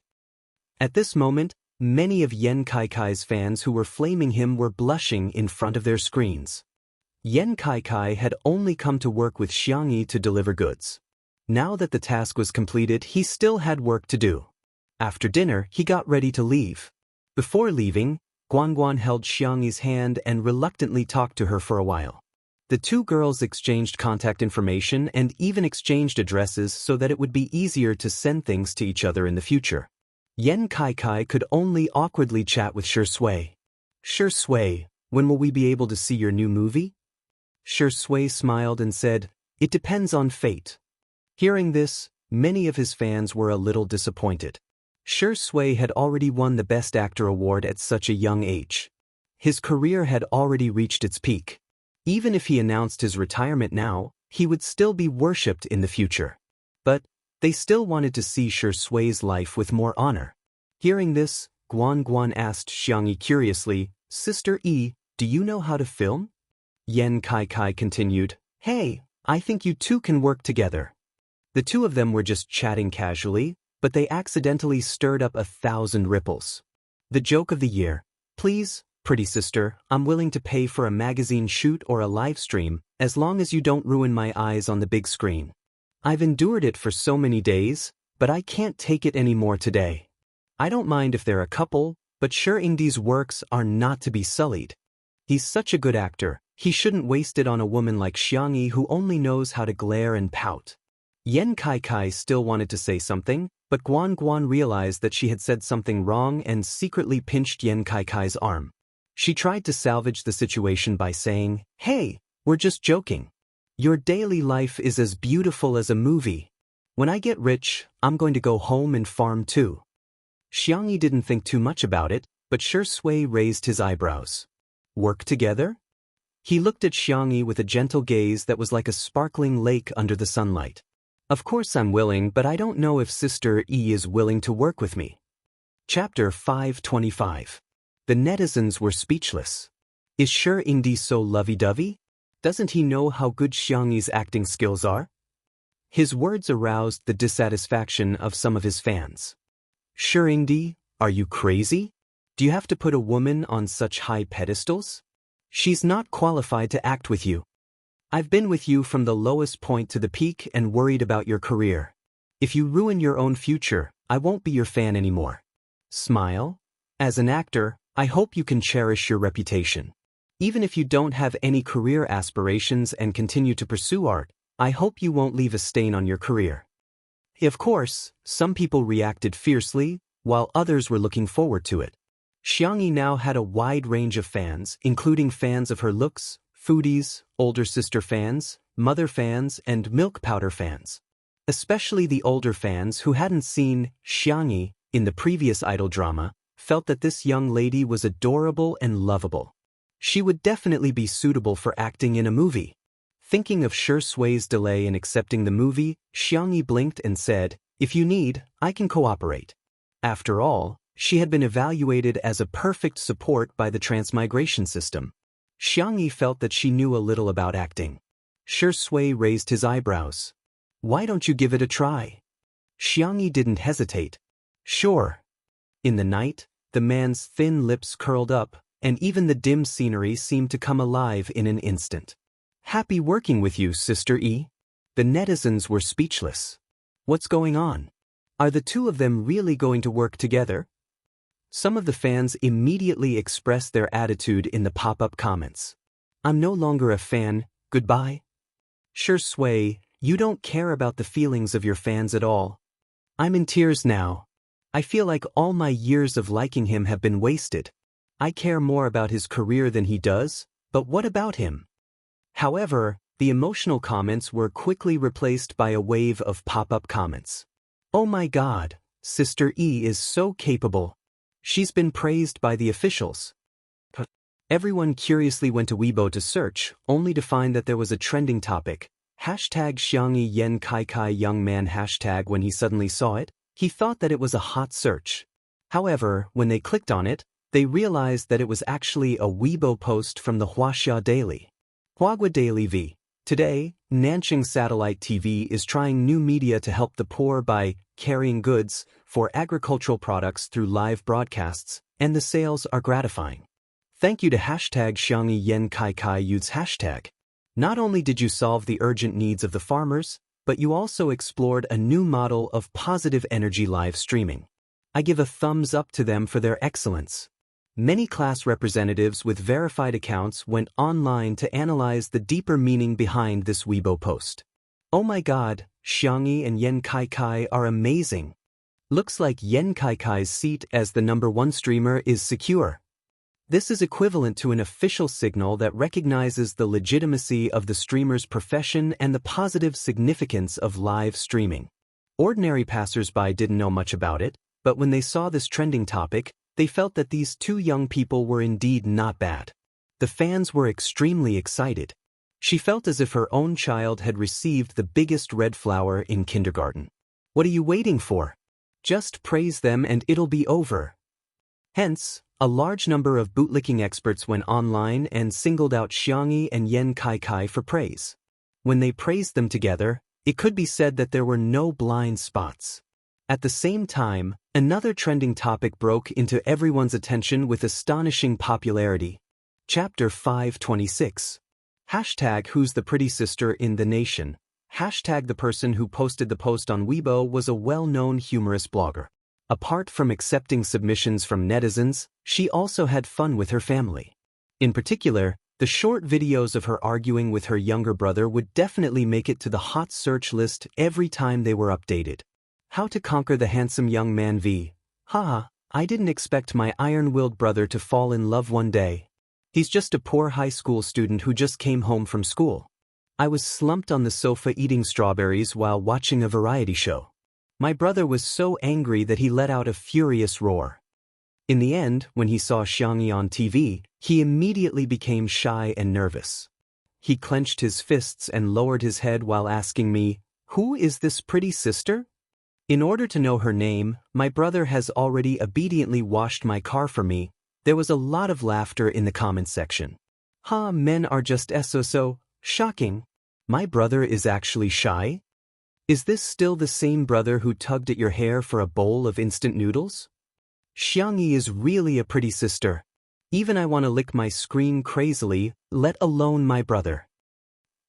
At this moment, many of Yen Kai's fans who were flaming him were blushing in front of their screens. Yen Kai had only come to work with Xiangyi to deliver goods. Now that the task was completed, he still had work to do. After dinner, he got ready to leave. Before leaving, Guan Guan held Xiangyi's hand and reluctantly talked to her for a while. The two girls exchanged contact information and even exchanged addresses so that it would be easier to send things to each other in the future. Yen Kai could only awkwardly chat with Shui. "Shui, when will we be able to see your new movie?" Shui smiled and said, "It depends on fate." Hearing this, many of his fans were a little disappointed. Shui had already won the Best Actor award at such a young age. His career had already reached its peak. Even if he announced his retirement now, he would still be worshipped in the future. But they still wanted to see Shui's life with more honor. Hearing this, Guan Guan asked Xiangyi curiously, "Sister E, do you know how to film?" Yen Kai continued, "Hey, I think you two can work together." The two of them were just chatting casually, but they accidentally stirred up 1,000 ripples. The joke of the year: "Please, pretty sister, I'm willing to pay for a magazine shoot or a live stream, as long as you don't ruin my eyes on the big screen. I've endured it for so many days, but I can't take it anymore today. I don't mind if they're a couple, but Ingdi's works are not to be sullied. He's such a good actor, he shouldn't waste it on a woman like Xiangyi who only knows how to glare and pout." Yen Kai still wanted to say something, but Guan Guan realized that she had said something wrong and secretly pinched Yen Kai's arm. She tried to salvage the situation by saying, "Hey, we're just joking. Your daily life is as beautiful as a movie. When I get rich, I'm going to go home and farm too." Xiangyi didn't think too much about it, but Shui raised his eyebrows. "Work together?" He looked at Xiangyi with a gentle gaze that was like a sparkling lake under the sunlight. "Of course I'm willing, but I don't know if Sister E is willing to work with me." Chapter 525. The netizens were speechless. Is Shi Yingdi so lovey-dovey? Doesn't he know how good Xiangyi's acting skills are? His words aroused the dissatisfaction of some of his fans. Shi Yingdi, are you crazy? Do you have to put a woman on such high pedestals? She's not qualified to act with you. I've been with you from the lowest point to the peak and worried about your career. If you ruin your own future, I won't be your fan anymore. Smile. As an actor, I hope you can cherish your reputation. Even if you don't have any career aspirations and continue to pursue art, I hope you won't leave a stain on your career. Of course, some people reacted fiercely, while others were looking forward to it. Xiangyi now had a wide range of fans, including fans of her looks, foodies, older sister fans, mother fans, and milk powder fans. Especially the older fans who hadn't seen Xiangyi in the previous idol drama felt that this young lady was adorable and lovable. She would definitely be suitable for acting in a movie. Thinking of Shi Sui's delay in accepting the movie, Xiangyi blinked and said, "If you need, I can cooperate." After all, she had been evaluated as a perfect support by the transmigration system. Xiangyi felt that she knew a little about acting. Shi Sui raised his eyebrows. "Why don't you give it a try?" Xiangyi didn't hesitate. "Sure." In the night, the man's thin lips curled up, and even the dim scenery seemed to come alive in an instant. "Happy working with you, Sister E." The netizens were speechless. What's going on? Are the two of them really going to work together? Some of the fans immediately expressed their attitude in the pop-up comments. "I'm no longer a fan, goodbye." Shi Sui, you don't care about the feelings of your fans at all. I'm in tears now. I feel like all my years of liking him have been wasted. I care more about his career than he does, but what about him? However, the emotional comments were quickly replaced by a wave of pop-up comments. "Oh my God, Sister E is so capable. She's been praised by the officials." Everyone curiously went to Weibo to search, only to find that there was a trending topic. #Xiangyi Yen Kai Kai young man hashtag. When he suddenly saw it, he thought that it was a hot search. However, when they clicked on it, they realized that it was actually a Weibo post from the Wuxia Daily. Huagua Daily V. Today, Nanjing Satellite TV is trying new media to help the poor by carrying goods for agricultural products through live broadcasts, and the sales are gratifying. Thank you to #Xiangyi Yen Kai Kai Youth's hashtag. Not only did you solve the urgent needs of the farmers, but you also explored a new model of positive energy live streaming. I give a thumbs up to them for their excellence. Many class representatives with verified accounts went online to analyze the deeper meaning behind this Weibo post. "Oh my God, Xiangyi and Yen Kai Kai are amazing. Looks like Yen Kai Kai's seat as the #1 streamer is secure." This is equivalent to an official signal that recognizes the legitimacy of the streamer's profession and the positive significance of live streaming. Ordinary passers-by didn't know much about it, but when they saw this trending topic, they felt that these two young people were indeed not bad. The fans were extremely excited. She felt as if her own child had received the biggest red flower in kindergarten. What are you waiting for? Just praise them and it'll be over. Hence, a large number of bootlicking experts went online and singled out Xiangyi and Yen Kai Kai for praise. When they praised them together, it could be said that there were no blind spots. At the same time, another trending topic broke into everyone's attention with astonishing popularity. Chapter 526. #Who's the pretty sister in the nation? The person who posted the post on Weibo was a well-known humorous blogger. Apart from accepting submissions from netizens, she also had fun with her family. In particular, the short videos of her arguing with her younger brother would definitely make it to the hot search list every time they were updated. How to conquer the handsome young man v. Haha, I didn't expect my iron-willed brother to fall in love one day. He's just a poor high school student who just came home from school. I was slumped on the sofa eating strawberries while watching a variety show. My brother was so angry that he let out a furious roar. In the end, when he saw Xiangyi on TV, he immediately became shy and nervous. He clenched his fists and lowered his head while asking me, "Who is this pretty sister?" In order to know her name, my brother has already obediently washed my car for me. There was a lot of laughter in the comments section. Ha, men are just so shocking. My brother is actually shy? Is this still the same brother who tugged at your hair for a bowl of instant noodles? Xiangyi is really a pretty sister. Even I want to lick my screen crazily, let alone my brother.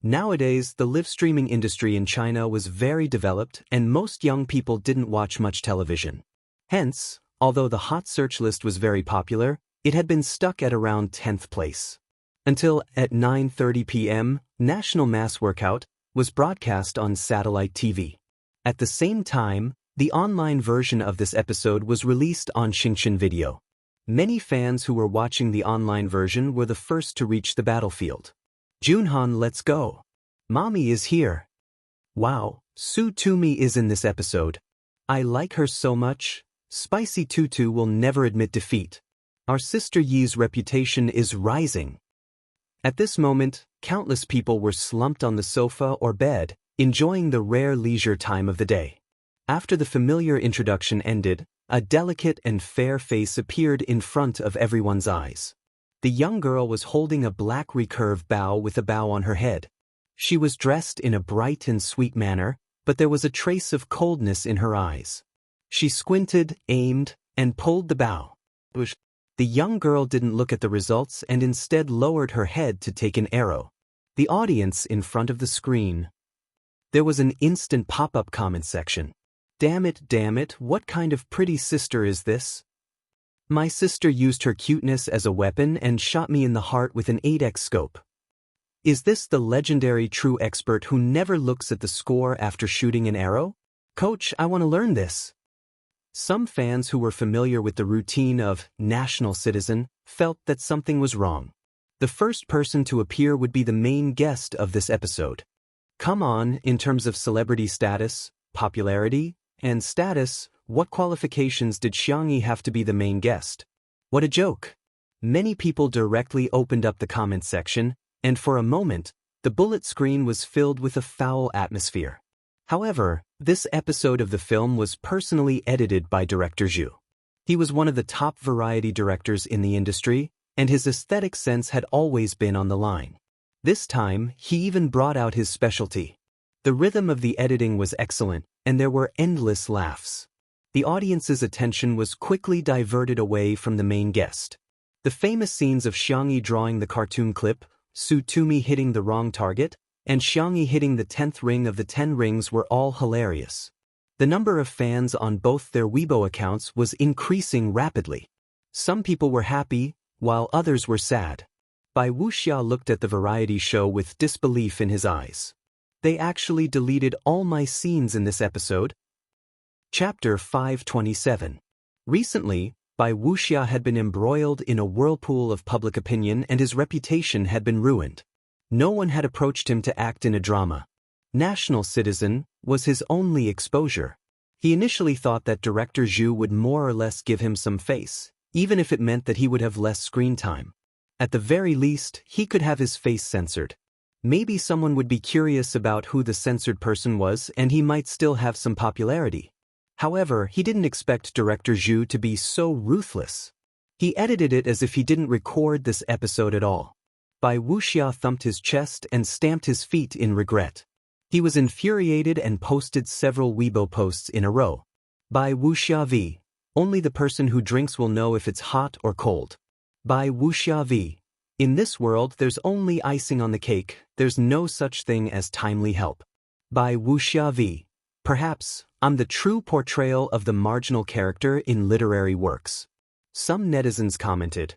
Nowadays, the live streaming industry in China was very developed and most young people didn't watch much television. Hence, although the hot search list was very popular, it had been stuck at around 10th place. Until, at 9:30 p.m., National Mass Workout was broadcast on satellite TV. At the same time, the online version of this episode was released on Xingxin Video. Many fans who were watching the online version were the first to reach the battlefield. Junhan, let's go. Mommy is here. Wow, Su Tumi is in this episode. I like her so much. Spicy Tutu will never admit defeat. Our sister Yi's reputation is rising. At this moment, countless people were slumped on the sofa or bed, enjoying the rare leisure time of the day. After the familiar introduction ended, a delicate and fair face appeared in front of everyone's eyes. The young girl was holding a black recurve bow with a bow on her head. She was dressed in a bright and sweet manner, but there was a trace of coldness in her eyes. She squinted, aimed, and pulled the bow. The young girl didn't look at the results and instead lowered her head to take an arrow. The audience in front of the screen. There was an instant pop-up comment section. Damn it, what kind of pretty sister is this? My sister used her cuteness as a weapon and shot me in the heart with an 8x scope. Is this the legendary true expert who never looks at the score after shooting an arrow? Coach, I want to learn this. Some fans who were familiar with the routine of national citizen felt that something was wrong. The first person to appear would be the main guest of this episode. Come on, in terms of celebrity status, popularity, and status, what qualifications did Xiangyi have to be the main guest? What a joke. Many people directly opened up the comment section, and for a moment, the bullet screen was filled with a foul atmosphere. However, this episode of the film was personally edited by director Zhu. He was one of the top variety directors in the industry, and his aesthetic sense had always been on the line. This time, he even brought out his specialty. The rhythm of the editing was excellent, and there were endless laughs. The audience's attention was quickly diverted away from the main guest. The famous scenes of Xiangyi drawing the cartoon clip, Su Tumi hitting the wrong target, and Xiangyi hitting the 10th ring of the 10 rings were all hilarious. The number of fans on both their Weibo accounts was increasing rapidly. Some people were happy, while others were sad. Bai Wuxia looked at the variety show with disbelief in his eyes. They actually deleted all my scenes in this episode? Chapter 527. Recently, Bai Wuxia had been embroiled in a whirlpool of public opinion and his reputation had been ruined. No one had approached him to act in a drama. National Citizen was his only exposure. He initially thought that director Zhu would more or less give him some face, even if it meant that he would have less screen time. At the very least, he could have his face censored. Maybe someone would be curious about who the censored person was and he might still have some popularity. However, he didn't expect director Zhu to be so ruthless. He edited it as if he didn't record this episode at all. Bai Wuxia thumped his chest and stamped his feet in regret. He was infuriated and posted several Weibo posts in a row. Bai Wuxia v. Only the person who drinks will know if it's hot or cold. Bai Wuxia v. In this world there's only icing on the cake, there's no such thing as timely help. Bai Wuxia v. Perhaps, I'm the true portrayal of the marginal character in literary works. Some netizens commented,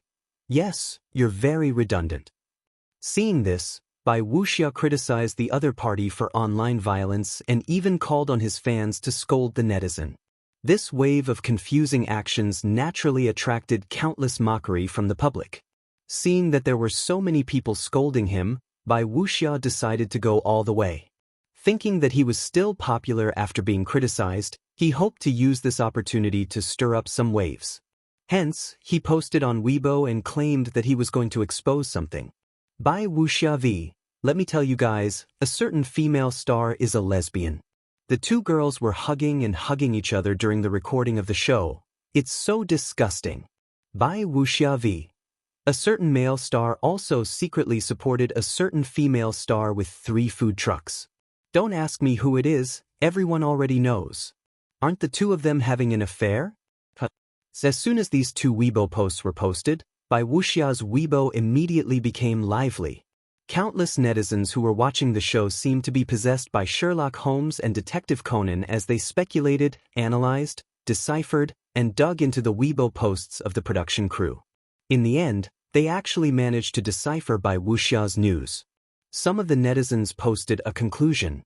yes, you're very redundant. Seeing this, Bai Wuxia criticized the other party for online violence and even called on his fans to scold the netizen. This wave of confusing actions naturally attracted countless mockery from the public. Seeing that there were so many people scolding him, Bai Wuxia decided to go all the way. Thinking that he was still popular after being criticized, he hoped to use this opportunity to stir up some waves. Hence, he posted on Weibo and claimed that he was going to expose something. Bai Wuxia v. Let me tell you guys, a certain female star is a lesbian. The two girls were hugging and hugging each other during the recording of the show. It's so disgusting. Bai Wuxia v. A certain male star also secretly supported a certain female star with 3 food trucks. Don't ask me who it is, everyone already knows. Aren't the two of them having an affair? As soon as these 2 Weibo posts were posted, Bai Wuxia's Weibo immediately became lively. Countless netizens who were watching the show seemed to be possessed by Sherlock Holmes and Detective Conan as they speculated, analyzed, deciphered, and dug into the Weibo posts of the production crew. In the end, they actually managed to decipher Bai Wuxia's news. Some of the netizens posted a conclusion.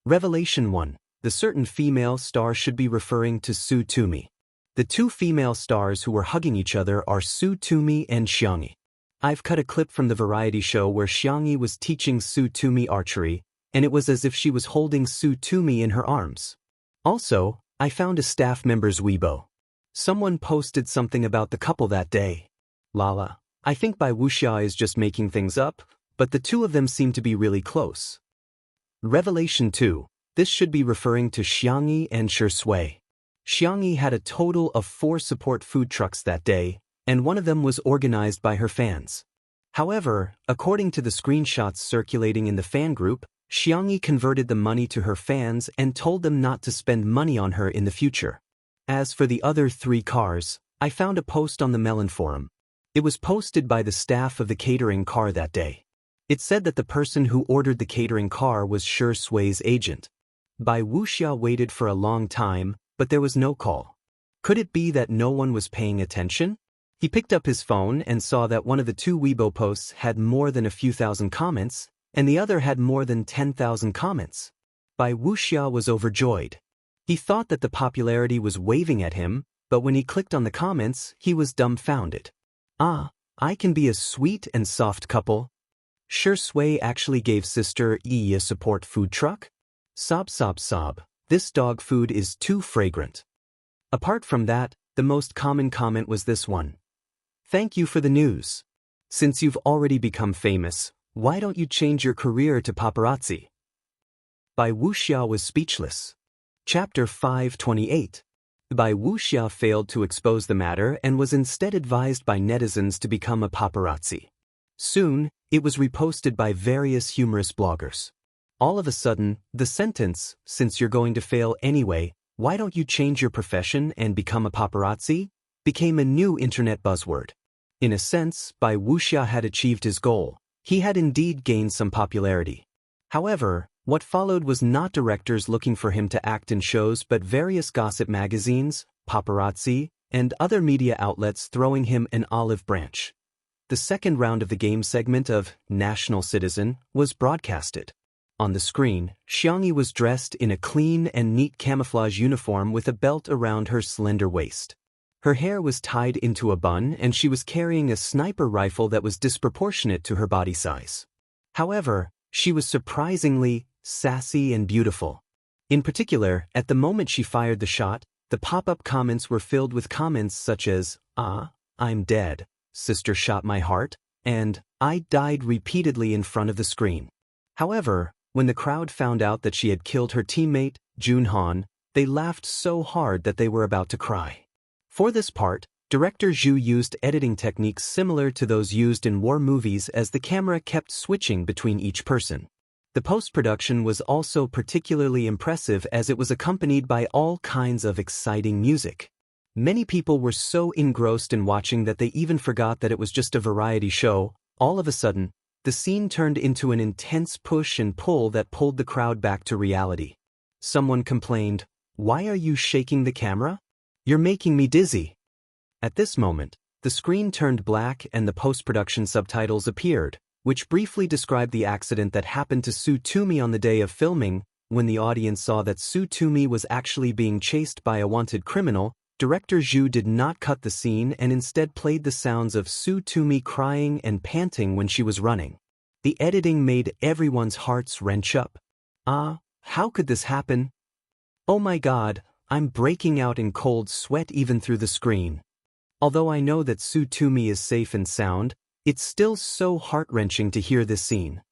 Revelation 1. The certain female star should be referring to Su Tumi. The 2 female stars who were hugging each other are Su Tumi and Xianxia. I've cut a clip from the variety show where Xianxia was teaching Su Tumi archery, and it was as if she was holding Su Tumi in her arms. Also, I found a staff member's Weibo. Someone posted something about the couple that day. Lala. I think Bai Wuxia is just making things up, but the 2 of them seem to be really close. Revelation 2. This should be referring to Xianxia and Shui. Xianxia had a total of 4 support food trucks that day, and one of them was organized by her fans. However, according to the screenshots circulating in the fan group, Xianxia converted the money to her fans and told them not to spend money on her in the future. As for the other 3 cars, I found a post on the Melon forum. It was posted by the staff of the catering car that day. It said that the person who ordered the catering car was Shui's agent. Bai Wuxia waited for a long time, but there was no call. Could it be that no one was paying attention? He picked up his phone and saw that one of the 2 Weibo posts had more than a few thousand comments, and the other had more than 10,000 comments. Bai Wuxia was overjoyed. He thought that the popularity was waving at him, but when he clicked on the comments, he was dumbfounded. Ah, I can be a sweet and soft couple. Shui actually gave Sister Yi a support food truck? Sob sob sob, this dog food is too fragrant. Apart from that, the most common comment was this one. Thank you for the news. Since you've already become famous, why don't you change your career to paparazzi? Bai Wuxia was speechless. Chapter 528. Bai Wuxia failed to expose the matter and was instead advised by netizens to become a paparazzi. Soon, it was reposted by various humorous bloggers. All of a sudden, the sentence, since you're going to fail anyway, why don't you change your profession and become a paparazzi, became a new internet buzzword. In a sense, Bai Wuxia had achieved his goal. He had indeed gained some popularity. However, what followed was not directors looking for him to act in shows but various gossip magazines, paparazzi, and other media outlets throwing him an olive branch. The second round of the game segment of National Citizen was broadcasted. On the screen, Xianxia was dressed in a clean and neat camouflage uniform with a belt around her slender waist. Her hair was tied into a bun and she was carrying a sniper rifle that was disproportionate to her body size. However, she was surprisingly sassy and beautiful. In particular, at the moment she fired the shot, the pop-up comments were filled with comments such as, "Ah, I'm dead, sister shot my heart," and "I died" repeatedly in front of the screen. However, when the crowd found out that she had killed her teammate, Junhan, they laughed so hard that they were about to cry. For this part, director Zhu used editing techniques similar to those used in war movies as the camera kept switching between each person. The post-production was also particularly impressive as it was accompanied by all kinds of exciting music. Many people were so engrossed in watching that they even forgot that it was just a variety show. All of a sudden, the scene turned into an intense push and pull that pulled the crowd back to reality. Someone complained, "Why are you shaking the camera? You're making me dizzy." At this moment, the screen turned black and the post-production subtitles appeared, which briefly described the accident that happened to Su Tumi on the day of filming. When the audience saw that Su Tumi was actually being chased by a wanted criminal, director Zhu did not cut the scene and instead played the sounds of Su Tumi crying and panting when she was running. The editing made everyone's hearts wrench up. Ah, how could this happen? Oh my God, I'm breaking out in cold sweat even through the screen. Although I know that Su Tumi is safe and sound, it's still so heart-wrenching to hear this scene.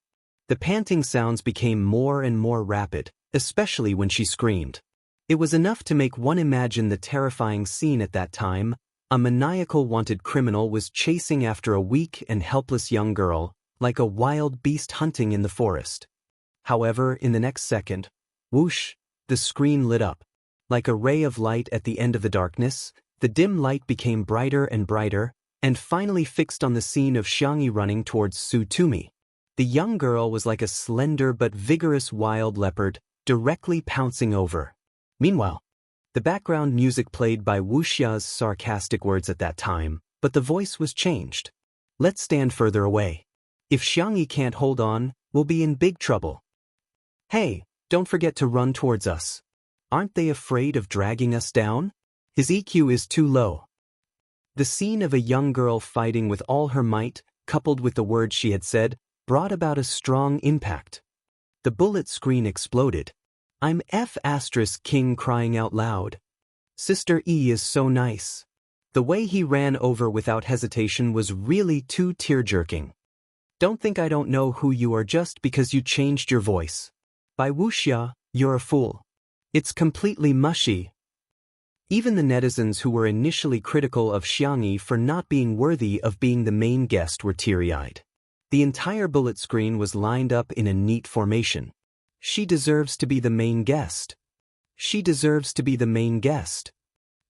The panting sounds became more and more rapid, especially when she screamed. It was enough to make one imagine the terrifying scene at that time. A maniacal wanted criminal was chasing after a weak and helpless young girl, like a wild beast hunting in the forest. However, in the next second, whoosh, the screen lit up. Like a ray of light at the end of the darkness, the dim light became brighter and brighter, and finally fixed on the scene of Xianxia running towards Sutumi. The young girl was like a slender but vigorous wild leopard, directly pouncing over. Meanwhile, the background music played by Wuxia's sarcastic words at that time, but the voice was changed. Let's stand further away. If Xianxia can't hold on, we'll be in big trouble. Hey, don't forget to run towards us. Aren't they afraid of dragging us down? His EQ is too low. The scene of a young girl fighting with all her might, coupled with the words she had said, brought about a strong impact. The bullet screen exploded. I'm King crying out loud. Sister E is so nice. The way he ran over without hesitation was really too tear-jerking. Don't think I don't know who you are just because you changed your voice. By Wuxia, you're a fool. It's completely mushy. Even the netizens who were initially critical of Xianxia for not being worthy of being the main guest were teary-eyed. The entire bullet screen was lined up in a neat formation. She deserves to be the main guest. She deserves to be the main guest.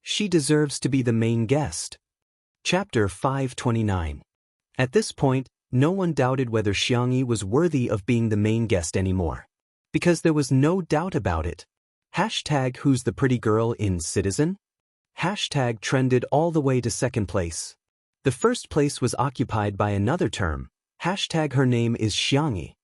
She deserves to be the main guest. Chapter 529. At this point, no one doubted whether Xianxia was worthy of being the main guest anymore. Because there was no doubt about it. Hashtag who's the pretty girl in Citizen? Hashtag trended all the way to second place. The first place was occupied by another term. Hashtag her name is Xianxia.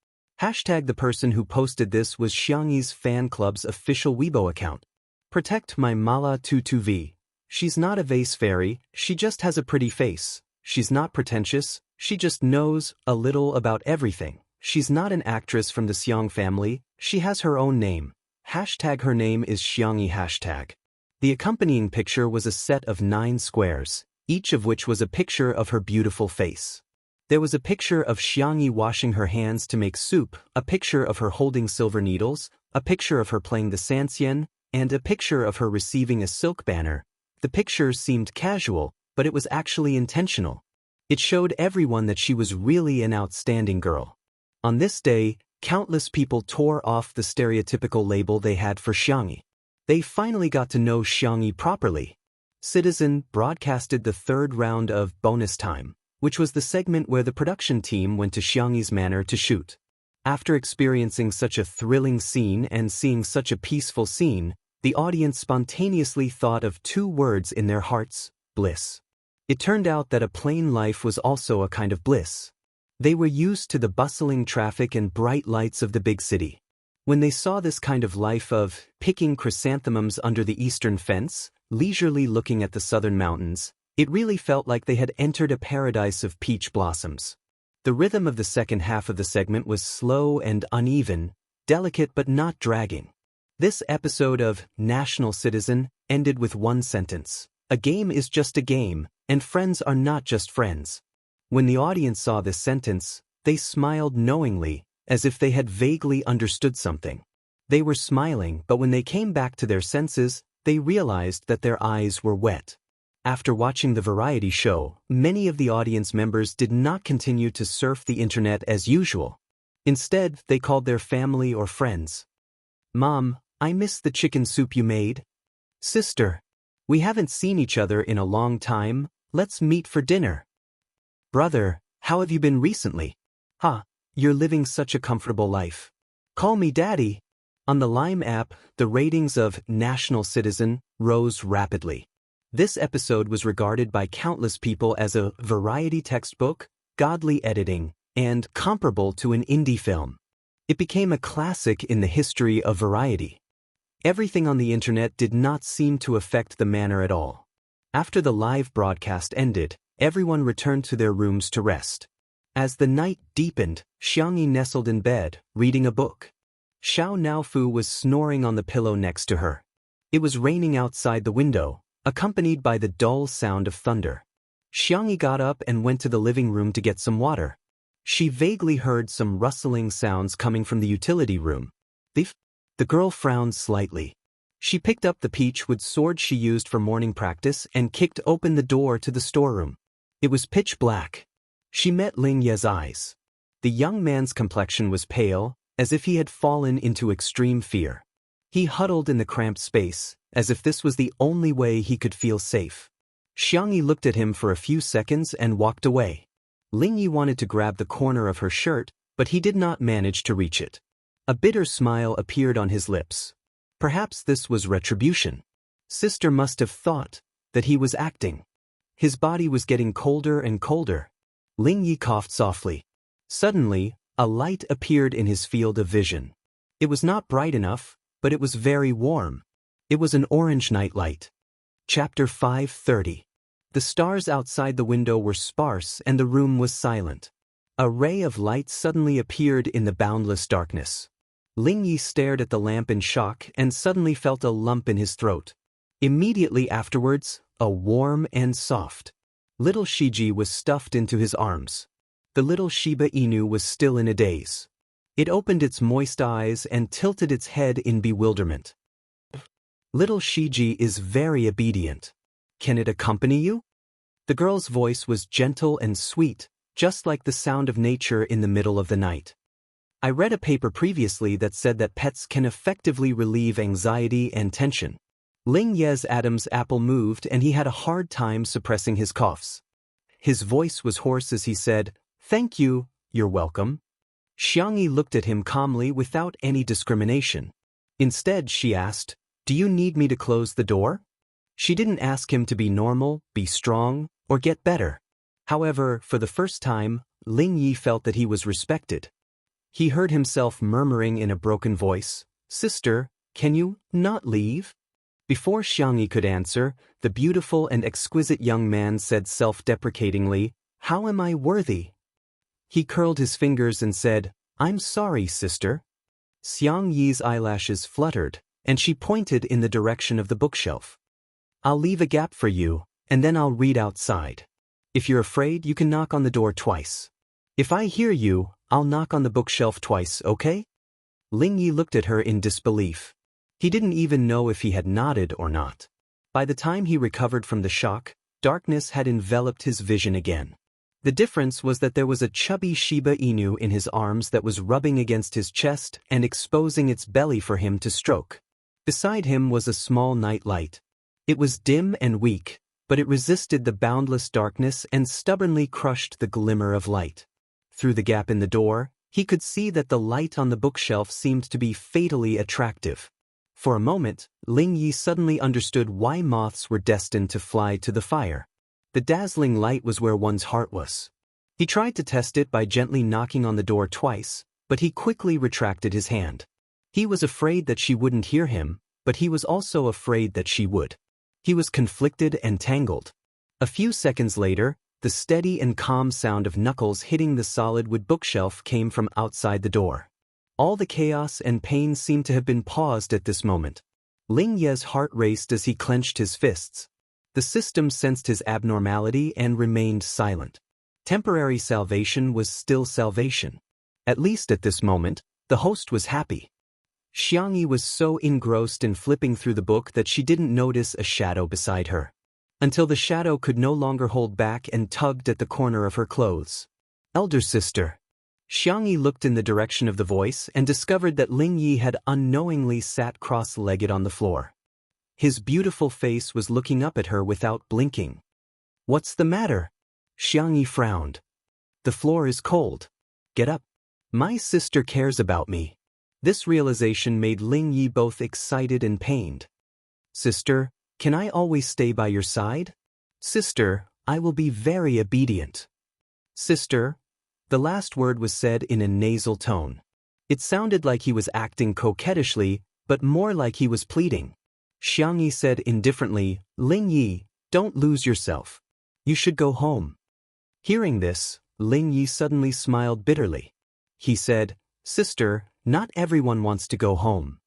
Hashtag the person who posted this was Xianxia's fan club's official Weibo account. Protect my Mala Tutuv. She's not a vase fairy, she just has a pretty face. She's not pretentious, she just knows a little about everything. She's not an actress from the Xiang family, she has her own name. Hashtag her name is Xianxia hashtag. The accompanying picture was a set of 9 squares, each of which was a picture of her beautiful face. There was a picture of Xianxia washing her hands to make soup, a picture of her holding silver needles, a picture of her playing the sanxian, and a picture of her receiving a silk banner. The picture seemed casual, but it was actually intentional. It showed everyone that she was really an outstanding girl. On this day, countless people tore off the stereotypical label they had for Xianxia. They finally got to know Xianxia properly. Citizen broadcasted the third round of Bonus Time, which was the segment where the production team went to Xianxia's manor to shoot. After experiencing such a thrilling scene and seeing such a peaceful scene, the audience spontaneously thought of 2 words in their hearts: bliss. It turned out that a plain life was also a kind of bliss. They were used to the bustling traffic and bright lights of the big city. When they saw this kind of life of picking chrysanthemums under the eastern fence, leisurely looking at the southern mountains, it really felt like they had entered a paradise of peach blossoms. The rhythm of the second half of the segment was slow and uneven, delicate but not dragging. This episode of National Citizen ended with one sentence: a game is just a game, and friends are not just friends. When the audience saw this sentence, they smiled knowingly, as if they had vaguely understood something. They were smiling, but when they came back to their senses, they realized that their eyes were wet. After watching the variety show, many of the audience members did not continue to surf the internet as usual. Instead, they called their family or friends. Mom, I miss the chicken soup you made. Sister, we haven't seen each other in a long time, let's meet for dinner. Brother, how have you been recently? You're living such a comfortable life. Call me Daddy. On the Lime app, the ratings of National Citizen rose rapidly. This episode was regarded by countless people as a variety textbook, godly editing, and comparable to an indie film. It became a classic in the history of variety. Everything on the internet did not seem to affect the manor at all. After the live broadcast ended, everyone returned to their rooms to rest. As the night deepened, Xianxia nestled in bed, reading a book. Xiao Naofu was snoring on the pillow next to her. It was raining outside the window, accompanied by the dull sound of thunder. Xianxia got up and went to the living room to get some water. She vaguely heard some rustling sounds coming from the utility room. The girl frowned slightly. She picked up the peach-wood sword she used for morning practice and kicked open the door to the storeroom. It was pitch black. She met Ling Ye's eyes. The young man's complexion was pale, as if he had fallen into extreme fear. He huddled in the cramped space, as if this was the only way he could feel safe. Xianxia looked at him for a few seconds and walked away. Ling Yi wanted to grab the corner of her shirt, but he did not manage to reach it. A bitter smile appeared on his lips. Perhaps this was retribution. Sister must have thought that he was acting. His body was getting colder and colder. Ling Yi coughed softly. Suddenly, a light appeared in his field of vision. It was not bright enough, but it was very warm. It was an orange nightlight. Chapter 5:30. The stars outside the window were sparse and the room was silent. A ray of light suddenly appeared in the boundless darkness. Ling Yi stared at the lamp in shock and suddenly felt a lump in his throat. Immediately afterwards, a warm and soft little Shiji was stuffed into his arms. The little Shiba Inu was still in a daze. It opened its moist eyes and tilted its head in bewilderment. Little Shiji is very obedient. Can it accompany you? The girl's voice was gentle and sweet, just like the sound of nature in the middle of the night. I read a paper previously that said that pets can effectively relieve anxiety and tension. Ling Ye's Adam's apple moved and he had a hard time suppressing his coughs. His voice was hoarse as he said, "Thank you, you're welcome." Xianxia looked at him calmly without any discrimination. Instead, she asked, "Do you need me to close the door?" She didn't ask him to be normal, be strong, or get better. However, for the first time, Ling Yi felt that he was respected. He heard himself murmuring in a broken voice, "Sister, can you not leave?" Before Xianxia could answer, the beautiful and exquisite young man said self-deprecatingly, "How am I worthy?" He curled his fingers and said, "I'm sorry, sister." Xiangyi's eyelashes fluttered, and she pointed in the direction of the bookshelf. "I'll leave a gap for you, and then I'll read outside. If you're afraid, you can knock on the door twice. If I hear you, I'll knock on the bookshelf twice, okay?" Ling Yi looked at her in disbelief. He didn't even know if he had nodded or not. By the time he recovered from the shock, darkness had enveloped his vision again. The difference was that there was a chubby Shiba Inu in his arms that was rubbing against his chest and exposing its belly for him to stroke. Beside him was a small night light. It was dim and weak, but it resisted the boundless darkness and stubbornly crushed the glimmer of light. Through the gap in the door, he could see that the light on the bookshelf seemed to be fatally attractive. For a moment, Ling Yi suddenly understood why moths were destined to fly to the fire. The dazzling light was where one's heart was. He tried to test it by gently knocking on the door twice, but he quickly retracted his hand. He was afraid that she wouldn't hear him, but he was also afraid that she would. He was conflicted and tangled. A few seconds later, the steady and calm sound of knuckles hitting the solid wood bookshelf came from outside the door. All the chaos and pain seemed to have been paused at this moment. Ling Ye's heart raced as he clenched his fists. The system sensed his abnormality and remained silent. Temporary salvation was still salvation. At least at this moment, the host was happy. Xiangyi was so engrossed in flipping through the book that she didn't notice a shadow beside her. Until the shadow could no longer hold back and tugged at the corner of her clothes. "Elder sister." Xiangyi looked in the direction of the voice and discovered that Ling Yi had unknowingly sat cross-legged on the floor. His beautiful face was looking up at her without blinking. "What's the matter?" Xiangyi frowned. "The floor is cold. Get up. My sister cares about me." This realization made Ling Yi both excited and pained. "Sister, can I always stay by your side?" "Sister, I will be very obedient." "Sister," the last word was said in a nasal tone. It sounded like he was acting coquettishly, but more like he was pleading. Xiangyi said indifferently, "Ling Yi, don't lose yourself. You should go home." Hearing this, Ling Yi suddenly smiled bitterly. He said, "Sister, not everyone wants to go home."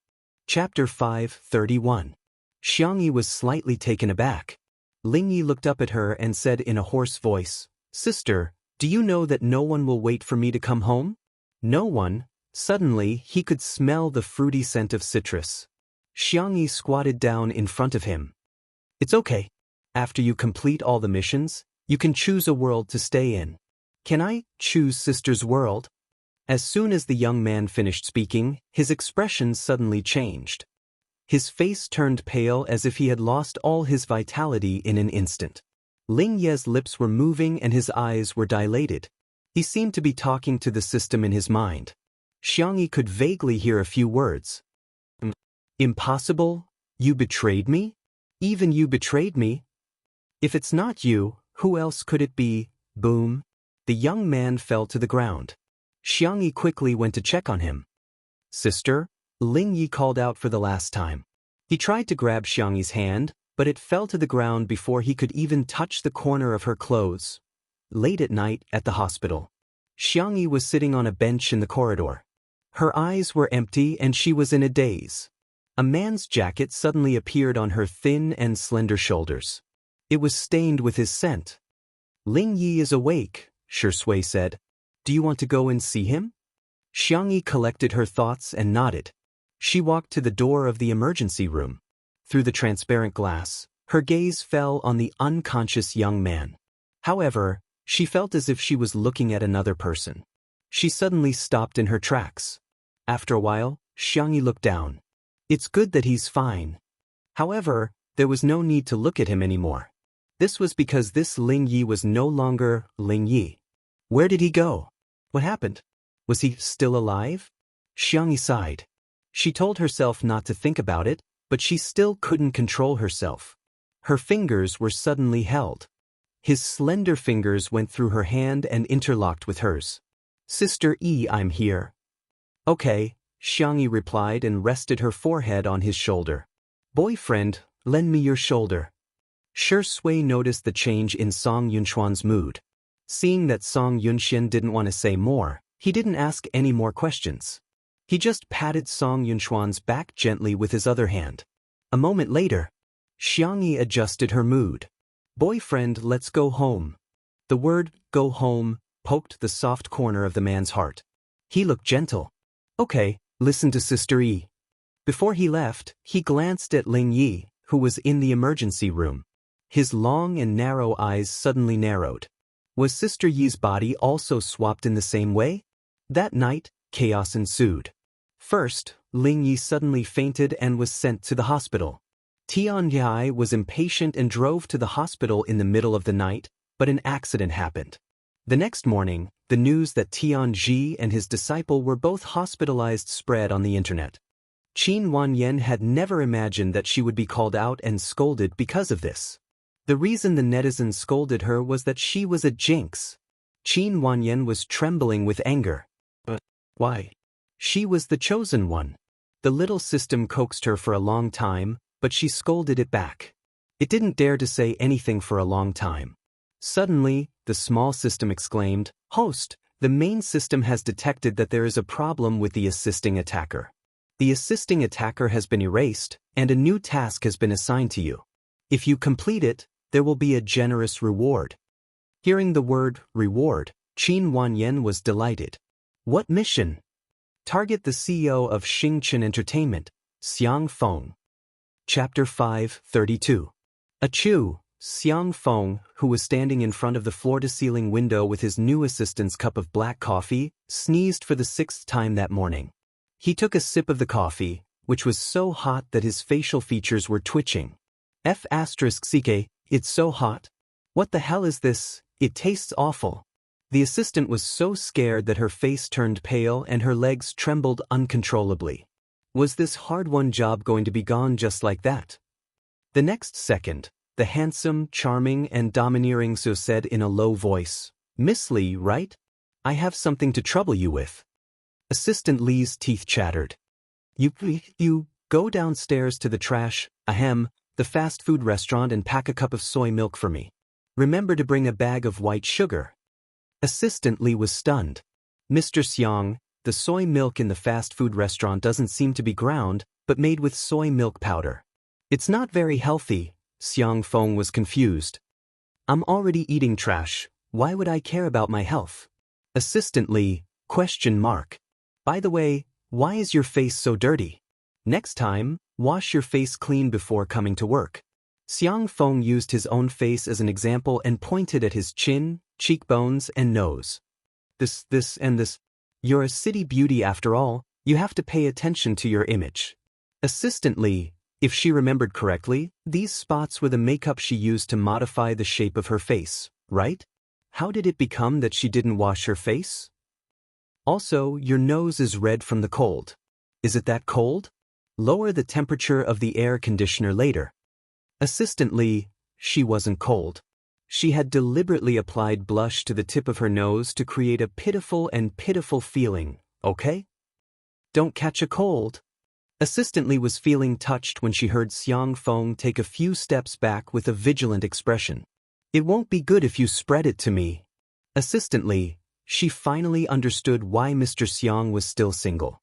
Chapter 5:31. Xiangyi was slightly taken aback. Ling Yi looked up at her and said in a hoarse voice, "Sister, do you know that no one will wait for me to come home?" No one. Suddenly, he could smell the fruity scent of citrus. Xiangyi squatted down in front of him. It's okay. After you complete all the missions, you can choose a world to stay in. Can I choose Sister's world? As soon as the young man finished speaking, his expression suddenly changed. His face turned pale as if he had lost all his vitality in an instant. Ling Ye's lips were moving and his eyes were dilated. He seemed to be talking to the system in his mind. Xiangyi could vaguely hear a few words. Impossible? You betrayed me? Even you betrayed me? If it's not you, who else could it be? Boom. The young man fell to the ground. Xiangyi quickly went to check on him. Sister? Ling Yi called out for the last time. He tried to grab Xiangyi's hand, but it fell to the ground before he could even touch the corner of her clothes. Late at night, at the hospital, Xiangyi was sitting on a bench in the corridor. Her eyes were empty and she was in a daze. A man's jacket suddenly appeared on her thin and slender shoulders. It was stained with his scent. Ling Yi is awake, Shui said. Do you want to go and see him? Xiangyi collected her thoughts and nodded. She walked to the door of the emergency room. Through the transparent glass, her gaze fell on the unconscious young man. However, she felt as if she was looking at another person. She suddenly stopped in her tracks. After a while, Xiangyi looked down. It's good that he's fine. However, there was no need to look at him anymore. This was because this Ling Yi was no longer Ling Yi. Where did he go? What happened? Was he still alive? Xiangyi sighed. She told herself not to think about it, but she still couldn't control herself. Her fingers were suddenly held. His slender fingers went through her hand and interlocked with hers. Sister E, I'm here. Okay, Xiangyi replied and rested her forehead on his shoulder. Boyfriend, lend me your shoulder. Shui noticed the change in Song Yunxuan's mood. Seeing that Song Yunxian didn't want to say more, he didn't ask any more questions. He just patted Song Yunxuan's back gently with his other hand. A moment later, Xiangyi adjusted her mood. Boyfriend, let's go home. The word, go home, poked the soft corner of the man's heart. He looked gentle. Okay, listen to Sister E. Before he left, he glanced at Ling Yi, who was in the emergency room. His long and narrow eyes suddenly narrowed. Was Sister Yi's body also swapped in the same way? That night, chaos ensued. First, Ling Yi suddenly fainted and was sent to the hospital. Tian Yi was impatient and drove to the hospital in the middle of the night, but an accident happened. The next morning, the news that Tian Ji and his disciple were both hospitalized spread on the internet. Qin Wanyan had never imagined that she would be called out and scolded because of this. The reason the netizens scolded her was that she was a jinx. Qin Wanyan was trembling with anger. But why? She was the chosen one. The little system coaxed her for a long time, but she scolded it back. It didn't dare to say anything for a long time. Suddenly, the small system exclaimed, Host, the main system has detected that there is a problem with the assisting attacker. The assisting attacker has been erased, and a new task has been assigned to you. If you complete it, there will be a generous reward. Hearing the word reward, Qin Wanyan was delighted. What mission? Target the CEO of Xingchen Entertainment, Xiang Feng. Chapter 5:32. Achoo! Xiang Feng, who was standing in front of the floor-to-ceiling window with his new assistant's cup of black coffee, sneezed for the 6th time that morning. He took a sip of the coffee, which was so hot that his facial features were twitching. F***ck, it's so hot. What the hell is this? It tastes awful. The assistant was so scared that her face turned pale and her legs trembled uncontrollably. Was this hard-won job going to be gone just like that? The next second, the handsome, charming, and domineering Su said in a low voice, Miss Li, right? I have something to trouble you with. Assistant Li's teeth chattered. You go downstairs to the the fast food restaurant and pack a cup of soy milk for me. Remember to bring a bag of white sugar. Assistant Li was stunned. Mr. Xiang, the soy milk in the fast food restaurant doesn't seem to be ground, but made with soy milk powder. It's not very healthy. Xiang Feng was confused. I'm already eating trash. Why would I care about my health? Assistant Li, question mark. By the way, why is your face so dirty? Next time, wash your face clean before coming to work. Xiang Feng used his own face as an example and pointed at his chin, cheekbones, and nose. This, and this. You're a city beauty after all, you have to pay attention to your image. Assistantly, if she remembered correctly, these spots were the makeup she used to modify the shape of her face, right? How did it become that she didn't wash her face? Also, your nose is red from the cold. Is it that cold? Lower the temperature of the air conditioner later. Assistantly, she wasn't cold. She had deliberately applied blush to the tip of her nose to create a pitiful feeling, okay? Don't catch a cold. Assistantly was feeling touched when she heard Xiang Feng take a few steps back with a vigilant expression. It won't be good if you spread it to me. Assistantly, she finally understood why Mr. Xiang was still single.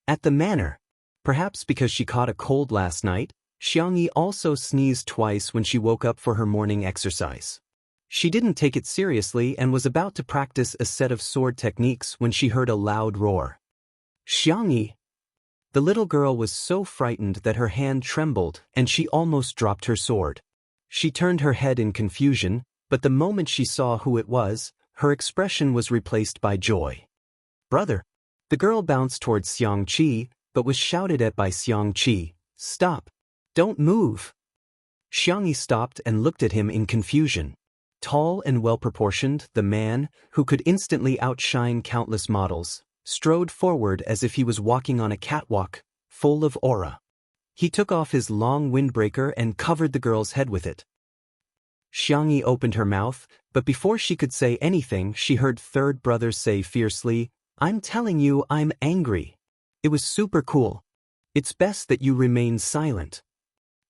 At the manor, perhaps because she caught a cold last night, Xiangyi also sneezed twice when she woke up for her morning exercise. She didn't take it seriously and was about to practice a set of sword techniques when she heard a loud roar. Xiangyi! The little girl was so frightened that her hand trembled and she almost dropped her sword. She turned her head in confusion, but the moment she saw who it was, her expression was replaced by joy. Brother! The girl bounced towards Xiangqi, but was shouted at by Xiangqi. Stop! Don't move! Xiangyi stopped and looked at him in confusion. Tall and well-proportioned, the man, who could instantly outshine countless models, strode forward as if he was walking on a catwalk, full of aura. He took off his long windbreaker and covered the girl's head with it. Xiangyi opened her mouth, but before she could say anything, she heard third brother say fiercely, I'm telling you, I'm angry. It was super cool. It's best that you remain silent.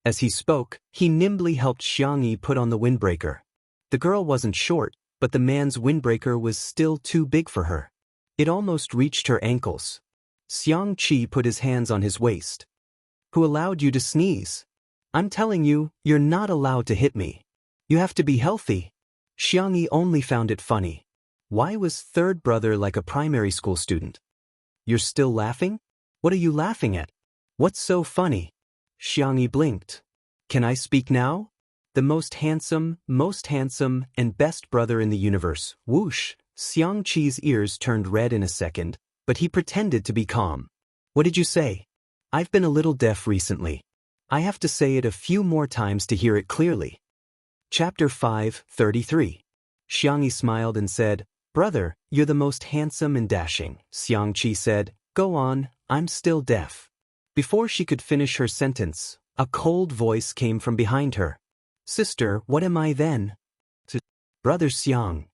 As he spoke, he nimbly helped Xiangyi put on the windbreaker. The girl wasn't short, but the man's windbreaker was still too big for her. It almost reached her ankles. Xiangqi put his hands on his waist. Who allowed you to sneeze? I'm telling you, you're not allowed to hit me. You have to be healthy. Xiangyi only found it funny. Why was third brother like a primary school student? You're still laughing? What are you laughing at? What's so funny? Xiangyi blinked. Can I speak now? The most handsome, and best brother in the universe, whoosh. Xiangqi's ears turned red in a second, but he pretended to be calm. What did you say? I've been a little deaf recently. I have to say it a few more times to hear it clearly. Chapter 5:33. Xiangyi smiled and said, Brother, you're the most handsome and dashing. Xiangqi said, Go on, I'm still deaf. Before she could finish her sentence, a cold voice came from behind her. Sister, what am I then? Brother Xiang.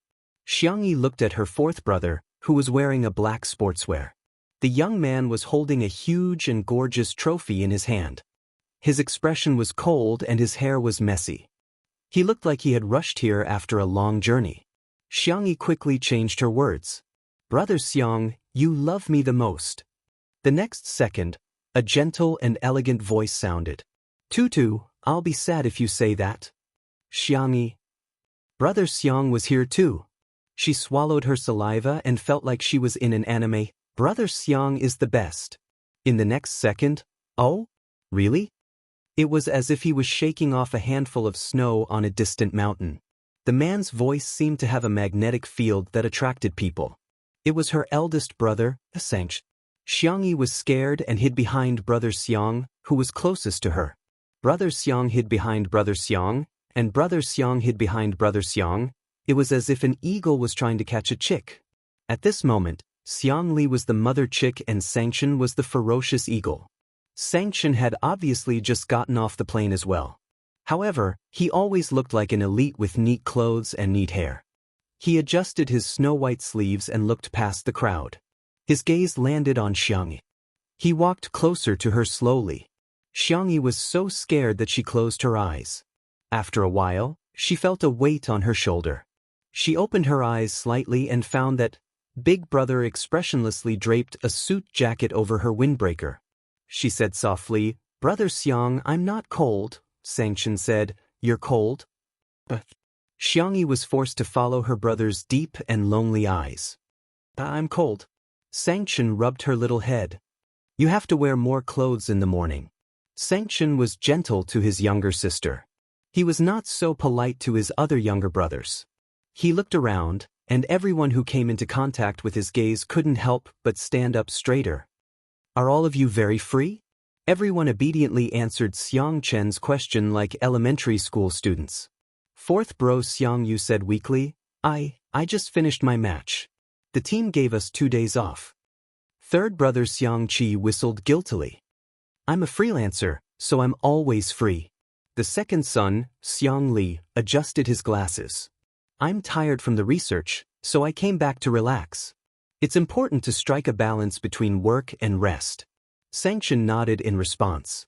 Xiangyi looked at her fourth brother, who was wearing a black sportswear. The young man was holding a huge and gorgeous trophy in his hand. His expression was cold and his hair was messy. He looked like he had rushed here after a long journey. Xiangyi quickly changed her words. Brother Xiang, you love me the most. The next second, a gentle and elegant voice sounded. Tutu, I'll be sad if you say that. Xiangyi. Brother Xiang was here too. She swallowed her saliva and felt like she was in an anime. Brother Xiang is the best. In the next second, oh? Really? It was as if he was shaking off a handful of snow on a distant mountain. The man's voice seemed to have a magnetic field that attracted people. It was her eldest brother, Xianxia. Xiangyi was scared and hid behind Brother Xiang, who was closest to her. Brother Xiang hid behind Brother Xiang, and Brother Xiang hid behind Brother Xiang. It was as if an eagle was trying to catch a chick. At this moment, Xiangli was the mother chick and Xianxia was the ferocious eagle. Xianxia had obviously just gotten off the plane as well. However, he always looked like an elite with neat clothes and neat hair. He adjusted his snow-white sleeves and looked past the crowd. His gaze landed on Xiangyi. He walked closer to her slowly. Xiangyi was so scared that she closed her eyes. After a while, she felt a weight on her shoulder. She opened her eyes slightly and found that Big Brother expressionlessly draped a suit jacket over her windbreaker. She said softly, Brother Xiang, I'm not cold. Xianxia said, You're cold? But Xiangyi was forced to follow her brother's deep and lonely eyes. I'm cold. Xianxia rubbed her little head. You have to wear more clothes in the morning. Xianxia was gentle to his younger sister. He was not so polite to his other younger brothers. He looked around, and everyone who came into contact with his gaze couldn't help but stand up straighter. Are all of you very free? Everyone obediently answered Xiangqian's question like elementary school students. Fourth bro Xiangyu said weakly, I just finished my match. The team gave us 2 days off. Third brother Xiangqi whistled guiltily. I'm a freelancer, so I'm always free. The second son, Xiangli, adjusted his glasses. I'm tired from the research, so I came back to relax. It's important to strike a balance between work and rest. Xianxia nodded in response.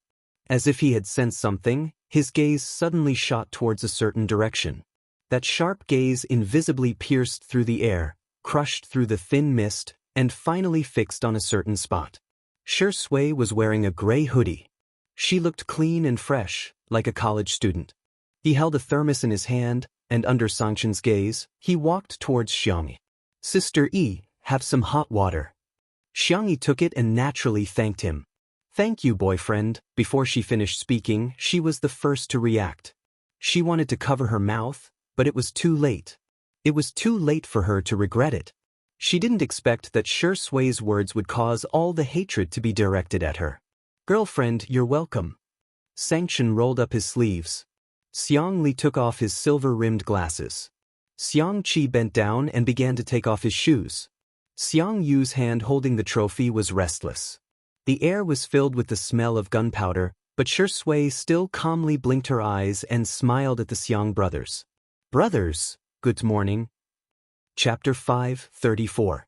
As if he had sensed something, his gaze suddenly shot towards a certain direction. That sharp gaze invisibly pierced through the air, crushed through the thin mist, and finally fixed on a certain spot. Shui was wearing a gray hoodie. She looked clean and fresh, like a college student. He held a thermos in his hand, and under Xiangqian's gaze, he walked towards Xiangyi. Sister Yi, have some hot water. Xiangyi took it and naturally thanked him. Thank you, boyfriend. Before she finished speaking, she was the first to react. She wanted to cover her mouth, but it was too late. It was too late for her to regret it. She didn't expect that Shui's words would cause all the hatred to be directed at her. Girlfriend, you're welcome. Xianxia rolled up his sleeves. Xiangli took off his silver-rimmed glasses. Xiangqi bent down and began to take off his shoes. Xiang Yu's hand holding the trophy was restless. The air was filled with the smell of gunpowder, but Shui still calmly blinked her eyes and smiled at the Xiang brothers. Brothers, good morning. Chapter 5:34.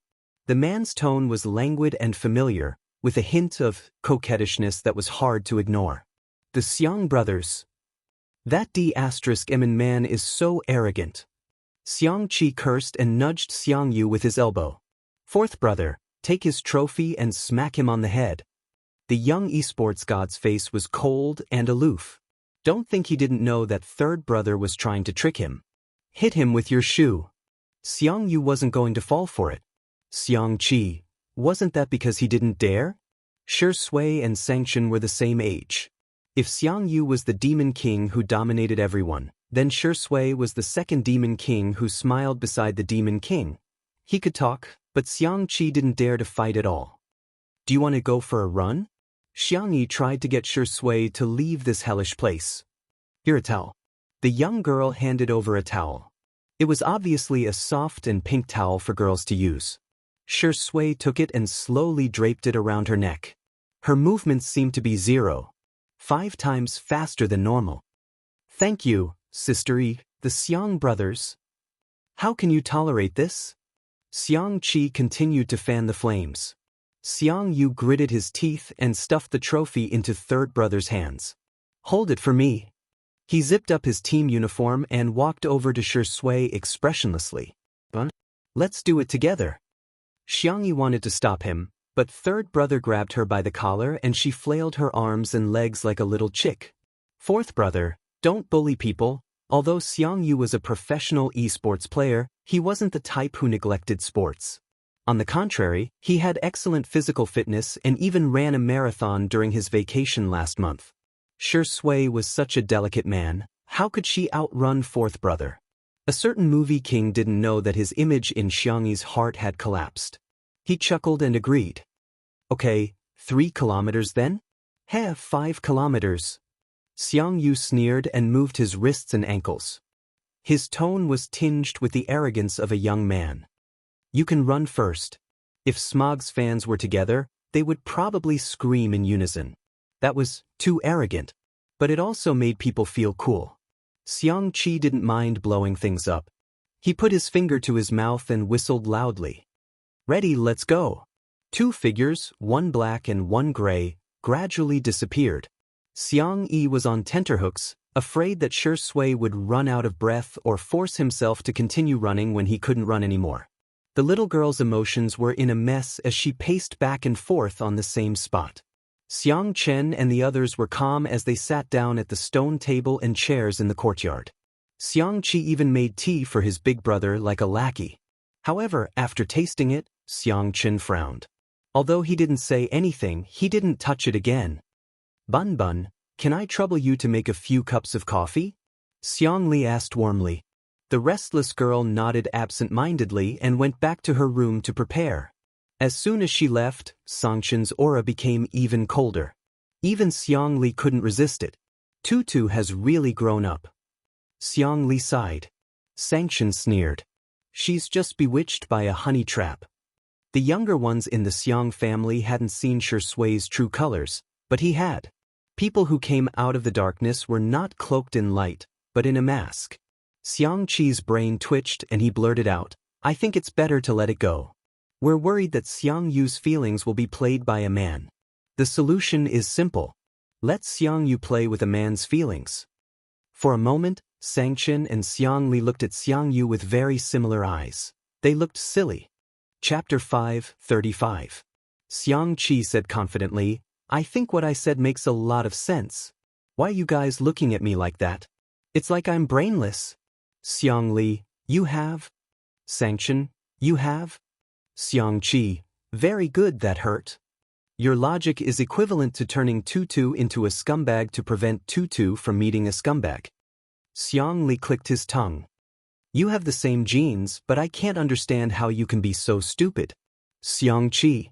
The man's tone was languid and familiar, with a hint of coquettishness that was hard to ignore. The Xiang brothers. That D********* man is so arrogant. Xiangqi cursed and nudged Xiang Yu with his elbow. Fourth brother, take his trophy and smack him on the head. The young esports god's face was cold and aloof. Don't think he didn't know that third brother was trying to trick him. Hit him with your shoe. Xiang Yu wasn't going to fall for it. Xiangqi, wasn't that because he didn't dare? Shui and Xianxia were the same age. If Xiang Yu was the demon king who dominated everyone, then Shui was the second demon king who smiled beside the demon king. He could talk, but Xiangqi didn't dare to fight at all. Do you want to go for a run? Xiangyi tried to get Shui to leave this hellish place. Here a towel. The young girl handed over a towel. It was obviously a soft and pink towel for girls to use. Shui took it and slowly draped it around her neck. Her movements seemed to be 0.5 times faster than normal. Thank you, Sister Yi, the Xiang brothers. How can you tolerate this? Xiangqi continued to fan the flames. Xiang Yu gritted his teeth and stuffed the trophy into third brother's hands. Hold it for me. He zipped up his team uniform and walked over to Shui expressionlessly. Let's do it together. Xiangyi wanted to stop him, but third brother grabbed her by the collar and she flailed her arms and legs like a little chick. Fourth brother, don't bully people. Although Xiang Yu was a professional esports player, he wasn't the type who neglected sports. On the contrary, he had excellent physical fitness and even ran a marathon during his vacation last month. Shui was such a delicate man, how could she outrun fourth brother? A certain movie king didn't know that his image in Xiangyi's heart had collapsed. He chuckled and agreed. Okay, 3 kilometers then? 5 kilometers. Xiang Yu sneered and moved his wrists and ankles. His tone was tinged with the arrogance of a young man. You can run first. If Smog's fans were together, they would probably scream in unison. That was too arrogant. But it also made people feel cool. Xiangqi didn't mind blowing things up. He put his finger to his mouth and whistled loudly. Ready, let's go. 2 figures, 1 black and 1 gray, gradually disappeared. Xiang Yi was on tenterhooks, afraid that Shui would run out of breath or force himself to continue running when he couldn't run anymore. The little girl's emotions were in a mess as she paced back and forth on the same spot. Xiang Chen and the others were calm as they sat down at the stone table and chairs in the courtyard. Xiangqi even made tea for his big brother like a lackey. However, after tasting it, Xiang Chen frowned. Although he didn't say anything, he didn't touch it again. Bun Bun, can I trouble you to make a few cups of coffee? Xiangli asked warmly. The restless girl nodded absent-mindedly and went back to her room to prepare. As soon as she left, Xiangxian's aura became even colder. Even Xiangli couldn't resist it. Tutu has really grown up. Xiangli sighed. Xiangxian sneered. She's just bewitched by a honey trap. The younger ones in the Xiang family hadn't seen Shui's true colors, but he had. People who came out of the darkness were not cloaked in light, but in a mask. Xiangqi's brain twitched and he blurted out, I think it's better to let it go. We're worried that Xiang Yu's feelings will be played by a man. The solution is simple. Let Xiang Yu play with a man's feelings. For a moment, Xiangxian and Xiangli looked at Xiang Yu with very similar eyes. They looked silly. Chapter 5:35. Xiangqi said confidently, I think what I said makes a lot of sense. Why are you guys looking at me like that? It's like I'm brainless. Xiangli, you have? Xiangxian, you have? Xiangqi, very good, that hurt. Your logic is equivalent to turning Tutu into a scumbag to prevent Tutu from meeting a scumbag. Xiangli clicked his tongue. You have the same genes, but I can't understand how you can be so stupid. Xiangqi.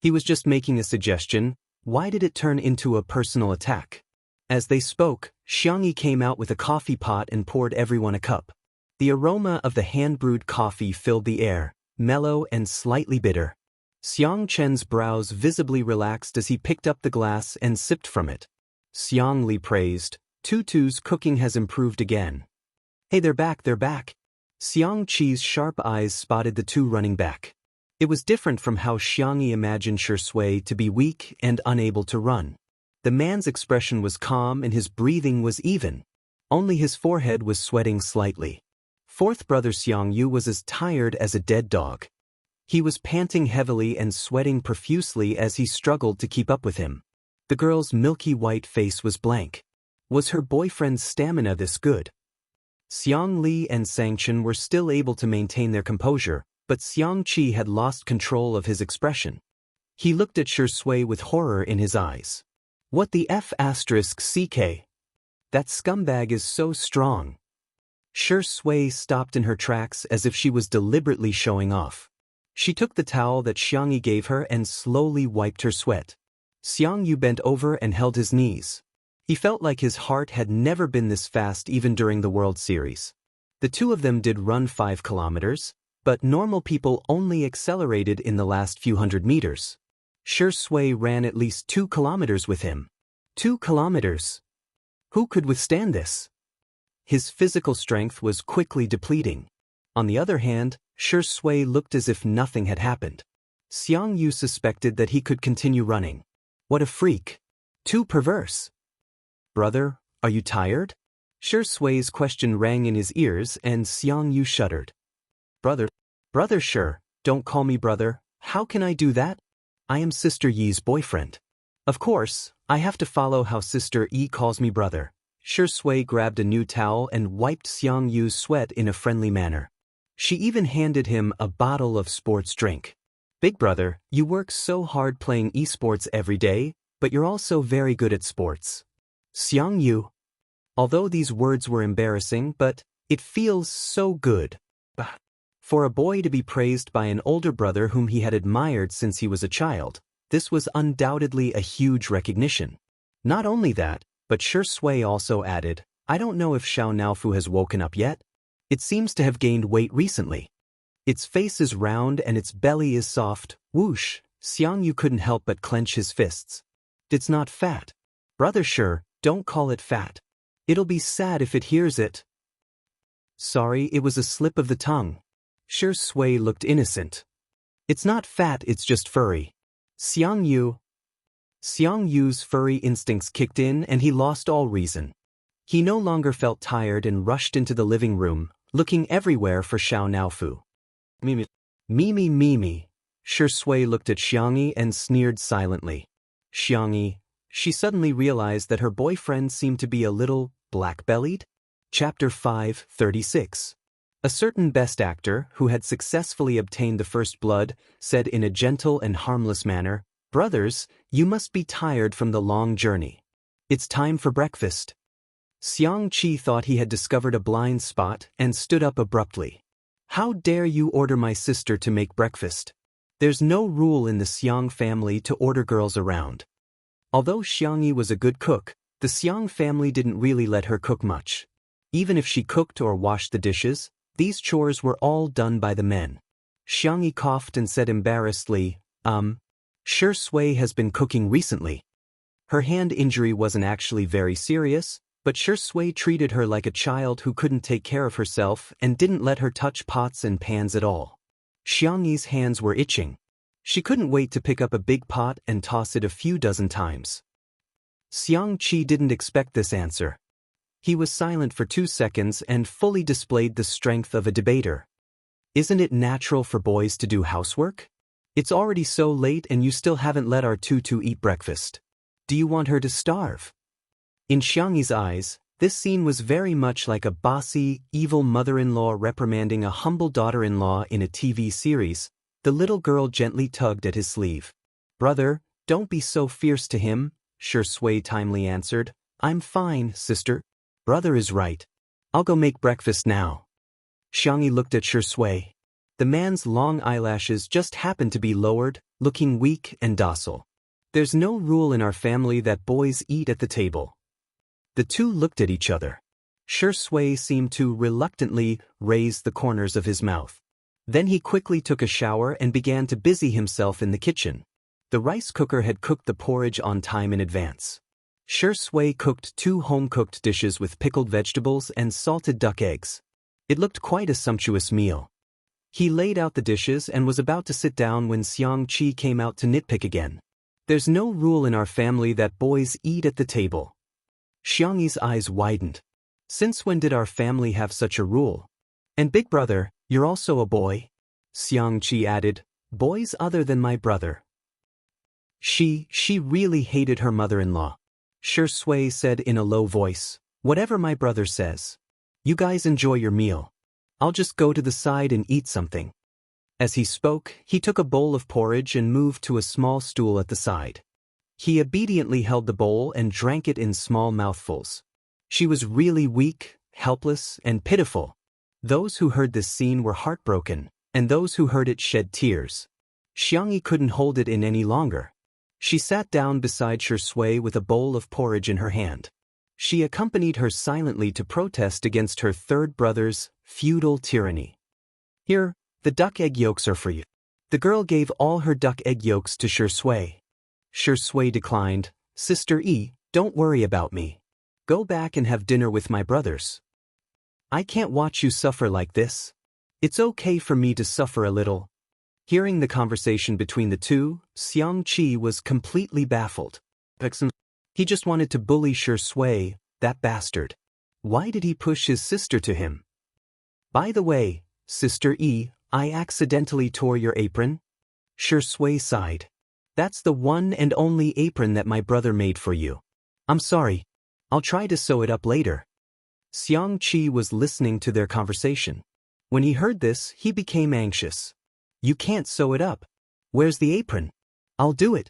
He was just making a suggestion. Why did it turn into a personal attack? As they spoke, Xiangyi came out with a coffee pot and poured everyone a cup. The aroma of the hand-brewed coffee filled the air, mellow and slightly bitter. Xiang Chen's brows visibly relaxed as he picked up the glass and sipped from it. Xiang Li praised, Tutu's cooking has improved again. Hey, they're back, they're back. Xiang Qi's sharp eyes spotted the two running back. It was different from how Xiangyi imagined Shui to be weak and unable to run. The man's expression was calm and his breathing was even. Only his forehead was sweating slightly. Fourth brother Xiang Yu was as tired as a dead dog. He was panting heavily and sweating profusely as he struggled to keep up with him. The girl's milky white face was blank. Was her boyfriend's stamina this good? Xiang Li and Xiangxian were still able to maintain their composure, but Xiang Qi had lost control of his expression. He looked at Shui with horror in his eyes. What the F***CK? That scumbag is so strong. Shui stopped in her tracks as if she was deliberately showing off. She took the towel that Xiangyi gave her and slowly wiped her sweat. Xiang Yu bent over and held his knees. He felt like his heart had never been this fast even during the World Series. The two of them did run 5 kilometers, but normal people only accelerated in the last few hundred meters. Shui ran at least 2 kilometers with him. 2 kilometers? Who could withstand this? His physical strength was quickly depleting. On the other hand, Shui looked as if nothing had happened. Xiang Yu suspected that he could continue running. What a freak. Too perverse. Brother, are you tired? Shui's question rang in his ears and Xiang Yu shuddered. Brother Shi, don't call me brother, how can I do that? I am Sister Yi's boyfriend. Of course, I have to follow how Sister Yi calls me brother. Shui grabbed a new towel and wiped Xiang Yu's sweat in a friendly manner. She even handed him a bottle of sports drink. Big brother, you work so hard playing esports every day, but you're also very good at sports. Xiang Yu. Although these words were embarrassing, but it feels so good. For a boy to be praised by an older brother whom he had admired since he was a child, this was undoubtedly a huge recognition. Not only that, but Shui also added, I don't know if Xiao Naofu has woken up yet. It seems to have gained weight recently. Its face is round and its belly is soft. Whoosh, Xiang Yu couldn't help but clench his fists. It's not fat. Brother Shi, don't call it fat. It'll be sad if it hears it. Sorry, it was a slip of the tongue. Shui looked innocent. It's not fat, it's just furry. Xiang Yu's furry instincts kicked in and he lost all reason. He no longer felt tired and rushed into the living room, looking everywhere for Xiao Naofu. Mimi. Shui looked at Xiangyi and sneered silently. Xiangyi. She suddenly realized that her boyfriend seemed to be a little black-bellied. Chapter 5:36. A certain best actor, who had successfully obtained the first blood, said in a gentle and harmless manner, "Brothers, you must be tired from the long journey. It's time for breakfast." Xianxia thought he had discovered a blind spot and stood up abruptly. "How dare you order my sister to make breakfast? There's no rule in the Xiang family to order girls around." Although Xiangyi was a good cook, the Xiang family didn't really let her cook much. Even if she cooked or washed the dishes, these chores were all done by the men. Xiangyi coughed and said embarrassedly, Shi Sui has been cooking recently." Her hand injury wasn't actually very serious, but Shi Sui treated her like a child who couldn't take care of herself and didn't let her touch pots and pans at all. Xiangyi's hands were itching. She couldn't wait to pick up a big pot and toss it a few dozen times. Xianxia didn't expect this answer. He was silent for 2 seconds and fully displayed the strength of a debater. "Isn't it natural for boys to do housework? It's already so late and you still haven't let our tutu eat breakfast. Do you want her to starve?" In Xiangyi's eyes, this scene was very much like a bossy, evil mother-in-law reprimanding a humble daughter-in-law in a TV series. The little girl gently tugged at his sleeve. "Brother, don't be so fierce to him," Shi Sui timely answered. "I'm fine, sister. Brother is right. I'll go make breakfast now." Xiangyi looked at Shi Sui. The man's long eyelashes just happened to be lowered, looking weak and docile. "There's no rule in our family that boys eat at the table." The two looked at each other. Shi Sui seemed to reluctantly raise the corners of his mouth. Then he quickly took a shower and began to busy himself in the kitchen. The rice cooker had cooked the porridge on time in advance. Shi Sui cooked 2 home-cooked dishes with pickled vegetables and salted duck eggs. It looked quite a sumptuous meal. He laid out the dishes and was about to sit down when Xianxia came out to nitpick again. "There's no rule in our family that boys eat at the table." Xiangyi's eyes widened. "Since when did our family have such a rule? And big brother, you're also a boy?" Xianxia added, "Boys other than my brother." She really hated her mother-in-law. Shi Sui said in a low voice, "Whatever my brother says. You guys enjoy your meal. I'll just go to the side and eat something." As he spoke, he took a bowl of porridge and moved to a small stool at the side. He obediently held the bowl and drank it in small mouthfuls. She was really weak, helpless, and pitiful. Those who heard this scene were heartbroken, and those who heard it shed tears. Xiangyi couldn't hold it in any longer. She sat down beside Shi Sui with a bowl of porridge in her hand. She accompanied her silently to protest against her third brother's feudal tyranny. "Here, the duck egg yolks are for you." The girl gave all her duck egg yolks to Shi Sui. Shi Sui declined. "Sister E, don't worry about me. Go back and have dinner with my brothers. I can't watch you suffer like this. It's okay for me to suffer a little." Hearing the conversation between the two, Xianxia was completely baffled. He just wanted to bully Shi Sui, that bastard. Why did he push his sister to him? "By the way, Sister E, I accidentally tore your apron." Shi Sui sighed. "That's the one and only apron that my brother made for you. I'm sorry. I'll try to sew it up later." Xianxia was listening to their conversation. When he heard this, he became anxious. "You can't sew it up. Where's the apron?" "I'll do it."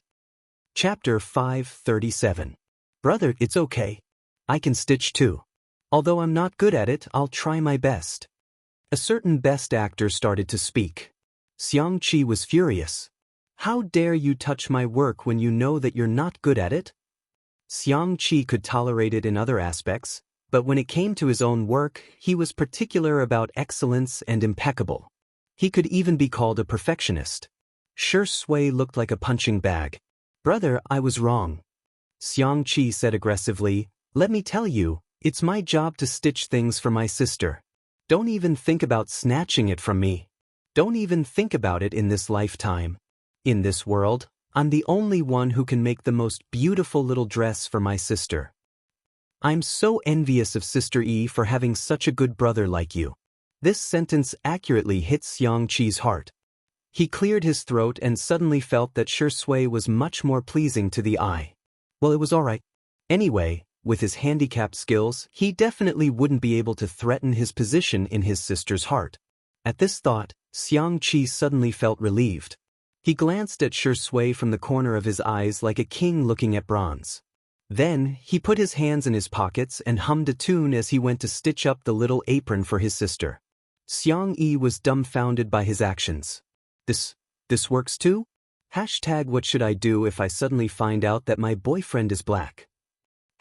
Chapter 537. "Brother, it's okay. I can stitch too. Although I'm not good at it, I'll try my best." A certain best actor started to speak. Xianxia was furious. "How dare you touch my work when you know that you're not good at it?" Xianxia could tolerate it in other aspects, but when it came to his own work, he was particular about excellence and impeccable. He could even be called a perfectionist. Shi Sui looked like a punching bag. "Brother, I was wrong." Xianxia said aggressively, "Let me tell you, it's my job to stitch things for my sister. Don't even think about snatching it from me. Don't even think about it in this lifetime. In this world, I'm the only one who can make the most beautiful little dress for my sister. I'm so envious of Sister E for having such a good brother like you." This sentence accurately hit Xianxia's heart. He cleared his throat and suddenly felt that Shi Sui was much more pleasing to the eye. Well, it was all right. Anyway, with his handicapped skills, he definitely wouldn't be able to threaten his position in his sister's heart. At this thought, Xianxia suddenly felt relieved. He glanced at Shui from the corner of his eyes like a king looking at bronze. Then, he put his hands in his pockets and hummed a tune as he went to stitch up the little apron for his sister. Xianxia was dumbfounded by his actions. This works too? What should I do if I suddenly find out that my boyfriend is black?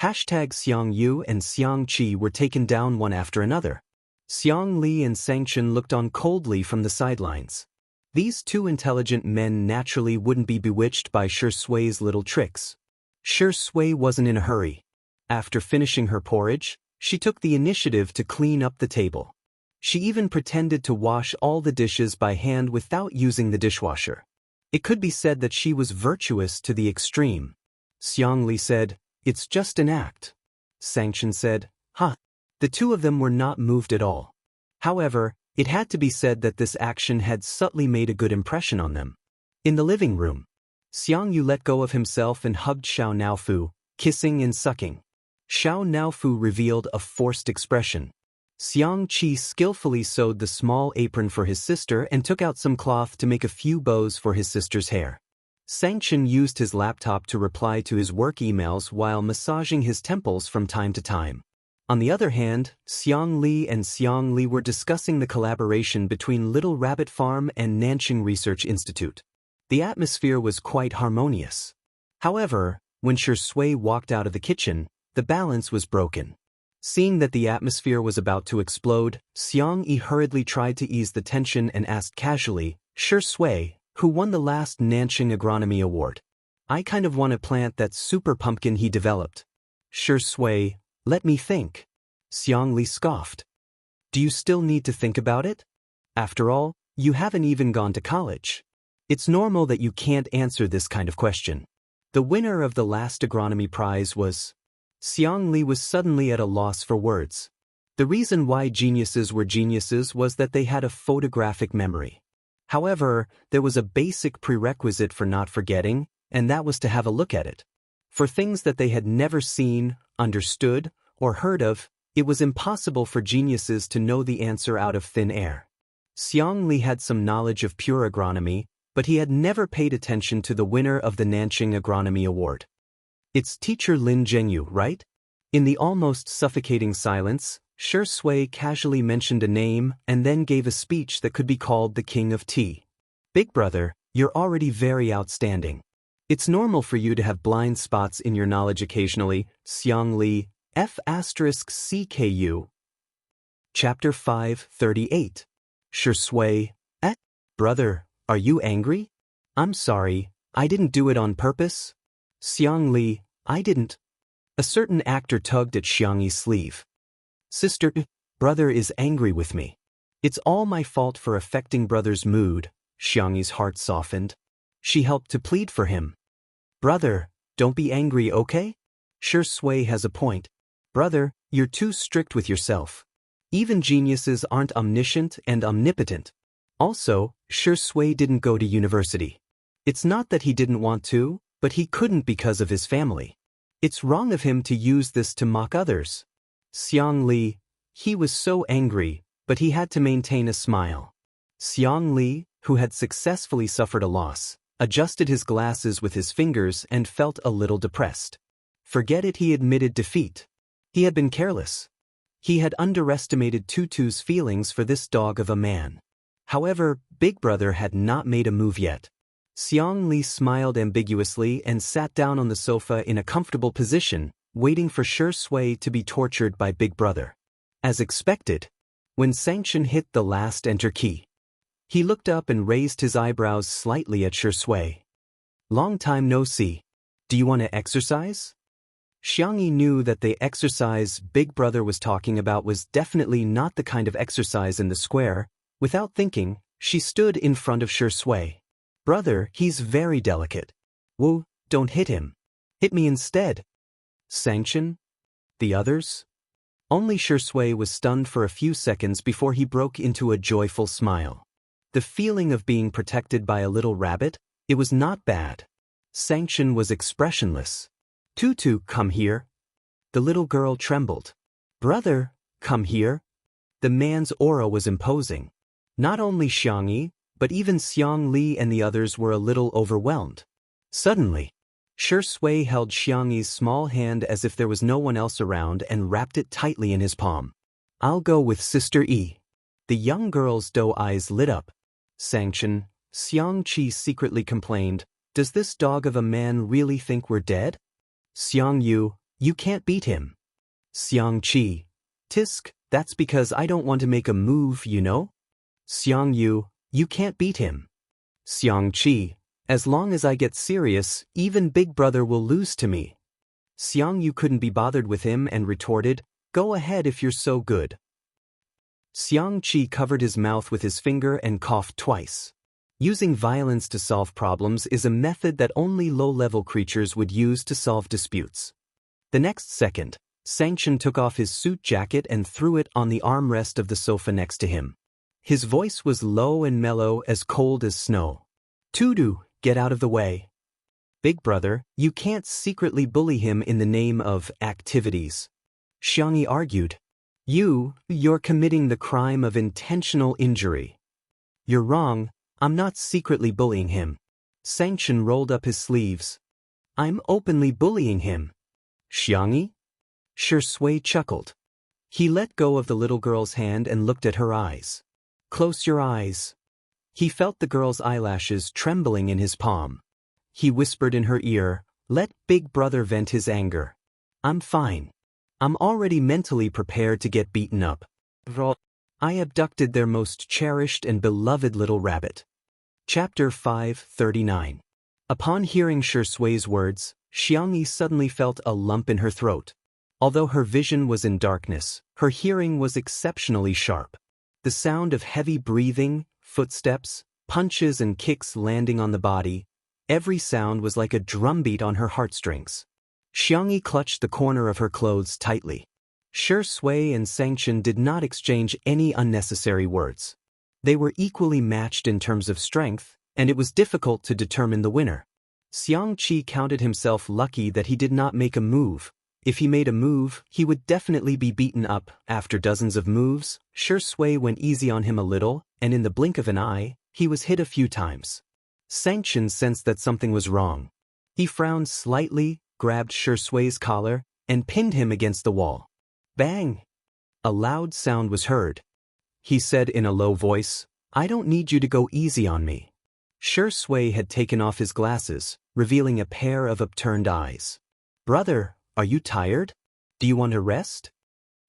Xiang Yu and Xiangqi were taken down one after another. Xiang Li and Sanction looked on coldly from the sidelines. These two intelligent men naturally wouldn't be bewitched by Shui's little tricks. Shui wasn't in a hurry. After finishing her porridge, she took the initiative to clean up the table. She even pretended to wash all the dishes by hand without using the dishwasher. It could be said that she was virtuous to the extreme. Xiang Li said, "It's just an act." Sanction said, "Huh." The two of them were not moved at all. However, it had to be said that this action had subtly made a good impression on them. In the living room, Xiang Yu let go of himself and hugged Xiao Naofu, kissing and sucking. Xiao Naofu revealed a forced expression. Xiangqi skillfully sewed the small apron for his sister and took out some cloth to make a few bows for his sister's hair. Sanction used his laptop to reply to his work emails while massaging his temples from time to time. On the other hand, Xiang Li and Xiang Li were discussing the collaboration between Little Rabbit Farm and Nanqing Research Institute. The atmosphere was quite harmonious. However, when Shui walked out of the kitchen, the balance was broken. Seeing that the atmosphere was about to explode, Xiang Yi hurriedly tried to ease the tension and asked casually, "Shui, who won the last Nanqing Agronomy Award? I kind of want to plant that super pumpkin he developed." Shui, "Let me think." Xiang Li scoffed. "Do you still need to think about it? After all, you haven't even gone to college. It's normal that you can't answer this kind of question." The winner of the last agronomy prize was... Xiang Li was suddenly at a loss for words. The reason why geniuses were geniuses was that they had a photographic memory. However, there was a basic prerequisite for not forgetting, and that was to have a look at it. For things that they had never seen, understood, or heard of, it was impossible for geniuses to know the answer out of thin air. Xiang Li had some knowledge of pure agronomy, but he had never paid attention to the winner of the Nanqing Agronomy Award. "It's teacher Lin Zhengyu, right?" In the almost suffocating silence, Shui casually mentioned a name and then gave a speech that could be called the King of Tea. "Big brother, you're already very outstanding. It's normal for you to have blind spots in your knowledge occasionally." Xiang Li, F***CKU. Chapter 538. Shui, brother, are you angry? I'm sorry, I didn't do it on purpose. Xiang Li, I didn't. A certain actor tugged at Xiangyi's sleeve. Sister, brother is angry with me. It's all my fault for affecting brother's mood. Xiangyi's heart softened. She helped to plead for him. Brother, don't be angry, okay? Shui has a point. Brother, you're too strict with yourself. Even geniuses aren't omniscient and omnipotent. Also, Shui didn't go to university. It's not that he didn't want to, but he couldn't because of his family. It's wrong of him to use this to mock others. Xiang Li, he was so angry, but he had to maintain a smile. Xiang Li, who had successfully suffered a loss, adjusted his glasses with his fingers and felt a little depressed. Forget it, he admitted defeat. He had been careless. He had underestimated Tutu's feelings for this dog of a man. However, Big Brother had not made a move yet. Xiang Li smiled ambiguously and sat down on the sofa in a comfortable position, waiting for Shui to be tortured by Big Brother. As expected, when Sanction hit the last enter key, he looked up and raised his eyebrows slightly at Shui. Long time no see. Do you want to exercise? Xiangyi knew that the exercise Big Brother was talking about was definitely not the kind of exercise in the square. Without thinking, she stood in front of Shui. Brother, he's very delicate. Woo, don't hit him. Hit me instead. Sanction? The others? Only Shui was stunned for a few seconds before he broke into a joyful smile. The feeling of being protected by a little rabbit, it was not bad. Sanction was expressionless. Tutu, come here. The little girl trembled. Brother, come here. The man's aura was imposing. Not only Xiangyi, but even Xiang Li and the others were a little overwhelmed. Suddenly, Shui held Xiangyi's small hand as if there was no one else around and wrapped it tightly in his palm. I'll go with Sister Yi. The young girl's doe eyes lit up. Sanction, Xiangqi secretly complained, does this dog of a man really think we're dead? Xiang Yu, you can't beat him. Xiangqi, Tisk, that's because I don't want to make a move, you know? Xiang Yu, you can't beat him. Xiangqi, as long as I get serious, even Big Brother will lose to me. Xiang Yu couldn't be bothered with him and retorted, go ahead if you're so good. Xiangqi covered his mouth with his finger and coughed twice. Using violence to solve problems is a method that only low-level creatures would use to solve disputes. The next second, Sanction took off his suit jacket and threw it on the armrest of the sofa next to him. His voice was low and mellow, as cold as snow. Tudu, get out of the way. Big Brother, you can't secretly bully him in the name of activities. Xiangyi argued. You're committing the crime of intentional injury. You're wrong, I'm not secretly bullying him. Sanction rolled up his sleeves. I'm openly bullying him. Xiangyi? Shui chuckled. He let go of the little girl's hand and looked at her eyes. Close your eyes. He felt the girl's eyelashes trembling in his palm. He whispered in her ear, let Big Brother vent his anger. I'm fine. I'm already mentally prepared to get beaten up. I abducted their most cherished and beloved little rabbit. Chapter 539. Upon hearing Shui's words, Xiangyi suddenly felt a lump in her throat. Although her vision was in darkness, her hearing was exceptionally sharp. The sound of heavy breathing, footsteps, punches and kicks landing on the body, every sound was like a drumbeat on her heartstrings. Xiangyi clutched the corner of her clothes tightly. Shui and Sanction did not exchange any unnecessary words. They were equally matched in terms of strength, and it was difficult to determine the winner. Xiangqi counted himself lucky that he did not make a move. If he made a move, he would definitely be beaten up. After dozens of moves, Shui went easy on him a little, and in the blink of an eye, he was hit a few times. Sanction sensed that something was wrong. He frowned slightly, grabbed Shui's collar, and pinned him against the wall. Bang! A loud sound was heard. He said in a low voice, I don't need you to go easy on me. Shui had taken off his glasses, revealing a pair of upturned eyes. Brother, are you tired? Do you want to rest?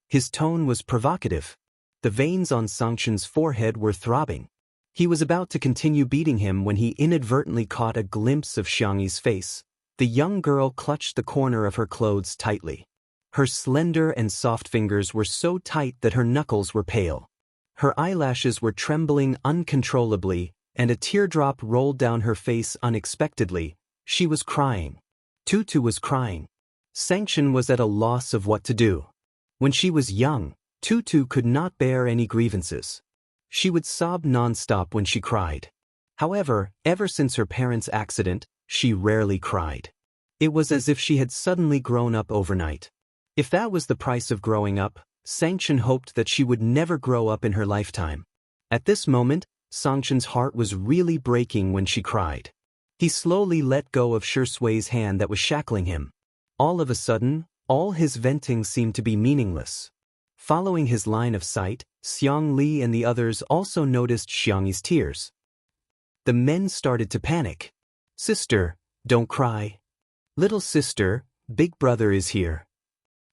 His tone was provocative. The veins on Sanction's forehead were throbbing. He was about to continue beating him when he inadvertently caught a glimpse of Xiangyi's face. The young girl clutched the corner of her clothes tightly. Her slender and soft fingers were so tight that her knuckles were pale. Her eyelashes were trembling uncontrollably, and a teardrop rolled down her face unexpectedly. She was crying. Tutu was crying. Sanction was at a loss of what to do. When she was young, Tutu could not bear any grievances. She would sob non-stop when she cried. However, ever since her parents' accident, she rarely cried. It was as if she had suddenly grown up overnight. If that was the price of growing up, Sanction hoped that she would never grow up in her lifetime. At this moment, Sanction's heart was really breaking when she cried. He slowly let go of Shui's hand that was shackling him. All of a sudden, all his venting seemed to be meaningless. Following his line of sight, Xiang Li and the others also noticed Xiangyi's tears. The men started to panic. Sister, don't cry. Little sister, Big Brother is here.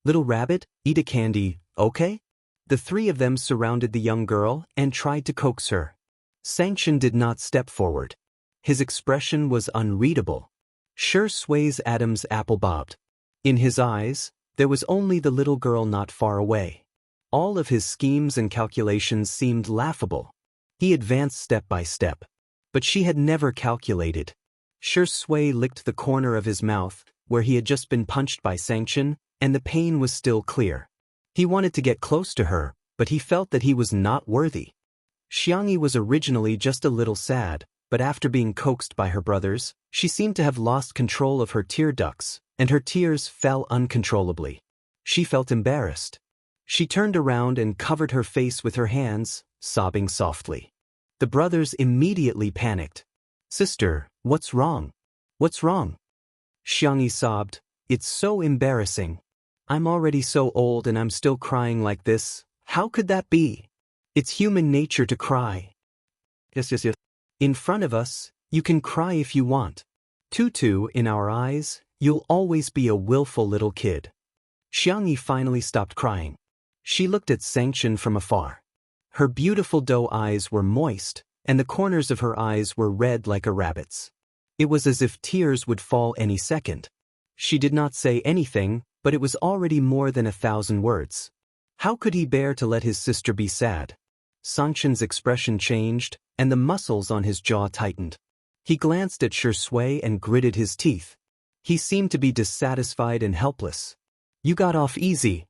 Little rabbit, eat a candy, okay? The three of them surrounded the young girl and tried to coax her. Sanction did not step forward. His expression was unreadable. Shui's Adam's apple bobbed. In his eyes, there was only the little girl not far away. All of his schemes and calculations seemed laughable. He advanced step by step. But she had never calculated. Shui licked the corner of his mouth, where he had just been punched by Sanction, and the pain was still clear. He wanted to get close to her, but he felt that he was not worthy. Xiangyi was originally just a little sad, but after being coaxed by her brothers, she seemed to have lost control of her tear ducts, and her tears fell uncontrollably. She felt embarrassed. She turned around and covered her face with her hands, sobbing softly. The brothers immediately panicked. "Sister, what's wrong? What's wrong?" Xianxia sobbed. "It's so embarrassing. I'm already so old and I'm still crying like this. How could that be? It's human nature to cry. Yes. In front of us, you can cry if you want. Tutu, in our eyes, you'll always be a willful little kid." Xianxia finally stopped crying. She looked at Xianxia from afar. Her beautiful doe eyes were moist, and the corners of her eyes were red like a rabbit's. It was as if tears would fall any second. She did not say anything, but it was already more than 1,000 words. How could he bear to let his sister be sad? Xianxia's expression changed, and the muscles on his jaw tightened. He glanced at Shui and gritted his teeth. He seemed to be dissatisfied and helpless. "You got off easy."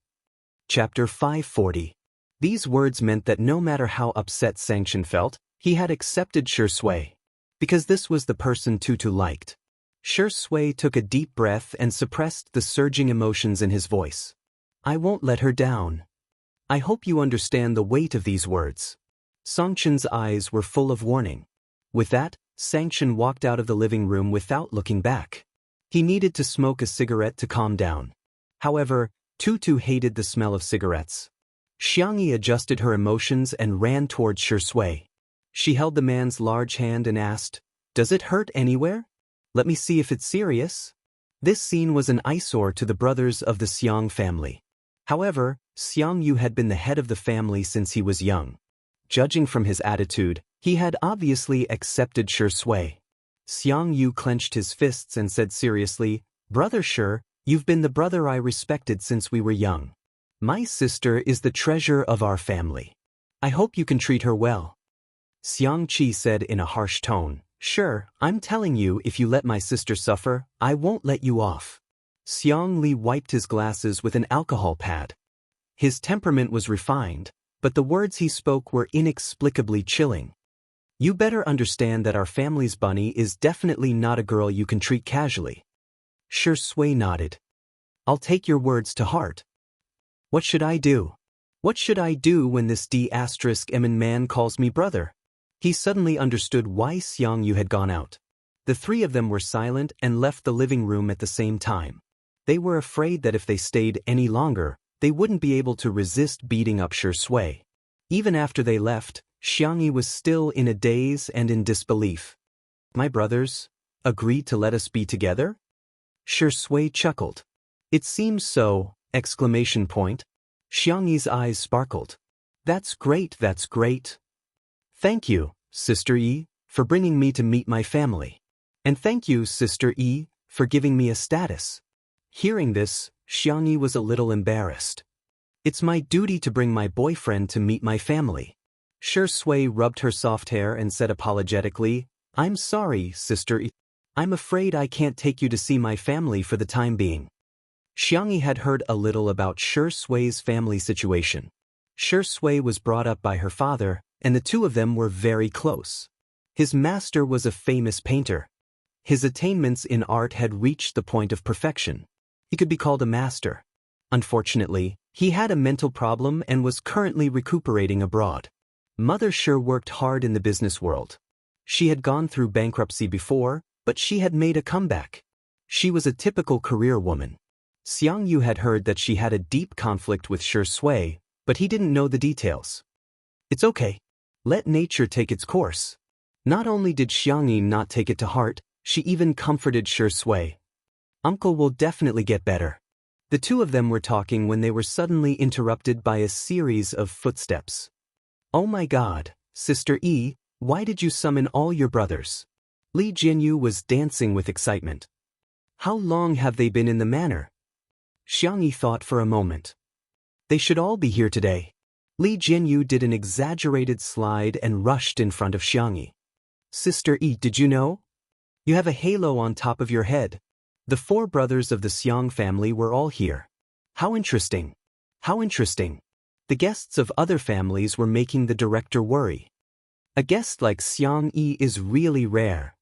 Chapter 540. These words meant that no matter how upset Xianxia felt, he had accepted Shui. Because this was the person Tutu liked. Shui took a deep breath and suppressed the surging emotions in his voice. "I won't let her down. I hope you understand the weight of these words." Xianxia's eyes were full of warning. With that, Xianxia walked out of the living room without looking back. He needed to smoke a cigarette to calm down. However, Tutu hated the smell of cigarettes. Xianxia adjusted her emotions and ran towards Shui. She held the man's large hand and asked, "Does it hurt anywhere? Let me see if it's serious." This scene was an eyesore to the brothers of the Xiang family. However, Xiangyu had been the head of the family since he was young. Judging from his attitude, he had obviously accepted Shui. Xiangyu clenched his fists and said seriously, "Brother Shi, you've been the brother I respected since we were young. My sister is the treasure of our family. I hope you can treat her well." Xiangqi said in a harsh tone, "Sure, I'm telling you, if you let my sister suffer, I won't let you off." Xiang Li wiped his glasses with an alcohol pad. His temperament was refined, but the words he spoke were inexplicably chilling. "You better understand that our family's bunny is definitely not a girl you can treat casually." Shui nodded. "I'll take your words to heart. What should I do? What should I do when this D*Emin man calls me brother?" He suddenly understood why Xiangyu had gone out. The three of them were silent and left the living room at the same time. They were afraid that if they stayed any longer, they wouldn't be able to resist beating up Shui. Even after they left, Xiangyu was still in a daze and in disbelief. "My brothers agreed to let us be together?" Shui chuckled. "It seems so!" Xiangyu's eyes sparkled. That's great. Thank you, Sister Yi, for bringing me to meet my family. And thank you, Sister Yi, for giving me a status." Hearing this, Xiangyu was a little embarrassed. "It's my duty to bring my boyfriend to meet my family." Shui rubbed her soft hair and said apologetically, "I'm sorry, Sister Yi. I'm afraid I can't take you to see my family for the time being." Xiangyu had heard a little about Shui's family situation. Shui was brought up by her father, and the two of them were very close. His master was a famous painter. His attainments in art had reached the point of perfection. He could be called a master. Unfortunately, he had a mental problem and was currently recuperating abroad. Mother Shi worked hard in the business world. She had gone through bankruptcy before, but she had made a comeback. She was a typical career woman. Xiangyu had heard that she had a deep conflict with Shui, but he didn't know the details. "It's okay. Let nature take its course." Not only did Xiangyu not take it to heart, she even comforted Shui. "Uncle will definitely get better." The two of them were talking when they were suddenly interrupted by a series of footsteps. "Oh my God, Sister Yi, why did you summon all your brothers?" Li Jinyu was dancing with excitement. "How long have they been in the manor?" Xiangyu thought for a moment. "They should all be here today." Li Jinyu did an exaggerated slide and rushed in front of Xiangyu. "Sister Yi, did you know? You have a halo on top of your head." The four brothers of the Xiang family were all here. How interesting. How interesting. The guests of other families were making the director worry. A guest like Xiang Yi is really rare.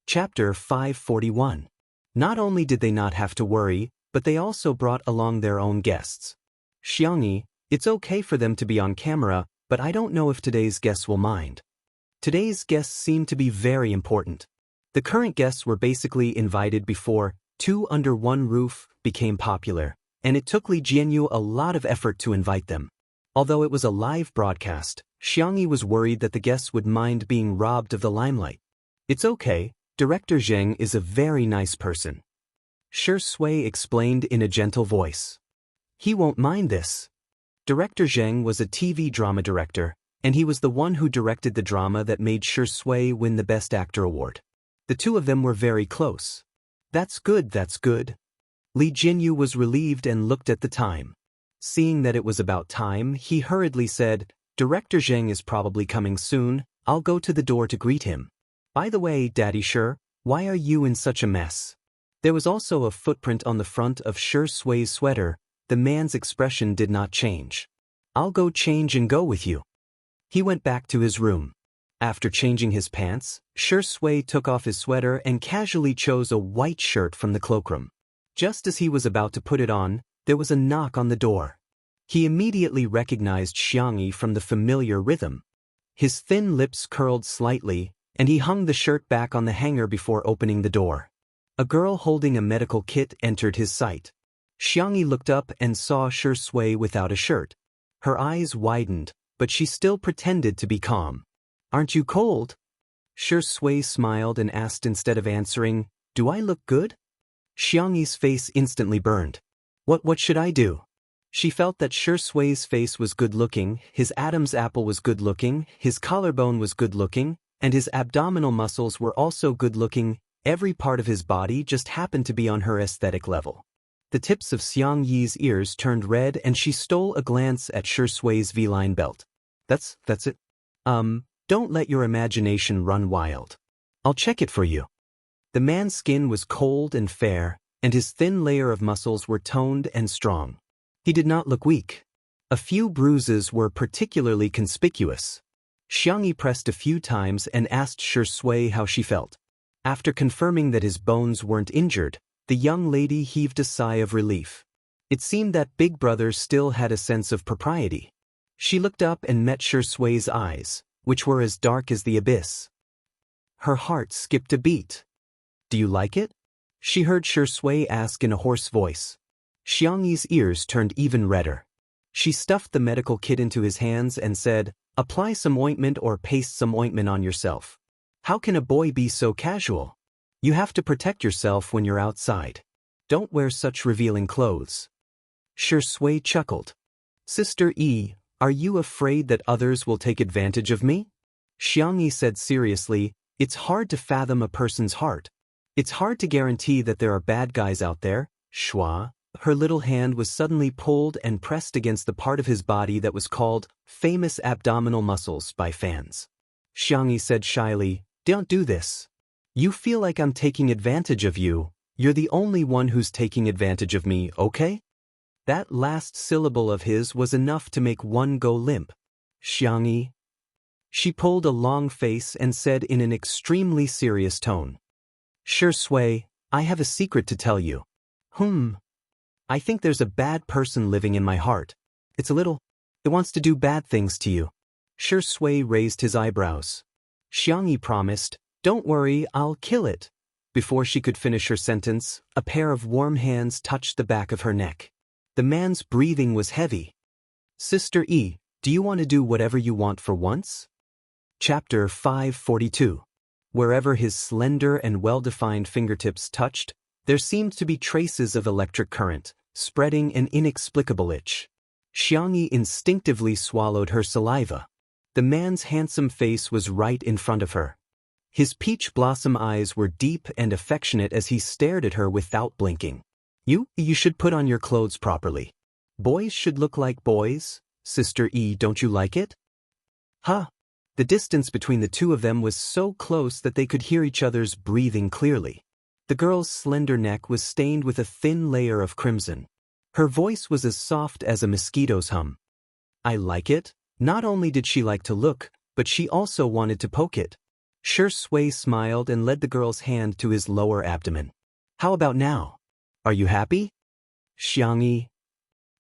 Chapter 541. Not only did they not have to worry, but they also brought along their own guests. Xiangyi, it's okay for them to be on camera, but I don't know if today's guests will mind. Today's guests seem to be very important. The current guests were basically invited before Two Under One Roof became popular, and it took Li Jianyu a lot of effort to invite them. Although it was a live broadcast, Xiangyi was worried that the guests would mind being robbed of the limelight. It's okay, Director Zheng is a very nice person. Shi Sui explained in a gentle voice. He won't mind this. Director Zheng was a TV drama director, and he was the one who directed the drama that made Shi Sui win the Best Actor award. The two of them were very close. That's good, that's good. Li Jinyu was relieved and looked at the time. Seeing that it was about time, he hurriedly said, Director Zheng is probably coming soon, I'll go to the door to greet him. By the way, Daddy Shi, why are you in such a mess? There was also a footprint on the front of Shi Sui's sweater. The man's expression did not change. I'll go change and go with you. He went back to his room. After changing his pants, Shi Sui took off his sweater and casually chose a white shirt from the cloakroom. Just as he was about to put it on, there was a knock on the door. He immediately recognized Xiangyi from the familiar rhythm. His thin lips curled slightly, and he hung the shirt back on the hanger before opening the door. A girl holding a medical kit entered his sight. Xiangyi looked up and saw Shi Sui without a shirt. Her eyes widened, but she still pretended to be calm. Aren't you cold? Shi Sui smiled and asked instead of answering, Do I look good? Xiangyi's face instantly burned. What should I do? She felt that Shi Sui's face was good-looking, his Adam's apple was good-looking, his collarbone was good-looking, and his abdominal muscles were also good-looking. Every part of his body just happened to be on her aesthetic level. The tips of Xiangyi's ears turned red and she stole a glance at Shi Sui's V-line belt. That's it. Don't let your imagination run wild. I'll check it for you. The man's skin was cold and fair, and his thin layer of muscles were toned and strong. He did not look weak. A few bruises were particularly conspicuous. Xiangyi pressed a few times and asked Shi Sui how she felt. After confirming that his bones weren't injured, the young lady heaved a sigh of relief. It seemed that Big Brother still had a sense of propriety. She looked up and met Shi Sui's eyes, which were as dark as the abyss. Her heart skipped a beat. Do you like it? She heard Shi Sui ask in a hoarse voice. Xiangyi's ears turned even redder. She stuffed the medical kit into his hands and said, Apply some ointment or paste some ointment on yourself. How can a boy be so casual? You have to protect yourself when you're outside. Don't wear such revealing clothes. Shi Sui chuckled. Sister E, are you afraid that others will take advantage of me? Xiangyi said seriously, It's hard to fathom a person's heart. It's hard to guarantee that there are bad guys out there. Shua. Her little hand was suddenly pulled and pressed against the part of his body that was called famous abdominal muscles by fans. Xiangyi said shyly, Don't do this. You feel like I'm taking advantage of you. You're the only one who's taking advantage of me, okay? That last syllable of his was enough to make one go limp. Xiangyi. She pulled a long face and said in an extremely serious tone. Shi Sui, I have a secret to tell you. I think there's a bad person living in my heart. It wants to do bad things to you. Shi Sui raised his eyebrows. Xiangyi promised, Don't worry, I'll kill it. Before she could finish her sentence, a pair of warm hands touched the back of her neck. The man's breathing was heavy. Sister E, do you want to do whatever you want for once? Chapter 542. Wherever his slender and well-defined fingertips touched, there seemed to be traces of electric current, spreading an inexplicable itch. Xiangyi instinctively swallowed her saliva. The man's handsome face was right in front of her. His peach blossom eyes were deep and affectionate as he stared at her without blinking. You should put on your clothes properly. Boys should look like boys. Sister E, don't you like it? Huh. The distance between the two of them was so close that they could hear each other's breathing clearly. The girl's slender neck was stained with a thin layer of crimson. Her voice was as soft as a mosquito's hum. I like it. Not only did she like to look, but she also wanted to poke it. Shi Sui smiled and led the girl's hand to his lower abdomen. How about now? Are you happy? Xianxia.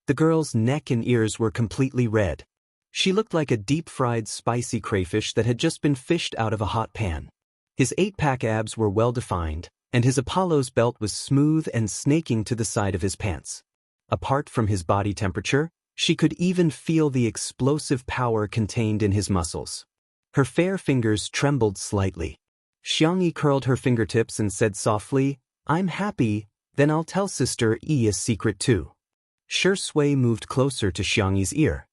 The girl's neck and ears were completely red. She looked like a deep-fried spicy crayfish that had just been fished out of a hot pan. His 8-pack abs were well-defined, and his Apollo's belt was smooth and snaking to the side of his pants. Apart from his body temperature, she could even feel the explosive power contained in his muscles. Her fair fingers trembled slightly. Xianxia curled her fingertips and said softly, "I'm happy, then I'll tell Sister E a secret too." Shui moved closer to Xiangyi's ear.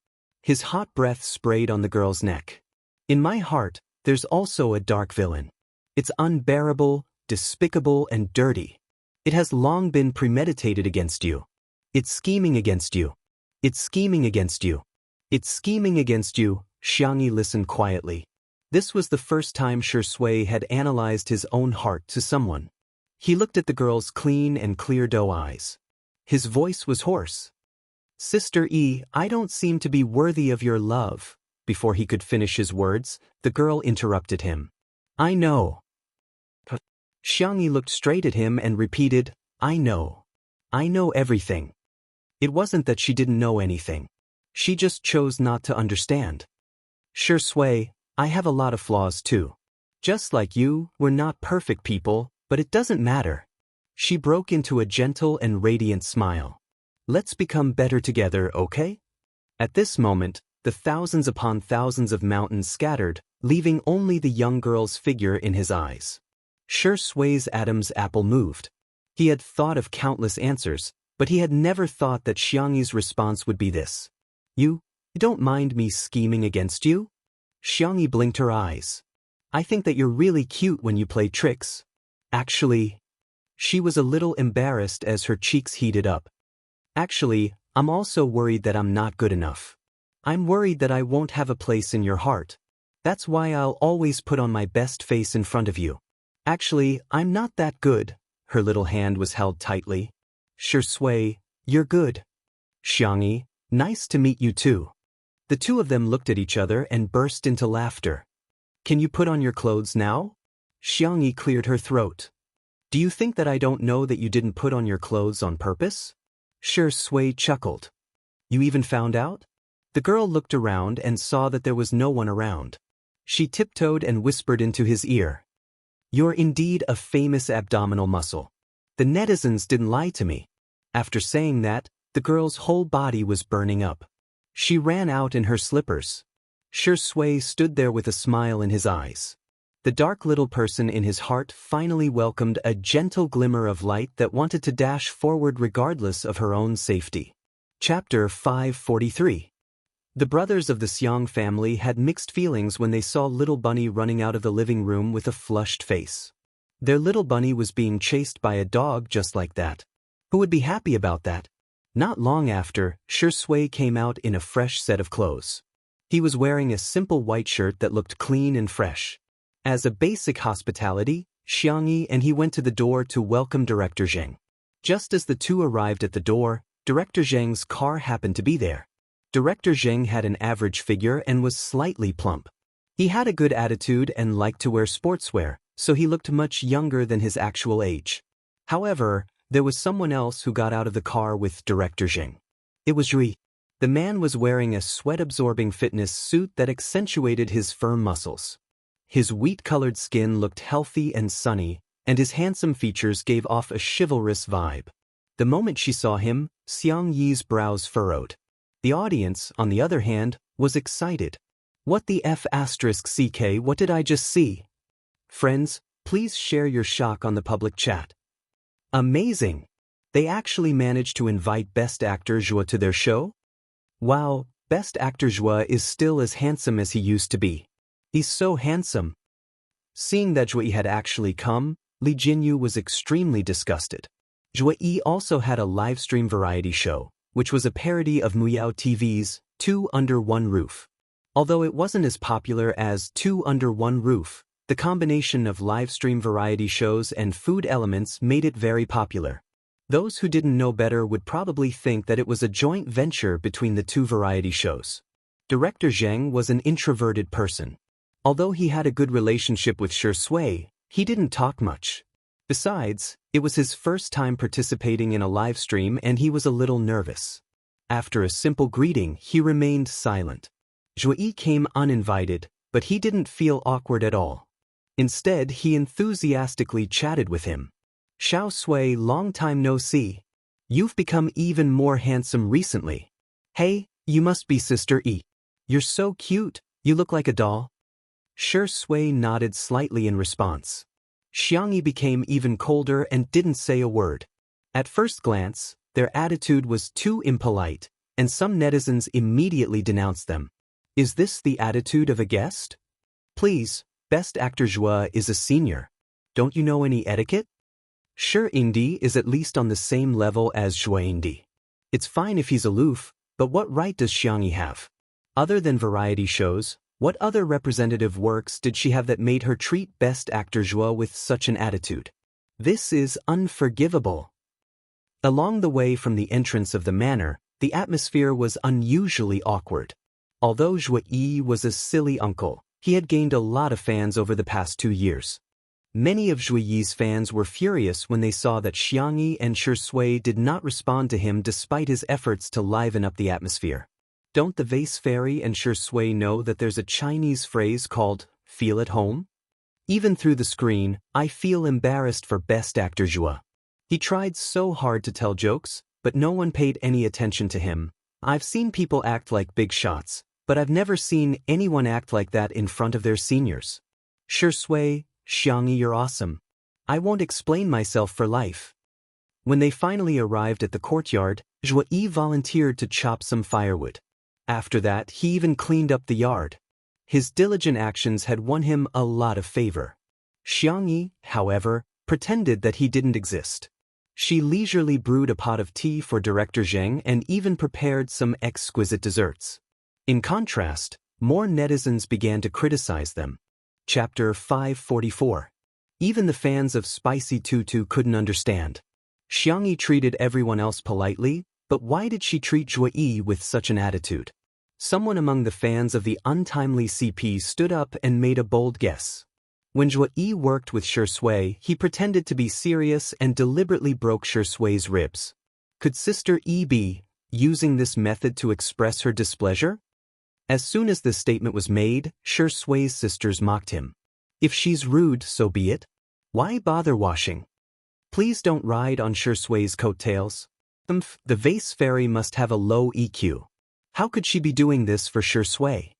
His hot breath sprayed on the girl's neck. "In my heart, there's also a dark villain. It's unbearable, despicable, and dirty. It has long been premeditated against you. It's scheming against you. It's scheming against you. It's scheming against you." Xiangxia listened quietly. This was the first time Shui had analyzed his own heart to someone. He looked at the girl's clean and clear doe eyes. His voice was hoarse. "Sister E, I don't seem to be worthy of your love." Before he could finish his words, the girl interrupted him. "I know." Xiangxia looked straight at him and repeated, "I know. I know everything." It wasn't that she didn't know anything. She just chose not to understand. "Shui, I have a lot of flaws too. Just like you, we're not perfect people, but it doesn't matter." She broke into a gentle and radiant smile. "Let's become better together, okay?" At this moment, the thousands upon thousands of mountains scattered, leaving only the young girl's figure in his eyes. Shui's Adam's apple moved. He had thought of countless answers, but he had never thought that Xiangyi's response would be this. You don't mind me scheming against you?" Xiangxia blinked her eyes. "I think that you're really cute when you play tricks." Actually, she was a little embarrassed as her cheeks heated up. "Actually, I'm also worried that I'm not good enough. I'm worried that I won't have a place in your heart. That's why I'll always put on my best face in front of you. Actually, I'm not that good." Her little hand was held tightly. "Shui, you're good." "Xiangxia, nice to meet you too." The two of them looked at each other and burst into laughter. "Can you put on your clothes now?" Xiangxia cleared her throat. "Do you think that I don't know that you didn't put on your clothes on purpose?" Shui chuckled. "You even found out?" The girl looked around and saw that there was no one around. She tiptoed and whispered into his ear. "You're indeed a famous abdominal muscle. The netizens didn't lie to me." After saying that, the girl's whole body was burning up. She ran out in her slippers. Shui stood there with a smile in his eyes. The dark little person in his heart finally welcomed a gentle glimmer of light that wanted to dash forward regardless of her own safety. Chapter 543. The brothers of the Xiang family had mixed feelings when they saw little Bunny running out of the living room with a flushed face. Their little Bunny was being chased by a dog just like that. Who would be happy about that? Not long after, Shui came out in a fresh set of clothes. He was wearing a simple white shirt that looked clean and fresh. As a basic hospitality, Xiangxia and he went to the door to welcome Director Zheng. Just as the two arrived at the door, Director Zheng's car happened to be there. Director Zheng had an average figure and was slightly plump. He had a good attitude and liked to wear sportswear, so he looked much younger than his actual age. However, there was someone else who got out of the car with Director Zheng. It was Zhui. The man was wearing a sweat-absorbing fitness suit that accentuated his firm muscles. His wheat-colored skin looked healthy and sunny, and his handsome features gave off a chivalrous vibe. The moment she saw him, Xiangyi's brows furrowed. The audience, on the other hand, was excited. What the F***ck, what did I just see? Friends, please share your shock on the public chat. Amazing! They actually managed to invite Best Actor Zhua to their show? Wow, Best Actor Zhua is still as handsome as he used to be. He's so handsome. Seeing that Zhui had actually come, Li Jinyu was extremely disgusted. Zhui also had a livestream variety show, which was a parody of Muyao TV's Two Under One Roof. Although it wasn't as popular as Two Under One Roof, the combination of livestream variety shows and food elements made it very popular. Those who didn't know better would probably think that it was a joint venture between the two variety shows. Director Zheng was an introverted person. Although he had a good relationship with Shui, he didn't talk much. Besides, It was his first time participating in a live stream and he was a little nervous. After a simple greeting, he remained silent. Zhuyi came uninvited, but he didn't feel awkward at all. Instead, he enthusiastically chatted with him. Xiao Sui, long time no see. You've become even more handsome recently. Hey, you must be Sister Yi. You're so cute, you look like a doll. Shi Sui nodded slightly in response. Xiangyi became even colder and didn't say a word. At first glance, their attitude was too impolite, and some netizens immediately denounced them. Is this the attitude of a guest? Please, Best Actor Zhua is a senior. Don't you know any etiquette? Shi Indi is at least on the same level as Zhua Indi. It's fine if he's aloof, but what right does Xiangyi have? Other than variety shows, what other representative works did she have that made her treat Best Actor Zhua with such an attitude? This is unforgivable. Along the way from the entrance of the manor, the atmosphere was unusually awkward. Although Zhua Yi was a silly uncle, he had gained a lot of fans over the past 2 years. Many of Zhuyi Yi's fans were furious when they saw that Xiangyi and Shi Sui did not respond to him despite his efforts to liven up the atmosphere. Don't the Vase Fairy and Shi Sui know that there's a Chinese phrase called, feel at home? Even through the screen, I feel embarrassed for Best Actor Zhua. He tried so hard to tell jokes, but no one paid any attention to him. I've seen people act like big shots, but I've never seen anyone act like that in front of their seniors. Shi Sui, Xiangyi, you're awesome. I won't explain myself for life. When they finally arrived at the courtyard, Zhuo Yi volunteered to chop some firewood. After that, he even cleaned up the yard. His diligent actions had won him a lot of favor. Xiangyi, however, pretended that he didn't exist. She leisurely brewed a pot of tea for Director Zheng and even prepared some exquisite desserts. In contrast, more netizens began to criticize them. Chapter 544. Even the fans of Spicy Tutu couldn't understand. Xiangyi treated everyone else politely, but why did she treat Zhuo Yi with such an attitude? Someone among the fans of the untimely CP stood up and made a bold guess. When Zhuo Yi worked with Shi Sui, he pretended to be serious and deliberately broke Shi Sui's ribs. Could Sister Yi be using this method to express her displeasure? As soon as this statement was made, Shi Sui's sisters mocked him. If she's rude, so be it. Why bother washing? Please don't ride on Shi Sui's coattails. The Vase Fairy must have a low EQ. How could she be doing this for Shi Sui?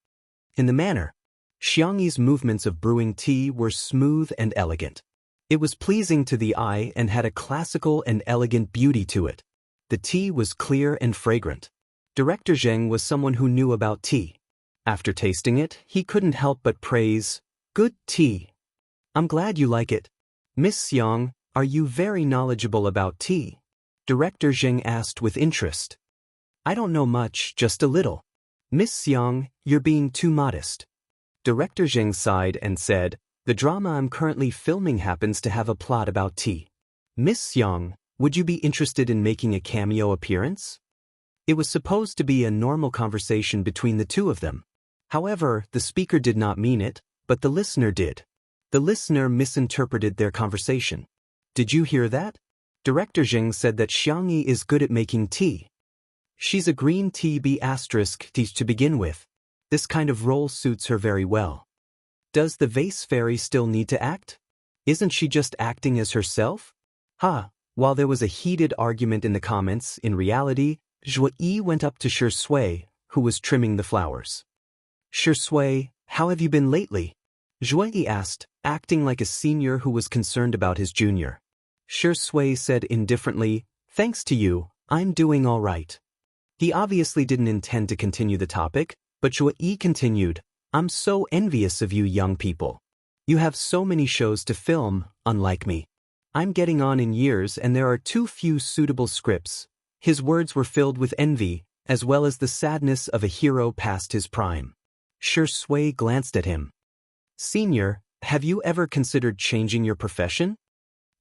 In the manner, Xiangyi's movements of brewing tea were smooth and elegant. It was pleasing to the eye and had a classical and elegant beauty to it. The tea was clear and fragrant. Director Zheng was someone who knew about tea. After tasting it, he couldn't help but praise, "Good tea. I'm glad you like it. Miss Xiang, are you very knowledgeable about tea?" Director Zheng asked with interest. "I don't know much, just a little." "Miss Xiang, you're being too modest." Director Zheng sighed and said, "The drama I'm currently filming happens to have a plot about tea. Miss Xiang, would you be interested in making a cameo appearance?" It was supposed to be a normal conversation between the two of them. However, the speaker did not mean it, but the listener did. The listener misinterpreted their conversation. "Did you hear that? Director Zheng said that Xiangyi is good at making tea. She's a green tea B** tea to begin with. This kind of role suits her very well. Does the Vase Fairy still need to act? Isn't she just acting as herself?" While there was a heated argument in the comments, in reality, Zhuo Yi went up to Shi Sui, who was trimming the flowers. "Shi Sui, how have you been lately?" Zhuo Yi asked, acting like a senior who was concerned about his junior. Shi Sui said indifferently, "Thanks to you, I'm doing all right." He obviously didn't intend to continue the topic, but Zhuo Yi continued, "I'm so envious of you young people. You have so many shows to film, unlike me. I'm getting on in years and there are too few suitable scripts." His words were filled with envy, as well as the sadness of a hero past his prime. Shi Sui glanced at him. "Senior, have you ever considered changing your profession?"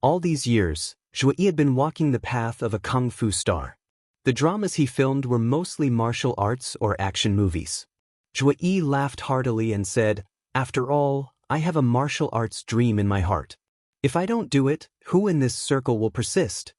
All these years, Zhuo Yi had been walking the path of a kung fu star. The dramas he filmed were mostly martial arts or action movies. Zhuo Yi laughed heartily and said, "After all, I have a martial arts dream in my heart. If I don't do it, who in this circle will persist?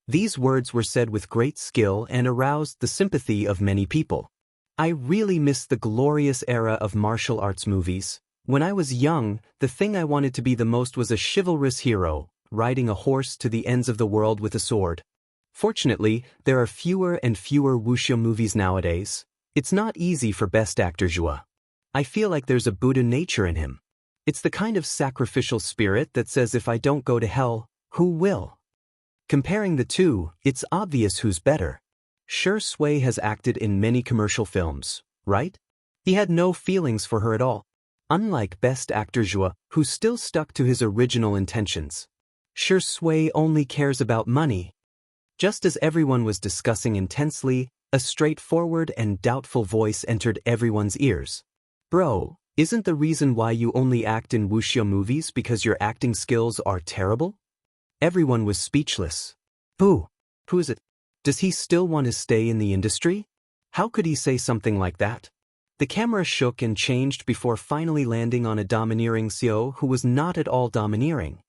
These words were said with great skill and aroused the sympathy of many people. I really miss the glorious era of martial arts movies. When I was young, the thing I wanted to be the most was a chivalrous hero, riding a horse to the ends of the world with a sword. Fortunately, there are fewer and fewer wuxia movies nowadays. It's not easy for Best Actor Zhua. I feel like there's a Buddha nature in him. It's the kind of sacrificial spirit that says if I don't go to hell, who will? Comparing the two, it's obvious who's better. Shui has acted in many commercial films, right? He had no feelings for her at all. Unlike Best Actor Zhua, who still stuck to his original intentions. Shui only cares about money. Just as everyone was discussing intensely, a straightforward and doubtful voice entered everyone's ears. Bro, isn't the reason why you only act in wuxia movies because your acting skills are terrible? Everyone was speechless. Who is it? Does he still want to stay in the industry? How could he say something like that? The camera shook and changed before finally landing on a domineering CEO who was not at all domineering.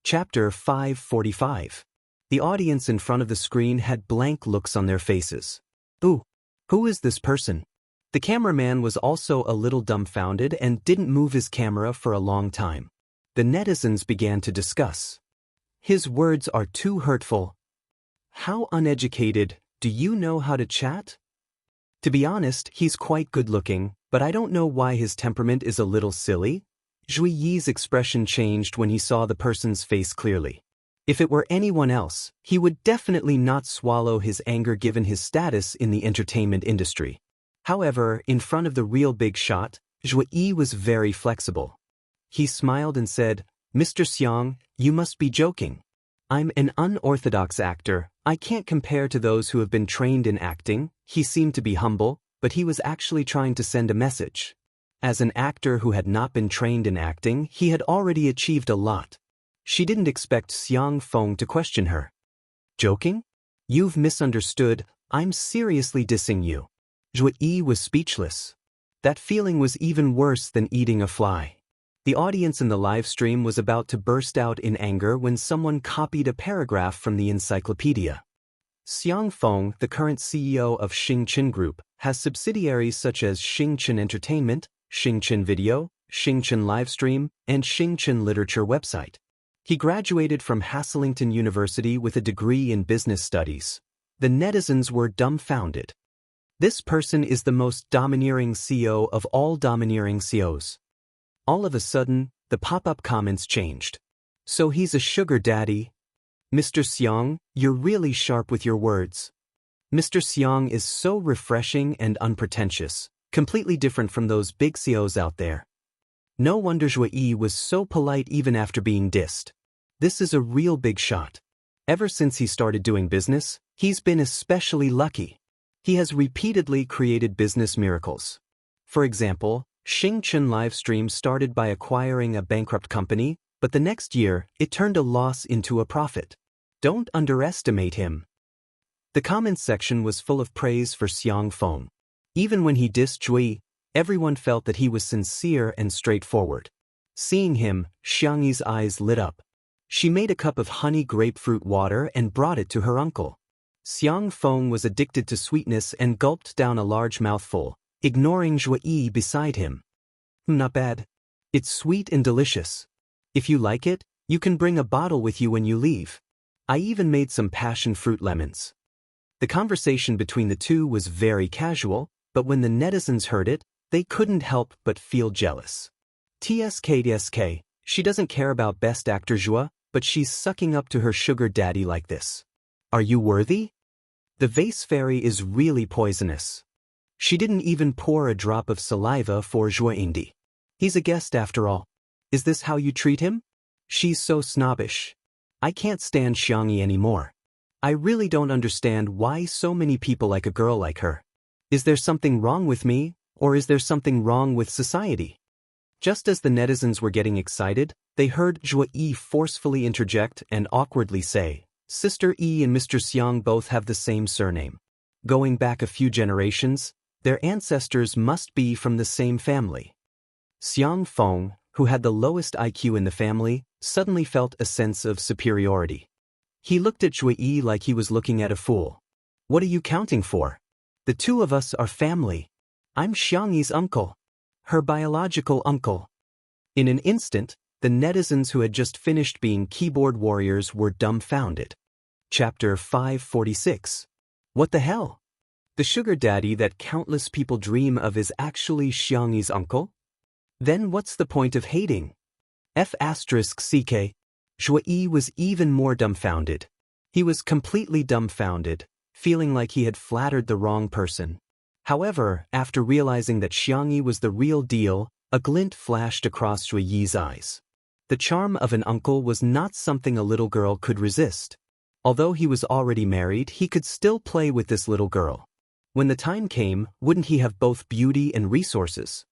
Chapter 545. The audience in front of the screen had blank looks on their faces. Ooh, who is this person? The cameraman was also a little dumbfounded and didn't move his camera for a long time. The netizens began to discuss. His words are too hurtful. How uneducated, do you know how to chat? To be honest, he's quite good-looking, but I don't know why his temperament is a little silly. Zhui Yi's expression changed when he saw the person's face clearly. If it were anyone else, he would definitely not swallow his anger given his status in the entertainment industry. However, in front of the real big shot, Zhui Yi was very flexible. He smiled and said, Mr. Xiang, you must be joking. I'm an unorthodox actor. I can't compare to those who have been trained in acting. He seemed to be humble, but he was actually trying to send a message. As an actor who had not been trained in acting, he had already achieved a lot. She didn't expect Xiang Feng to question her. Joking? You've misunderstood. I'm seriously dissing you. Zhui Yi was speechless. That feeling was even worse than eating a fly. The audience in the live stream was about to burst out in anger when someone copied a paragraph from the encyclopedia. Xiang Feng, the current CEO of Xingchen Group, has subsidiaries such as Xingchen Entertainment, Xingchen Video, Xingchen Livestream, and Xingchen Literature website. He graduated from Hasselington University with a degree in business studies. The netizens were dumbfounded. This person is the most domineering CEO of all domineering CEOs. All of a sudden, the pop-up comments changed. So he's a sugar daddy? Mr. Xiang, you're really sharp with your words. Mr. Xiang is so refreshing and unpretentious, completely different from those big CEOs out there. No wonder Zhui Yi was so polite even after being dissed. This is a real big shot. Ever since he started doing business, he's been especially lucky. He has repeatedly created business miracles. For example, Xingchen Livestream started by acquiring a bankrupt company, but the next year, it turned a loss into a profit. Don't underestimate him. The comments section was full of praise for Xiang Feng. Even when he dissed Zhui, everyone felt that he was sincere and straightforward. Seeing him, Xiangyi's eyes lit up. She made a cup of honey grapefruit water and brought it to her uncle. Xiang Feng was addicted to sweetness and gulped down a large mouthful, ignoring Zhui Yi beside him. Not bad. It's sweet and delicious. If you like it, you can bring a bottle with you when you leave. I even made some passion fruit lemons. The conversation between the two was very casual, but when the netizens heard it, they couldn't help but feel jealous. TSK, she doesn't care about Best Actor Zhua, but she's sucking up to her sugar daddy like this. Are you worthy? The vase fairy is really poisonous. She didn't even pour a drop of saliva for Zhua Indi. He's a guest after all. Is this how you treat him? She's so snobbish. I can't stand Xiangyi anymore. I really don't understand why so many people like a girl like her. Is there something wrong with me, or is there something wrong with society? Just as the netizens were getting excited, they heard Zhui Yi forcefully interject and awkwardly say, Sister Yi and Mr. Xiang both have the same surname. Going back a few generations, their ancestors must be from the same family. Xiang Feng, who had the lowest IQ in the family, suddenly felt a sense of superiority. He looked at Zhui Yi like he was looking at a fool. What are you counting for? The two of us are family. I'm Xiangyi's uncle. Her biological uncle. In an instant, the netizens who had just finished being keyboard warriors were dumbfounded. Chapter 546. What the hell? The sugar daddy that countless people dream of is actually Xiangyi's uncle? Then what's the point of hating? F***ck. Zhui Yi was even more dumbfounded. He was completely dumbfounded, feeling like he had flattered the wrong person. However, after realizing that Xiangyi was the real deal, a glint flashed across Zhui Yi's eyes. The charm of an uncle was not something a little girl could resist. Although he was already married, he could still play with this little girl. When the time came, wouldn't he have both beauty and resources?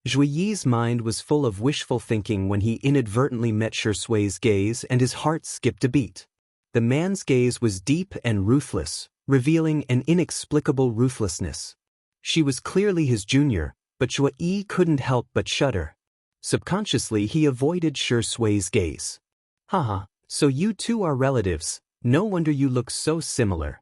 Zhui Yi's mind was full of wishful thinking when he inadvertently met Shui's gaze and his heart skipped a beat. The man's gaze was deep and ruthless, revealing an inexplicable ruthlessness. She was clearly his junior, but Zhui Yi couldn't help but shudder. Subconsciously he avoided Shui's gaze. Haha, so you two are relatives, no wonder you look so similar.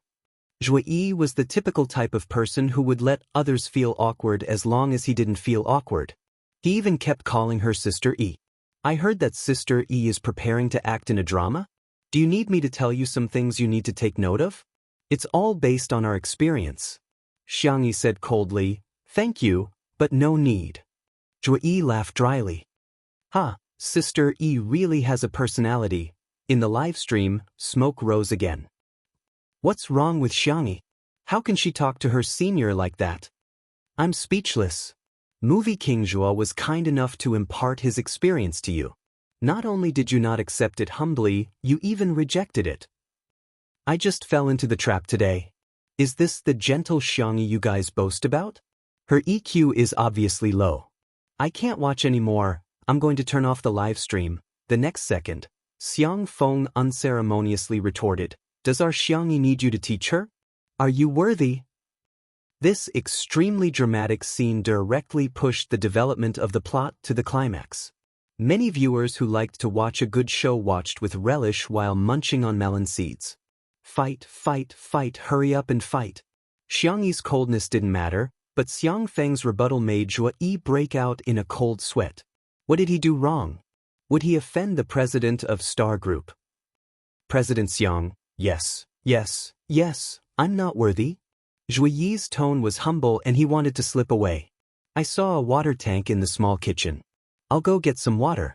Zhui Yi was the typical type of person who would let others feel awkward as long as he didn't feel awkward. He even kept calling her Sister Yi. I heard that Sister Yi is preparing to act in a drama? Do you need me to tell you some things you need to take note of? It's all based on our experience. Xiangyi said coldly, thank you, but no need. Zhui Yi laughed dryly. Ha, Sister Yi really has a personality. In the live stream, smoke rose again. What's wrong with Xiangyi? How can she talk to her senior like that? I'm speechless. Movie King Zhuo was kind enough to impart his experience to you. Not only did you not accept it humbly, you even rejected it. I just fell into the trap today. Is this the gentle Xiangyi you guys boast about? Her EQ is obviously low. I can't watch anymore, I'm going to turn off the live stream. The next second, Xiang Feng unceremoniously retorted, does our Xiangyi need you to teach her? Are you worthy? This extremely dramatic scene directly pushed the development of the plot to the climax. Many viewers who liked to watch a good show watched with relish while munching on melon seeds. Fight, fight, fight, hurry up and fight. Xiangyi's coldness didn't matter, but Xiang Feng's rebuttal made Zhui Yi break out in a cold sweat. What did he do wrong? Would he offend the president of Star Group? President Xiang, yes, yes, yes, I'm not worthy. Zhui Yi's tone was humble and he wanted to slip away. I saw a water tank in the small kitchen. I'll go get some water.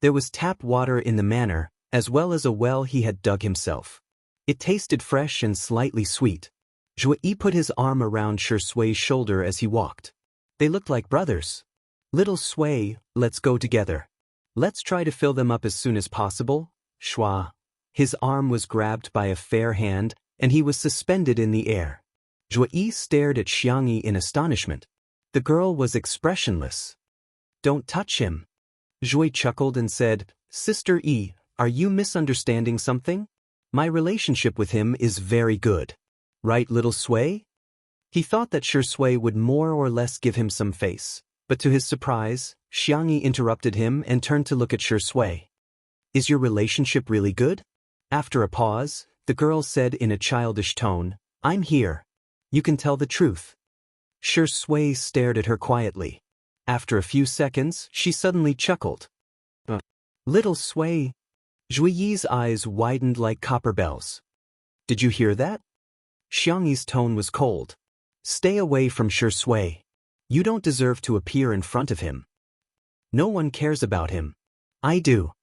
There was tap water in the manor, as well as a well he had dug himself. It tasted fresh and slightly sweet. Zhui Yi put his arm around Shui's shoulder as he walked. They looked like brothers. Little Shui, let's go together. Let's try to fill them up as soon as possible. Shua. His arm was grabbed by a fair hand, and he was suspended in the air. Zhui Yi stared at Xiangyi in astonishment. The girl was expressionless. Don't touch him. Zhui chuckled and said, Sister Yi, are you misunderstanding something? My relationship with him is very good. Right, little Shui? He thought that Shui would more or less give him some face, but to his surprise, Xiangyi interrupted him and turned to look at Shui. Is your relationship really good? After a pause, the girl said in a childish tone, I'm here. You can tell the truth. Shui stared at her quietly. After a few seconds, she suddenly chuckled. Little Shui. Zhui Yi's eyes widened like copper bells. Did you hear that? Xiangyi's tone was cold. Stay away from Shui. You don't deserve to appear in front of him. No one cares about him. I do.